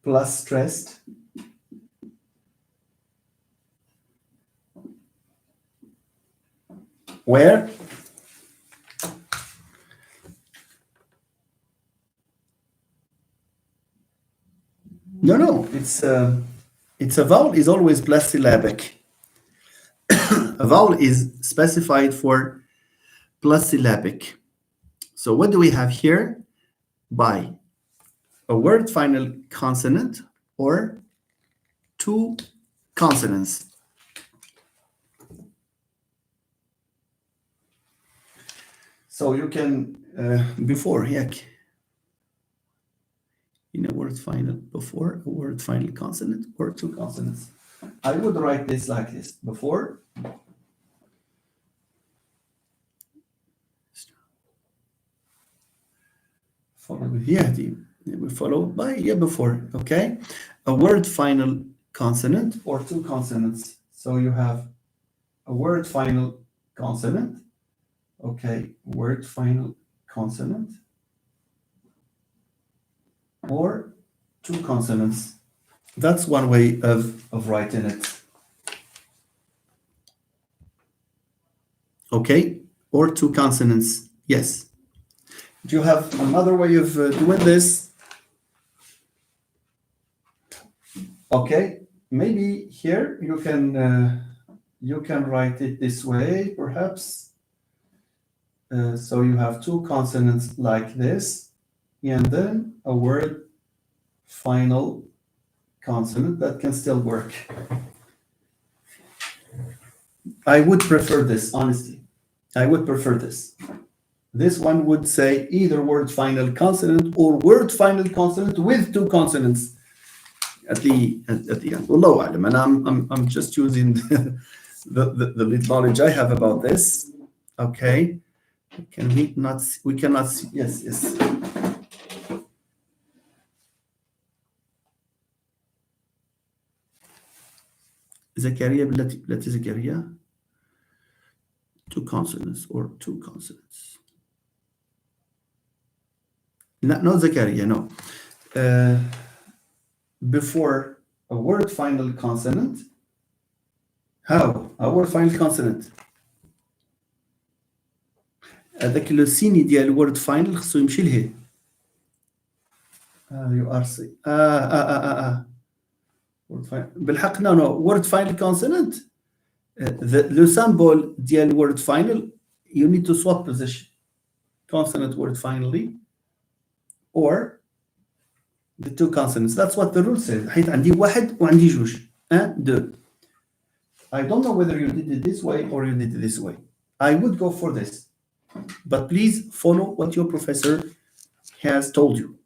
plus stressed. Where? No, it's a vowel is always plus syllabic. A vowel is specified for plus syllabic. So what do we have here? By a word final consonant or two consonants. So you can, before, yeah, in a word final, before a word final consonant or two consonants. I would write this like this, before we follow by before, okay? A word final consonant or two consonants. So you have a word final consonant, okay, word final consonant, or two consonants. That's one way of writing it. Okay, or two consonants, yes. Do you have another way of doing this? Okay, maybe here you can You can write it this way, perhaps. So you have two consonants like this, and then a word final consonant that can still work. I would prefer this, honestly. I would prefer this. This one would say either word final consonant or word final consonant with two consonants at the end. Wallahu a'lam. And I'm just using the little knowledge I have about this. Okay. Can we not see, we cannot see, yes, yes. Zakaria بلاتي Zakaria. Two consonants or two consonants. No, not Zakaria, no. Before a word final consonant. How? A word final consonant. هذاك لو سيني ديال الورد فاينل خصو يمشي لهيه. يو ار سي word final. بالحق no word final consonant. The symbol ديال word final you need to swap position. Consonant word finally or the two consonants. That's what the rule says. حيت عندي واحد وعندي جوج. 1 2. I don't know whether you did it this way or you did it this way. I would go for this. But please follow what your professor has told you.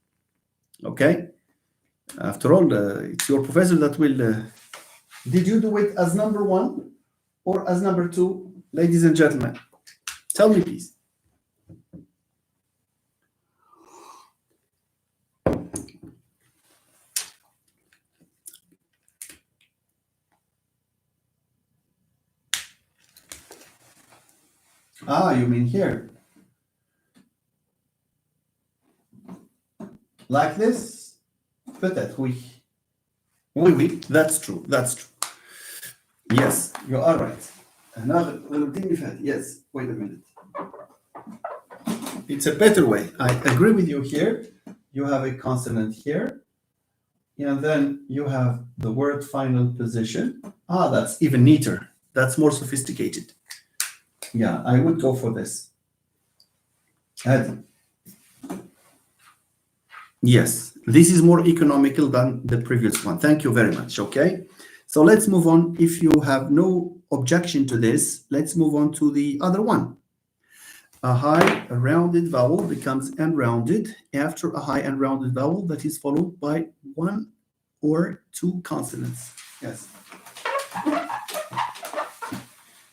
Okay? After all, it's your professor that will... did you do it as number 1 or as number 2, ladies and gentlemen? Tell me, please. You mean here. Like this? Peut-être, oui. Oui, that's true, that's true. Yes, you are right. Yes, wait a minute. It's a better way. I agree with you here. You have a consonant here. And then you have the word final position. That's even neater. That's more sophisticated. Yeah, I would go for this. Yes, this is more economical than the previous one. Thank you very much. Okay, so let's move on. If you have no objection to this, let's move on to the other one. A high rounded vowel becomes unrounded after a high and rounded vowel that is followed by 1 or 2 consonants. Yes.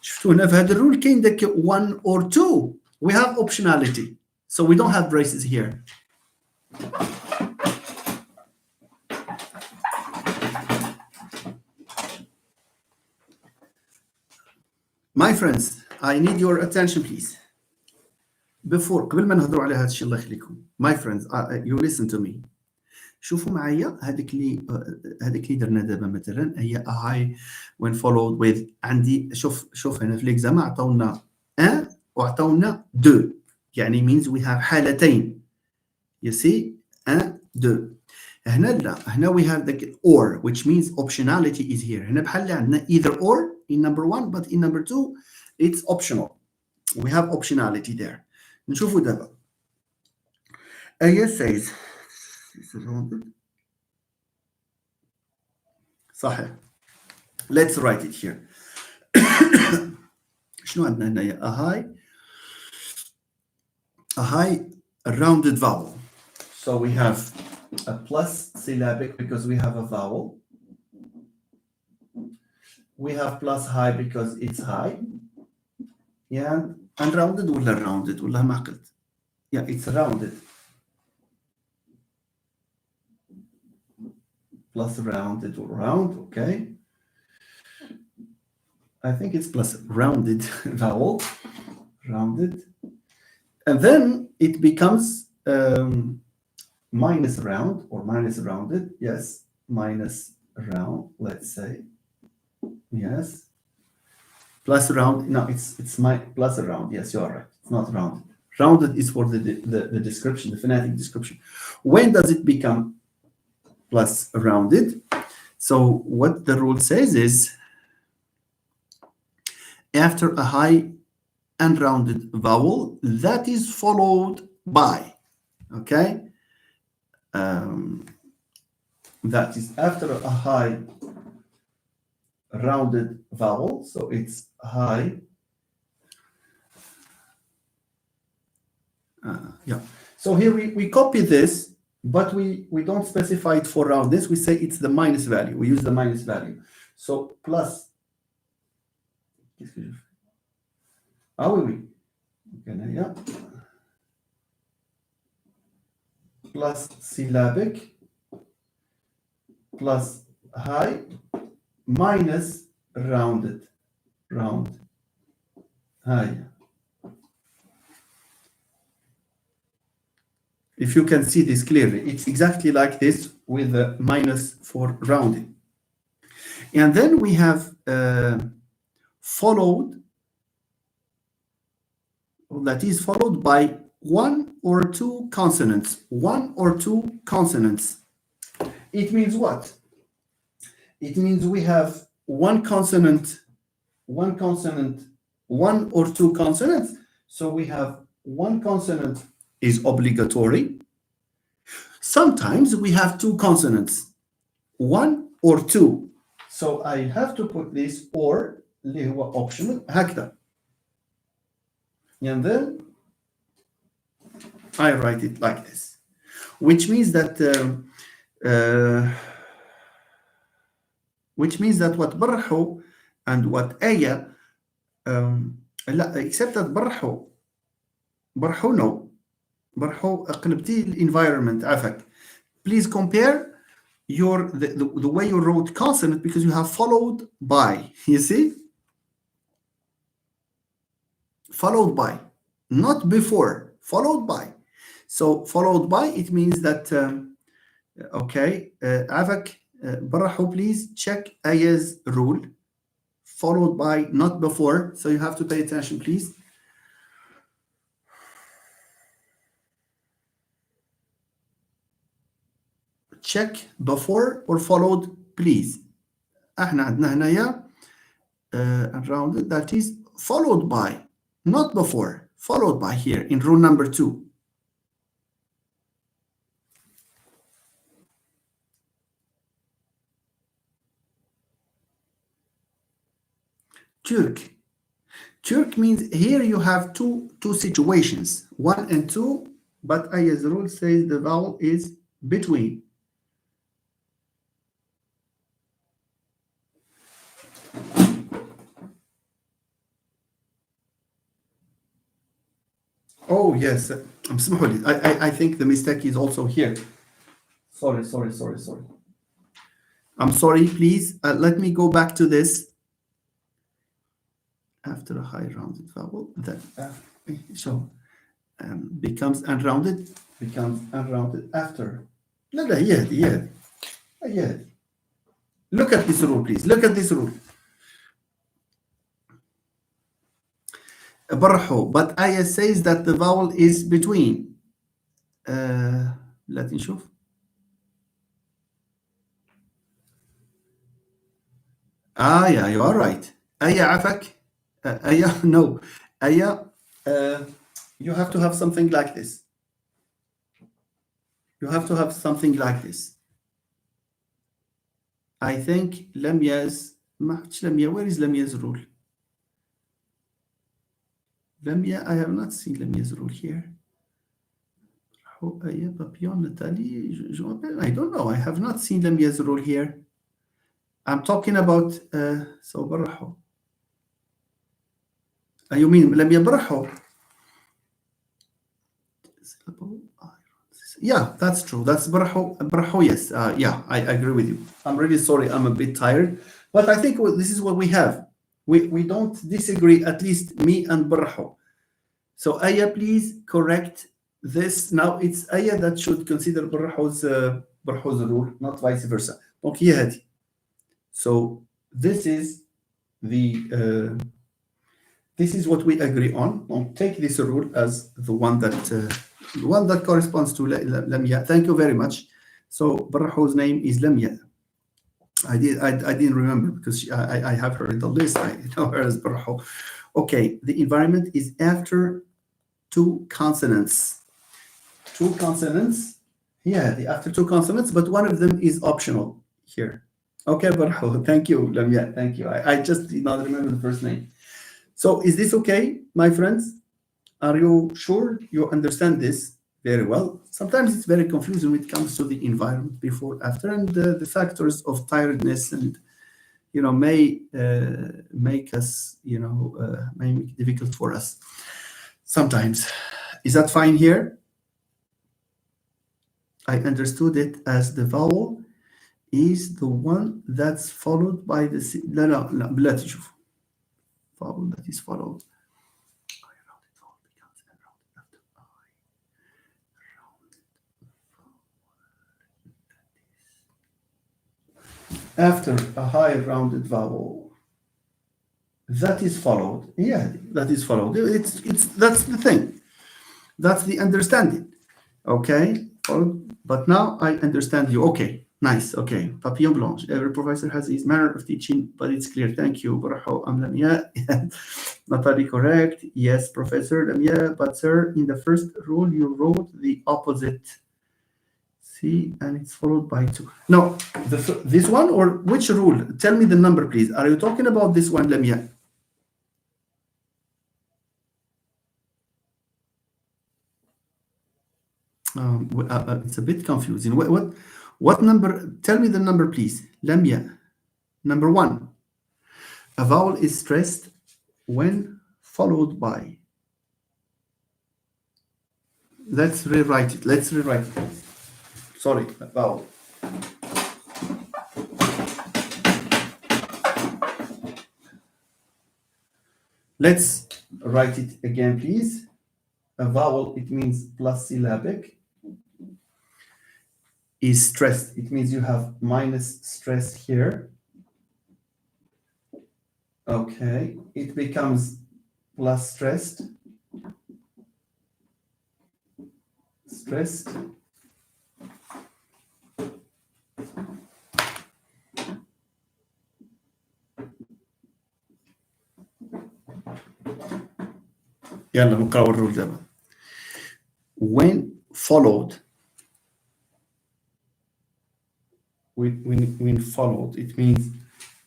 شفتوا هنا في هذا الرول كاين داك 1 or 2. We have optionality, so we don't have braces here. My friends, I need your attention, please. قبل ما نهضروا على هذا الشيء الله يخليكم. My friends, you listen to me. شوفوا معايا هذيك اللي درنا دابا مثلا هي a high when followed with عندي شوف هنا في ليكزامان عطاونا 1 وعطاونا 2 يعني means we have حالتين. You see 1 2. هنا لا هنا we have the or which means optionality is here. هنا بحال اللي عندنا either or in number 1 but in number 2 it's optional. We have optionality there. نشوفوا دابا. says صحيح. Let's write it here. شنو عندنا هنايا a high rounded vowel. So we have a plus syllabic because we have a vowel. We have plus high because it's high. Yeah, unrounded ولا rounded ولا ما عقلت. Yeah, it's rounded. Plus rounded or round, okay. I think it's plus rounded vowel, rounded. And then it becomes minus round or minus rounded. Yes, minus round, let's say. Yes. Plus round, no, it's my plus round. Yes, you are right. It's not rounded. Rounded is for the description, the phonetic description. When does it become plus rounded? So what the rule says is after a high unrounded vowel that is followed by, okay? That is after a high rounded vowel, so it's high. Yeah. So here we copy this, but we don't specify it for roundness. We say it's the minus value. We use the minus value. So plus. Ah oui, oui. Okay, yeah. Plus syllabic plus high minus rounded. Round. High. If you can see this clearly, it's exactly like this with the minus for rounding. And then we have followed, that is followed by one or two consonants. One or two consonants. It means what? It means we have one consonant, one or two consonants. So we have one consonant is obligatory. Sometimes we have two consonants, one or two. So I have to put this or اللي هو optional هكذا. And then I write it like this, which means that what برحو and what آية لا except that برحو no برحو قلبتي الانvironment عفك. Please compare the way you wrote consonant because you have followed by. You see? Followed by, not before, followed by. So followed by, it means that, okay, Avak, Barahu, please check Aya's rule. Followed by, not before. So you have to pay attention, please. Check before or followed, please. احنا عندنا هنايا around it, that is followed by, not before, followed by here in rule number 2. Turk means here you have two situations, 1 and 2, but Aya's rule says the vowel is between. Oh yes, I think the mistake is also here. Sorry. I'm sorry, please. Let me go back to this. After a high rounded vowel, that becomes unrounded after. Yeah. Look at this rule, please. Look at this rule. But Aya says that the vowel is between. Let me show. Yeah, you are right. Aya Afak. Aya, no. Aya, you have to have something like this. You have to have something like this. I think Lamya's, where is Lamya's rule? Lamya, I have not seen Lamya's rule here. I don't know. I have not seen Lamya's rule here. I'm talking about so Baraho. You mean Lamya Baraho? Yeah, that's true. That's Baraho, yes. Yeah, I agree with you. I'm really sorry. I'm a bit tired. But I think this is what we have. We don't disagree, at least me and Baraho. So Aya, please correct this. Now it's Aya that should consider Baraho's rule, not vice versa. Donc هي هذه. So this is the this is what we agree on. Don't take this rule as the one that corresponds to Lamya. Thank you very much. So Baraho's name is Lamya. I didn't remember because I have her in the list. I know her as Barho. Okay, the environment is after two consonants. Two consonants. Yeah, the after two consonants, but one of them is optional here. Okay, Barho. Thank you, Lamia. Thank you. I just did not remember the first name. So is this okay, my friends? Are you sure you understand this very well? Sometimes it's very confusing when it comes to the environment before, after, and the factors of tiredness and may make us may make it difficult for us sometimes. Is that fine here? I understood it as the vowel is the one that's followed by the لا لا لا بلا تشوف vowel that is followed. After a high rounded vowel that is followed. Yeah, that is followed. It's that's the thing. That's the understanding. Okay. But now I understand you. Okay. Nice. Okay. Papillon blanche. Every professor has his manner of teaching, but it's clear. Thank you. Baraho Amlamia. Natalie, correct. Yes, Professor Lamia. But sir, in the first rule, you wrote the opposite. See, and it's followed by two. No, this one or which rule? Tell me the number, please. Are you talking about this one, Lamia? It's a bit confusing. What number? Tell me the number, please. Lamia. Number one. A vowel is stressed when followed by. Let's rewrite it. Let's rewrite it. Sorry, vowel. Let's write it again, please. A vowel, it means plus syllabic, is stressed. It means you have minus stress here. Okay, it becomes plus stressed. Stressed. يلا نقرأ الرول دابا. When followed, when followed, it means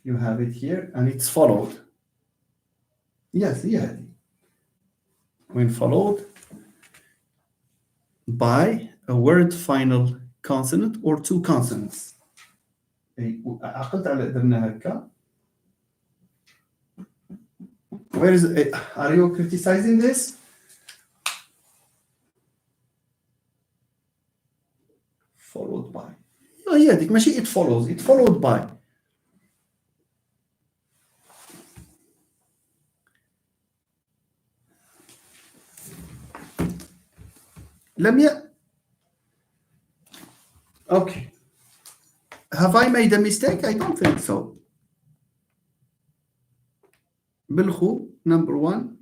you have it here and it's followed. Yes, yeah. When followed by a word final consonant or two consonants. عقلت على درنا هكا. Where is it? Are you criticizing this? Followed by. Oh yeah, ديك ماشي it follows. It followed by. لم Okay. Have I made a mistake? I don't think so. بالخو, number one.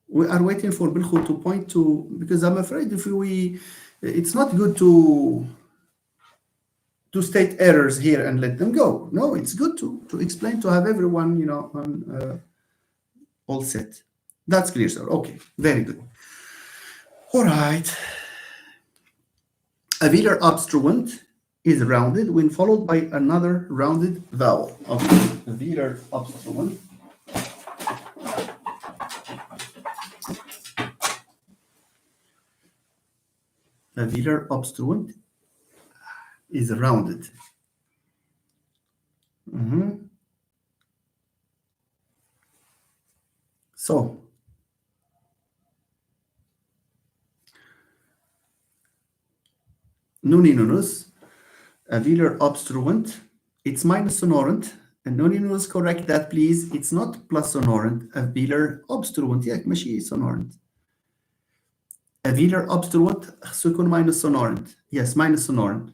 We are waiting for Bilkhu to point to, because I'm afraid if it's not good to state errors here and let them go. No, it's good to explain, to have everyone, on all set. That's clear, sir. Okay, very good. All right. A velar obstruent is rounded when followed by another rounded vowel. Okay, a velar obstruent. A velar obstruent is rounded. So, nuninunus, a velar obstruent, it's minus sonorant. And nuninunus, correct that, please. It's not plus sonorant. A velar obstruent, ياك ماشي sonorant. A velar obstruent خصو يكون minus sonorant. Yes, minus sonorant.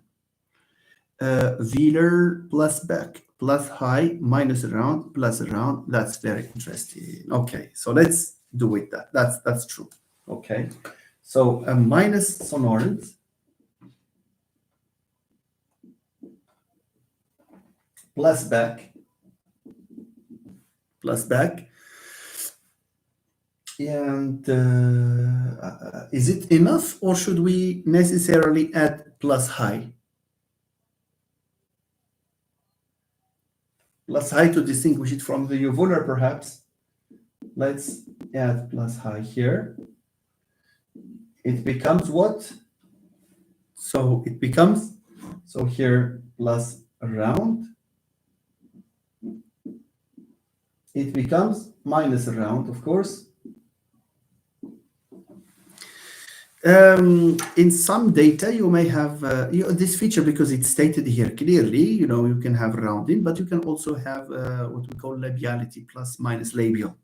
Velar plus back, plus high, minus around, plus around. That's very interesting. Okay, so let's do it. That's true. Okay, so a minus sonorant plus back, plus back. And is it enough, or should we necessarily add plus high? Plus high to distinguish it from the uvular, perhaps. Let's add plus high here. It becomes what? So it becomes, so here plus round. It becomes minus round, of course. In some data, you may have this feature because it's stated here clearly. You can have rounding, but you can also have what we call labiality, plus minus labial.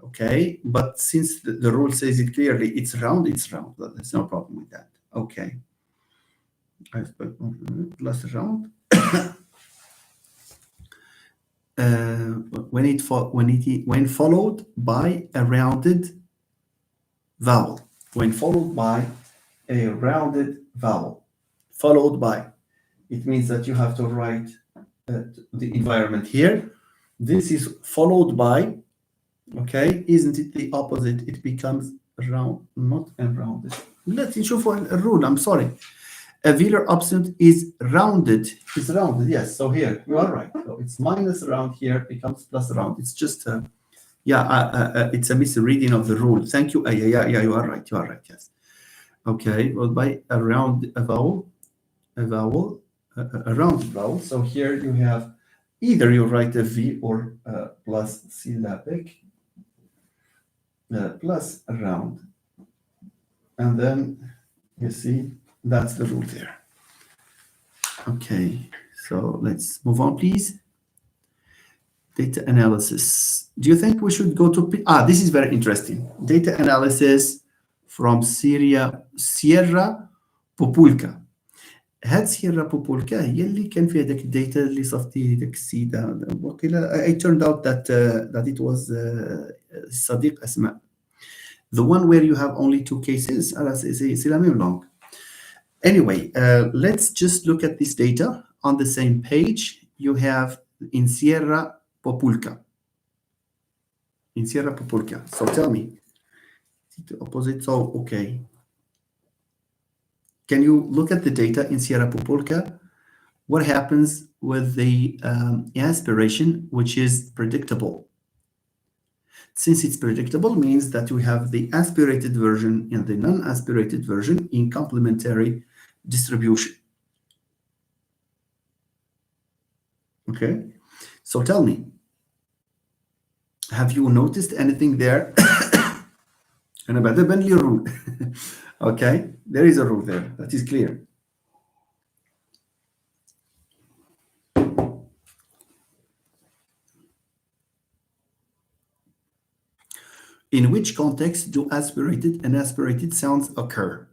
Okay, but since the rule says it clearly, it's round. There's no problem with that. Okay, plus round. When followed by a rounded vowel, when followed by a rounded vowel, followed by, it means that you have to write the environment here. This is followed by, okay, isn't it the opposite? It becomes round, not unrounded. Let's نشوف الرule. I'm sorry. A velar opposite is rounded. It's rounded, yes. So here you are right. So it's minus round here, becomes plus round. It's just it's a misreading of the rule. Thank you. Yeah, you are right. You are right. Yes. Okay. Well, by a rounded vowel. So here you have either you write a V or plus syllabic plus round, and then you see that's the rule there. Okay. So let's move on, please. Data analysis. Do you think we should go to this is very interesting. Data analysis from Sierra Populka. هاد سيرا بوبولكا هي اللي كان فيها داك الداتا اللي صافتي داك السيد هذا وقيلا. I turned out that it was صديق أسماء. The one where you have only two cases. C'est la même langue. Anyway, let's just look at this data on the same page. You have in Sierra Populka. So tell me, the opposite. So okay, can you look at the data in Sierra Populka? What happens with the aspiration, which is predictable? Since it's predictable, means that we have the aspirated version and the non-aspirated version in complementary distribution. Okay, so tell me, have you noticed anything there? And about the Bentley rule. Okay, there is a rule there that is clear. In which context do aspirated and aspirated sounds occur?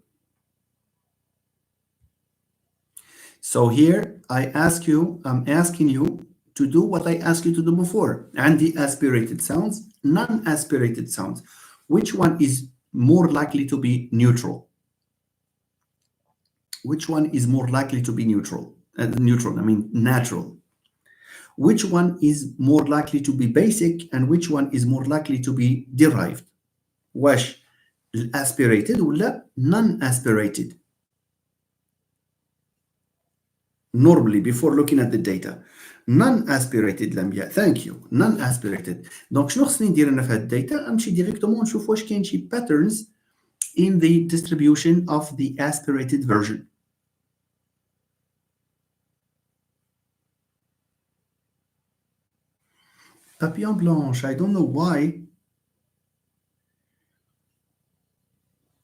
So here I'm asking you to do what I asked you to do before. And the aspirated sounds, non-aspirated sounds. Which one is more likely to be neutral? Which one is more likely to be neutral? Natural. Which one is more likely to be basic and which one is more likely to be derived? واش aspirated ولا non-aspirated? Normally, before looking at the data, non-aspirated لمبيا. Thank you. Non-aspirated. Donc شنو خصني ندير انا في هاد الداتا؟ نمشي ديريكتومون نشوف واش كاين شي patterns in the distribution of the aspirated version. Papillon blanche, I don't know why.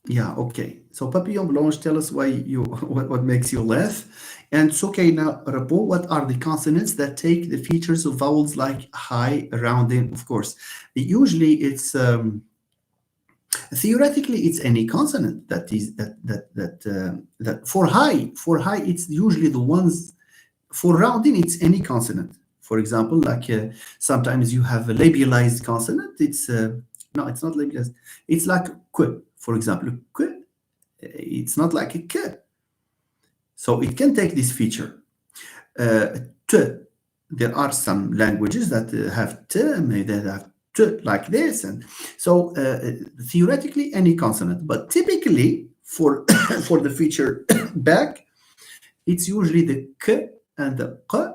Yeah, okay. So Papillon Blanche, tell us why what makes you laugh. And it's okay now, Rapo, what are the consonants that take the features of vowels like high, rounding? Of course, usually it's theoretically it's any consonant that is that for high it's usually the ones. For rounding it's any consonant. For example, like sometimes you have a labialized consonant. It's no, it's not labialized. It's like q. For example, q, it's not like a k. So it can take this feature. T. There are some languages that have T, maybe they have T like this. And so theoretically, any consonant. But typically, for, for the feature back, it's usually the K and the Q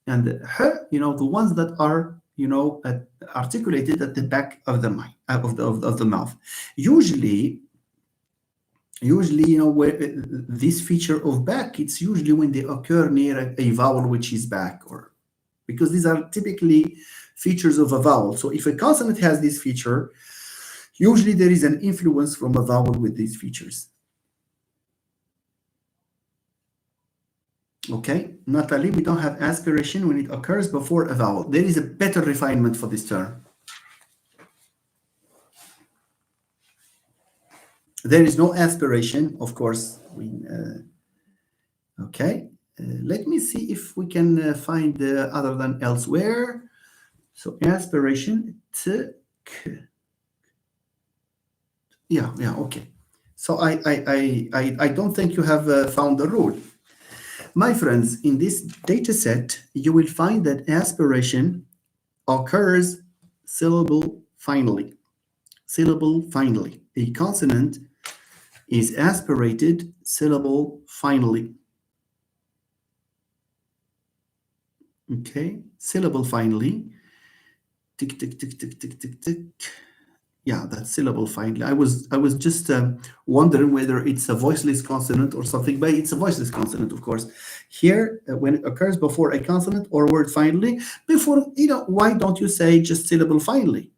and the H, the ones that are, articulated at the back of the mind, of the mouth. Usually, where this feature of back, it's usually when they occur near a vowel which is back, or because these are typically features of a vowel. So if a consonant has this feature, usually there is an influence from a vowel with these features. Okay, Natalie, we don't have aspiration when it occurs before a vowel. There is a better refinement for this term. There is no aspiration, of course. Okay, let me see if we can find other than elsewhere. So aspiration, yeah, okay. So I don't think you have found the rule. My friends, in this data set, you will find that aspiration occurs syllable finally. Syllable finally. A consonant is aspirated syllable finally. Okay, syllable finally. Tick, tick, tick, tick, tick, tick, tick. Yeah, that's syllable finally. I was just wondering whether it's a voiceless consonant or something, but it's a voiceless consonant, of course. Here, when it occurs before a consonant or word finally, before, why don't you say just syllable finally?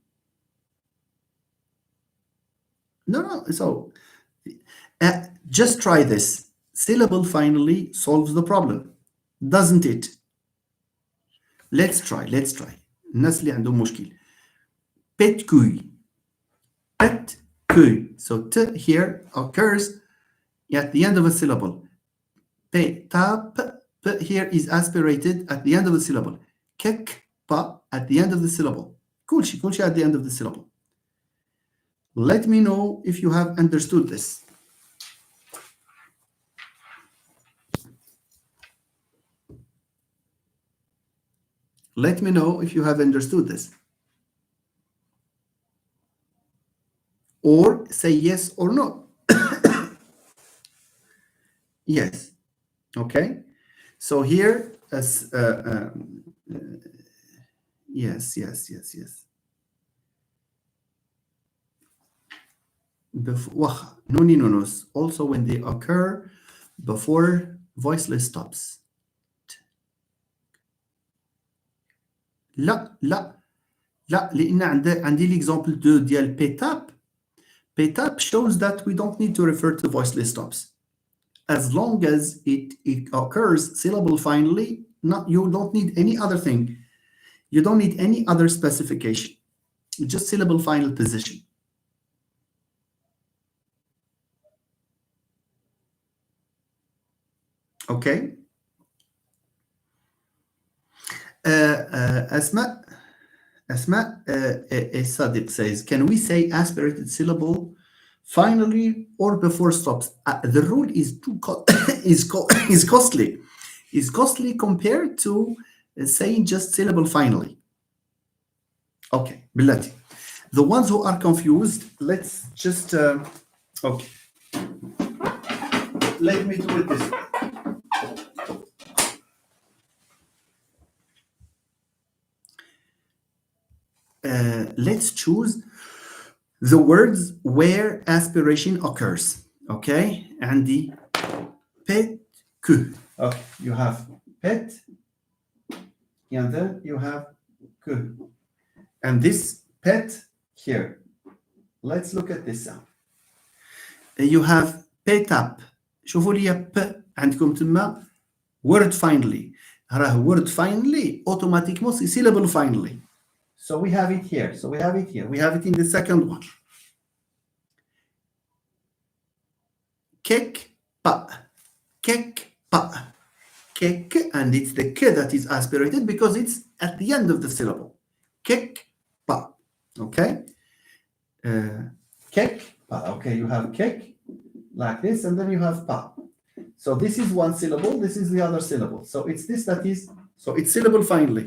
No. So just try this. Syllable finally solves the problem, doesn't it? Let's try. الناس اللي عندهم مشكل. Pet cuy. Pet cuy. So t here occurs at the end of a syllable. P tap, p here is aspirated at the end of the syllable. Kek pa at the end of the syllable. كل شيء at the end of the syllable. Let me know if you have understood this. Let me know if you have understood this. Or say yes or no. Yes. Okay. So here, as yes. Nuni nunus, also when they occur before voiceless stops. لا لان عندي l'example 2 ديال pétap. Pétap shows that we don't need to refer to voiceless stops. As long as it occurs syllable finally, you don't need any other thing. You don't need any other specification. Just syllable final position. Okay. Asma Sadiq says, can we say aspirated syllable finally or before stops? The rule is costly. Is costly compared to saying just syllable finally. Okay, Bilati. The ones who are confused, let's just okay. Let me do it this way. Let's choose the words where aspiration occurs. Okay, and the pet que. Okay, you have pet, and then you have que. And this pet here. Let's look at this sound. You have pétap. شوفوا لي ب عندكم تما word finally. راه word finally automatiquement c'est syllable finally. So we have it here. We have it in the second one. Kek pa. Kek pa. Kek, and it's the k that is aspirated because it's at the end of the syllable. Kek pa. Okay. Kek pa. Okay, you have kek like this, and then you have pa. So this is one syllable, this is the other syllable. So it's this that is, so it's syllable finally.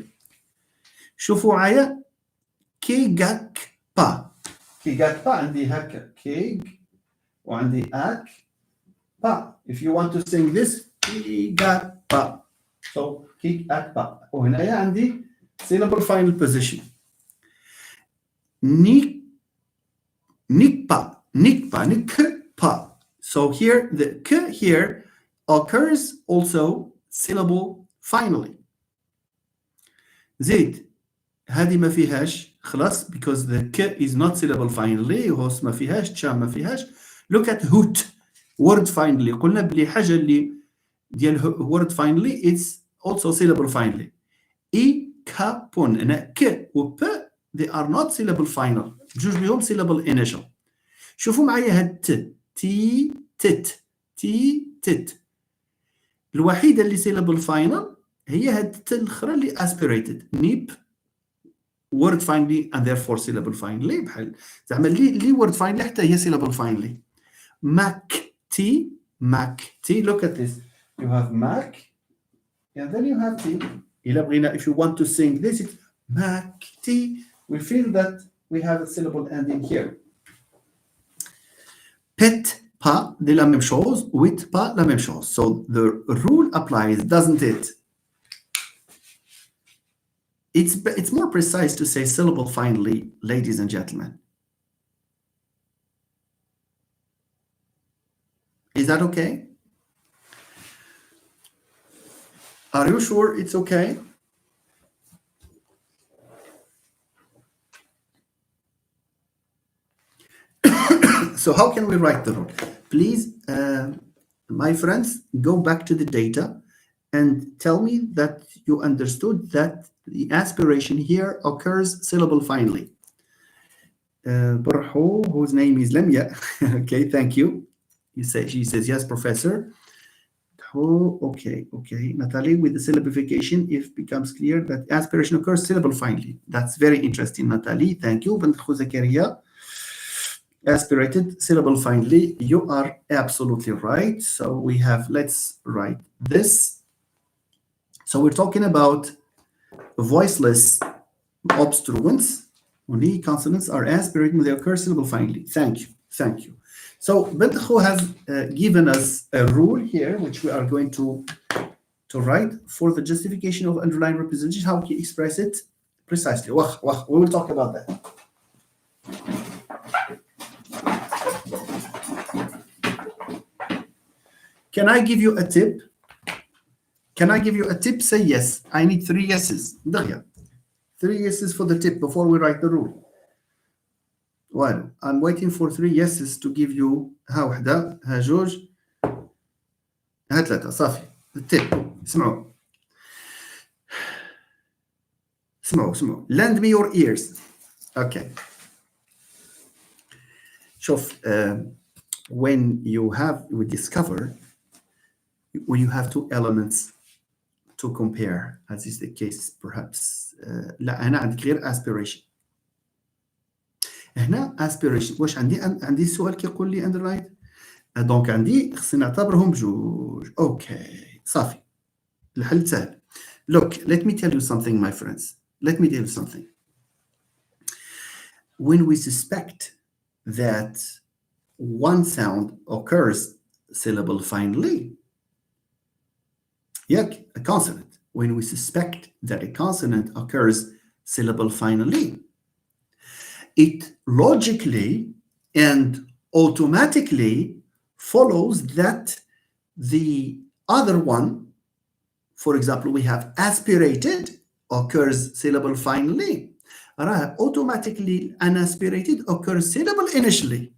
شوفوا معايا كي جاك با. كي جاك با عندي هكا كيك وعندي اك با. If you want to sing this كي جاك با. So كيك اك با. وهنايا عندي syllable final position. نيك با نيك با نيك با. So here the k here occurs also syllable finally. زيد هذه ما فيهاش خلاص because the k is not syllable finally. هوس ما فيهاش تشام ما فيهاش. Look at hoot word finally. قلنا بلي حاجة اللي ديال word finally it's also syllable finally. إي كا بون. أنا ك و ب they are not syllable final. بجوج بيهم syllable initial. شوفوا معايا هاد ت تي تت تي تت. الوحيدة اللي syllable final هي هاد الت الأخرى اللي aspirated. نيب word finally and therefore syllable finally. بحال زعما اللي word finally حتى هي syllable finally. Mac T Mac T. Look at this. You have Mac and then you have T. إلا بغينا if you want to sing this it's Mac T. We feel that we have a syllable ending here. Pet pas de la même chose, with pas la même chose. So the rule applies, doesn't it? It's more precise to say syllable finally, ladies and gentlemen. Is that okay? Are you sure it's okay? So how can we write the rule? Please, my friends, go back to the data and tell me that you understood that the aspiration here occurs syllable finally. Barho, whose name is Lemia. Okay, thank you. She says, yes, professor. Oh, okay. Natalie, with the syllabification, it becomes clear that aspiration occurs syllable finally. That's very interesting, Natalie. Thank you. Bint Zakaria. Aspirated syllable finally. You are absolutely right. So we have, let's write this. So we're talking about voiceless obstruents. Only consonants are aspirated when they occur syllable finally. Thank you. So Bint has given us a rule here, which we are going to write for the justification of underlying representation, how to express it precisely. We will talk about that. Can I give you a tip? Say yes. I need 3 yeses. 3 yeses for the tip before we write the rule. Well, I'm waiting for 3 yeses to give you ها وحدة ها جوج ها 3 صافي. التip. اسمعوا. Lend me your ears. Okay. شوف, when we discover when you have 2 elements to compare, as is the case perhaps. لا أنا عندك غير aspiration. هنا aspiration. واش عندي سؤال كيقول لي underline. دونك عندي خصني نعتبرهم بجوج. اوكي صافي. الحل سهل. Look, let me tell you something, my friends. When we suspect that one sound occurs syllable finally, a consonant. When we suspect that a consonant occurs syllable finally, it logically and automatically follows that the other one, for example, we have aspirated occurs syllable finally. Automatically unaspirated occurs syllable initially.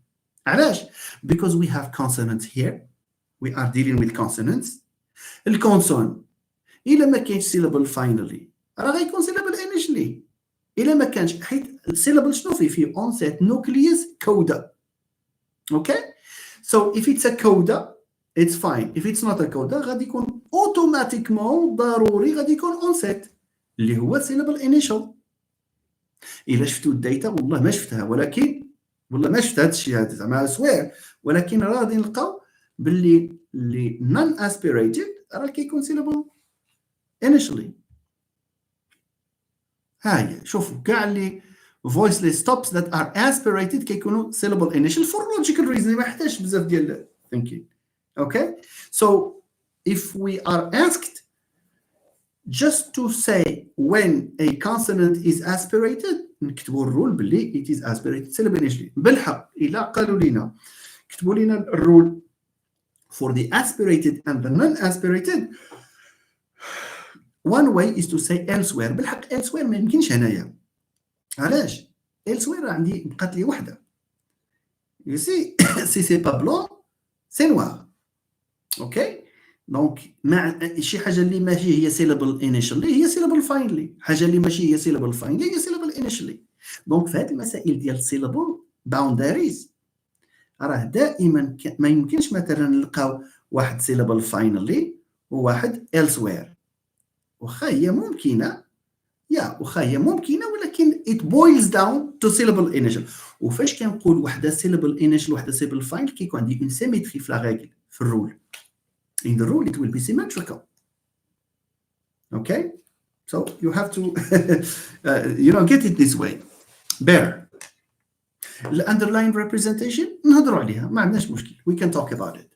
Because we have consonants here. We are dealing with consonants. الكونسون إلا ما كانش syllable finally غيكون syllable initially. إلا ما كانش حيت syllable شنو فيه onset nucleus coda. Okay? So if it's a coda, it's fine. If it's not a coda, غادي يكون automatically ضروري غادي يكون onset اللي هو syllable initial. إلا شفتوا الداتا والله ما شفتها هذا الشيء هذا زعما سوير، ولكن غادي نلقاو باللي اللي non aspirated راه كيكون syllable initially. هاي شوفوا كاع اللي voiceless stops that are aspirated كيكونوا syllable initial for logical reason. ما يحتاجش بزاف ديال thinking. Okay, so if we are asked just to say when a consonant is aspirated نكتبوا الرول باللي it is aspirated syllable initially. بالحق إلا قالوا لنا كتبوا لنا الرول for the aspirated and the non-aspirated, one way is to say elsewhere. بالحق elsewhere ما يمكنش هنايا. علاش؟ elsewhere عندي بقات لي وحده. You see, si c'est pas blanc, c'est noir. اوكي؟ دونك مع شي حاجه اللي ماشي هي syllable initially هي syllable finally. حاجه اللي ماشي هي syllable finally هي syllable initially. دونك في هذه المسائل ديال syllable boundaries راه دائما ما يمكنش مثلا نلقاو واحد syllable finally وواحد elsewhere. واخا هي ممكنه ولكن it boils down to syllable initial. وفاش كنقول وحده syllable initial وحده syllable final كيكون عندي une symétrie في لا ريغل في الرول. In the rule it will be symmetrical. Okay, so you have to get it this way. Bear the underline representation نهضروا عليها ما عندناش مشكل. We can talk about it.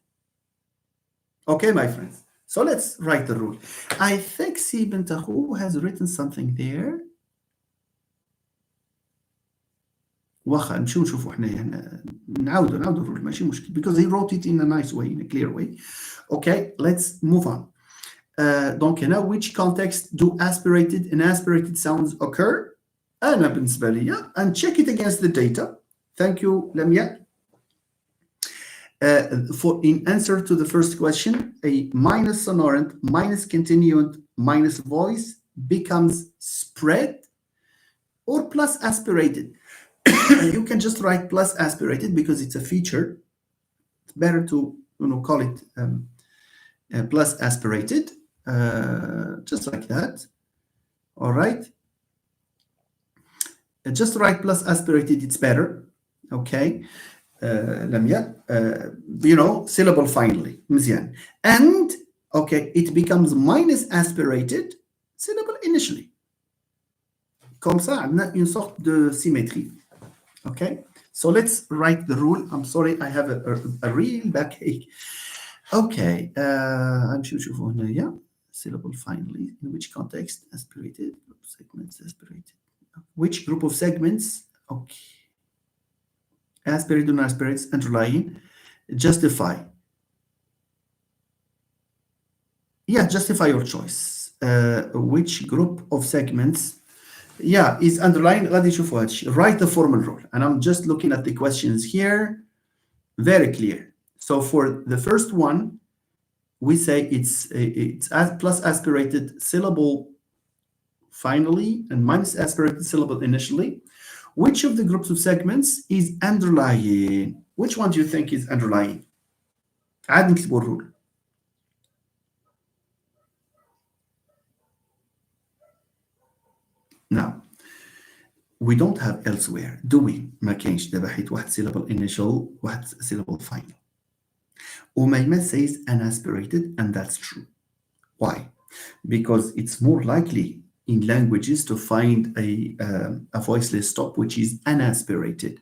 Okay, my friends. So let's write the rule. I think Si Bentahu has written something there. واخا نشوفوا حنايا نعاودوا الرول ماشي مشكل because he wrote it in a nice way, in a clear way. Okay, let's move on. Donc هنا which context do aspirated and aspirated sounds occur? أنا بالنسبة لي and check it against the data. Thank you, Lamia. For in answer to the first question, a minus sonorant, minus continuant, minus voice becomes spread or plus aspirated. You can just write plus aspirated because it's a feature. It's better to call it plus aspirated, just like that. All right. Just write plus aspirated. It's better. Okay. لميا syllable finally مزيان. And okay, it becomes minus aspirated syllable initially. Comme ça عندنا une sorte de symétrie. Okay, so let's write the rule. I'm sorry, I have a real backache. Okay, نشوفوا هنايا syllable finally in which context aspirated group of segments aspirated. Which group of segments? Okay. Aspirated and aspirates underlying justify. Justify your choice. Which group of segments is underlying. غادي نشوفوا هادشي. Write the formal rule. And I'm just looking at the questions here. Very clear. So for the first one, we say it's plus aspirated syllable finally and minus aspirated syllable initially. Which of the groups of segments is underlying? Which one do you think is underlying? عاد نكتبوا الرول. Now, we don't have elsewhere, do we? ما كاينش دابا حيت واحد syllable initial واحد syllable final. وميمة says unaspirated and that's true. Why? Because it's more likely in languages to find a voiceless stop which is unaspirated,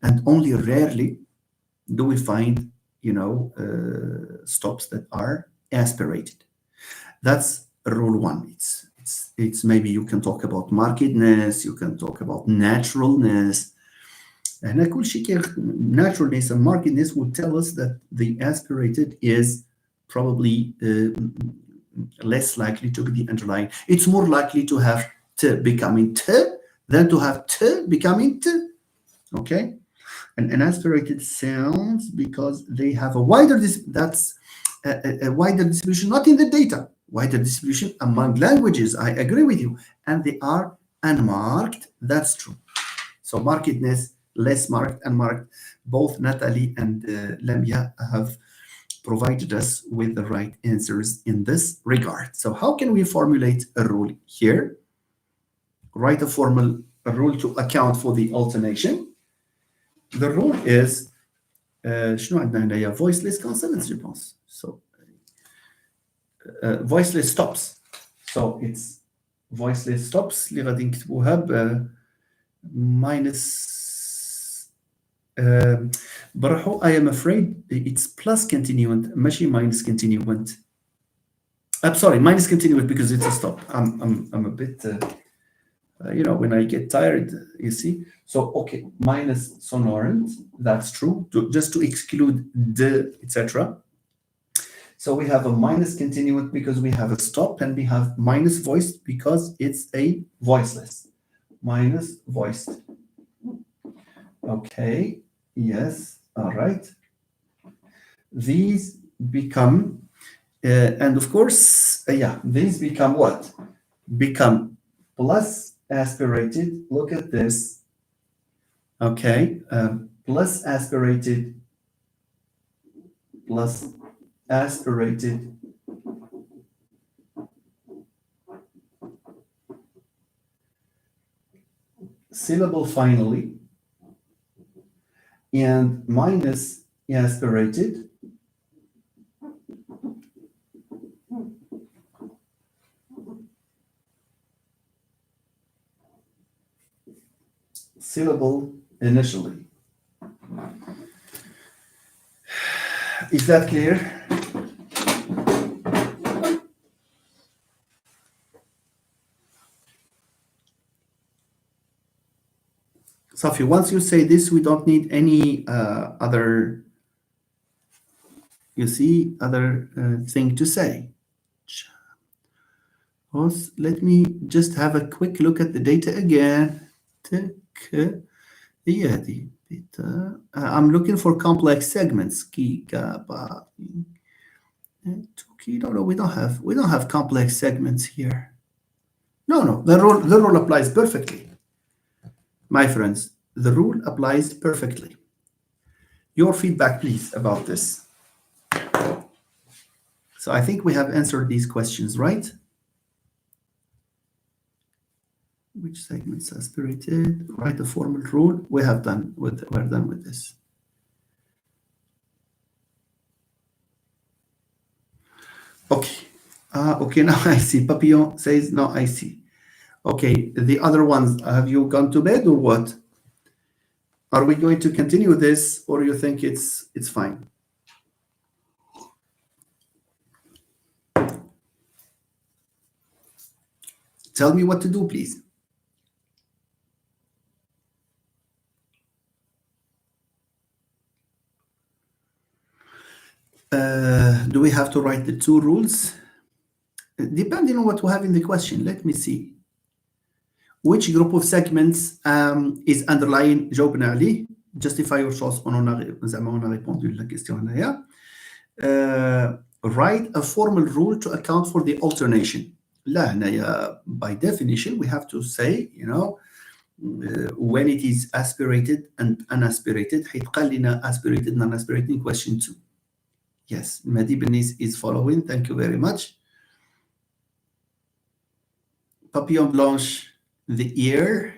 and only rarely do we find stops that are aspirated. That's rule one. It's maybe you can talk about markedness, you can talk about naturalness. هنا كل شيء naturalness and markedness would tell us that the aspirated is probably less likely to be the underlying. It's more likely to have t becoming t than to have t becoming t. Okay, and aspirated sounds because they have a wider a wider distribution, not in the data, wider distribution among languages. I agree with you, and they are unmarked. That's true. So markedness, less marked, unmarked. Both Natalie and Lamia have provided us with the right answers in this regard. So how can we formulate a rule here? Write a formal rule to account for the alternation. The rule is شنو عندنا هنايا voiceless consonants je pense. So voiceless stops. So it's voiceless stops اللي غادي نكتبوها ب minus بروحو. I am afraid it's plus continuant ماشي minus continuant. I'm sorry, minus continuant because it's a stop. I'm a bit you know, when I get tired, you see. So okay, minus sonorant, that's true, just to exclude the etc. So we have a minus continuant because we have a stop, and we have minus voiced because it's a voiceless. Minus voiced. Okay, yes, all right. These become, and of course, yeah, these become what? Become plus aspirated. Look at this. Okay, plus aspirated, plus aspirated, syllable finally, and minus aspirated, syllable initially. Is that clear? Safi, once you say this, we don't need any other, you see, other thing to say. Let me just have a quick look at the data again. I'm looking for complex segments. No, we don't have complex segments here. No, the rule applies perfectly. My friends, the rule applies perfectly. Your feedback, please, about this. So I think we have answered these questions, right? Which segments aspirated? Write a formal rule. We're done with this. Okay. Okay, now I see. Papillon says, no, I see. Okay, the other ones, have you gone to bed or what? Are we going to continue this, or you think it's fine? Tell me what to do, please. Do we have to write the two rules? Depending on what we have in the question, let me see. Which group of segments is underlying? جاوبنا عليه. Justify your choice. On a répondu la question هنايا. Write a formal rule to account for the alternation. لا هنايا by definition we have to say, you know, when it is aspirated and unaspirated. حيتقال لنا aspirated and unaspirated in question 2. Yes, Mehdi Benis is following. Thank you very much. Papillon Blanche, the ear.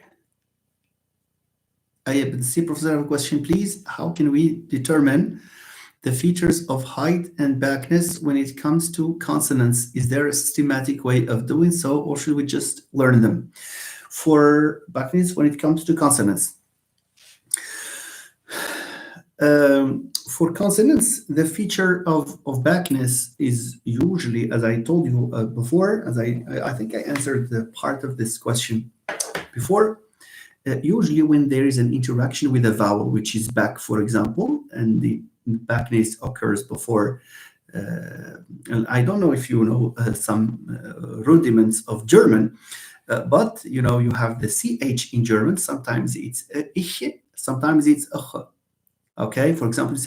See, Professor, I have a question, please. How can we determine the features of height and backness when it comes to consonants? Is there a systematic way of doing so, or should we just learn them? For backness, when it comes to consonants, for consonants, the feature of backness is usually, as I told you before, as I think I answered the part of this question before, usually when there is an interaction with a vowel, which is back, for example, and the backness occurs before, and I don't know if you know some rudiments of German, but you know, you have the CH in German. Sometimes it's ich, sometimes it's ch. Okay, for example,